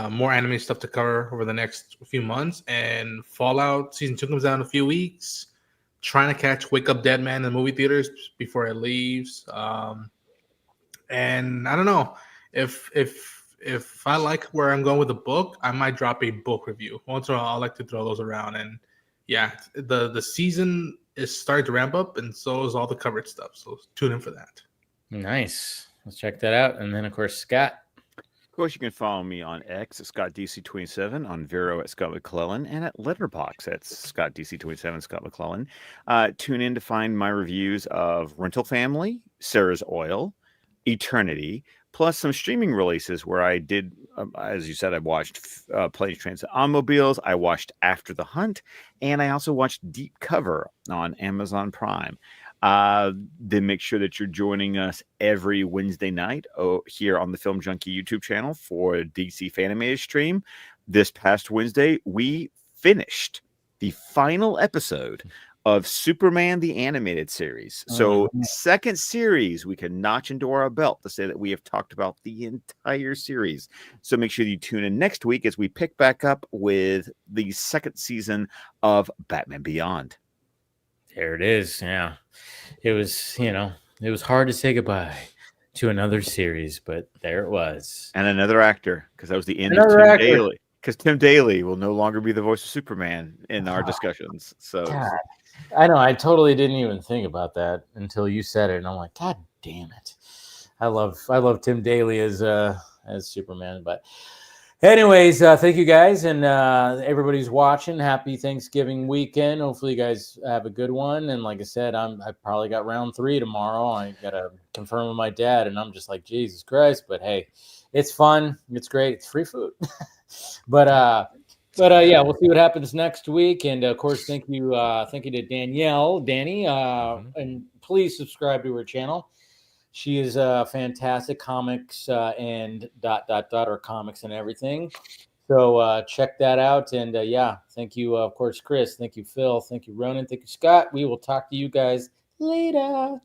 more anime stuff to cover over the next few months. And Fallout season 2 comes out in a few weeks. Trying to catch Wake Up Dead Man in the movie theaters before it leaves. And I don't know. If I like where I'm going with the book, I might drop a book review. Once in a while, I like to throw those around. And yeah, the season is starting to ramp up, and so is all the coverage stuff. So tune in for that. Nice. Let's check that out. And then, of course, Scott. Of course, you can follow me on X at ScottDC27, on Vero at Scott McClellan, and at Letterboxd at ScottDC27, Scott McClellan. Tune in to find my reviews of Rental Family, Sarah's Oil, Eternity, plus some streaming releases where I did, as you said, I watched Planes, Trains, and Automobiles. I watched After the Hunt, and I also watched Deep Cover on Amazon Prime. Then make sure that you're joining us every Wednesday night here on the Film Junkie YouTube channel for a DC Fanimated stream. This past Wednesday, we finished the final episode of Superman the Animated Series. So second series we can notch into our belt to say that we have talked about the entire series. So make sure you tune in next week as we pick back up with the second season of Batman Beyond. There it is. Yeah. It was, it was hard to say goodbye to another series, but there it was. And another actor, because that was the end of Tim Daly. Because Tim Daly will no longer be the voice of Superman in our discussions. So God. I know. I totally didn't even think about that until you said it, and I'm like, God damn it! I love Tim Daly as Superman. But anyways, thank you guys, and everybody's watching. Happy Thanksgiving weekend. Hopefully, you guys have a good one. And like I said, I probably got round 3 tomorrow. I gotta confirm with my dad, and I'm just like, Jesus Christ! But hey, it's fun. It's great. It's free food. But yeah, we'll see what happens next week. And of course, thank you to Danielle, Danny, and please subscribe to her channel. She is fantastic, comics and ... or comics and everything. So check that out. And yeah, thank you, of course, Chris. Thank you, Phil. Thank you, Ronan. Thank you, Scott. We will talk to you guys later.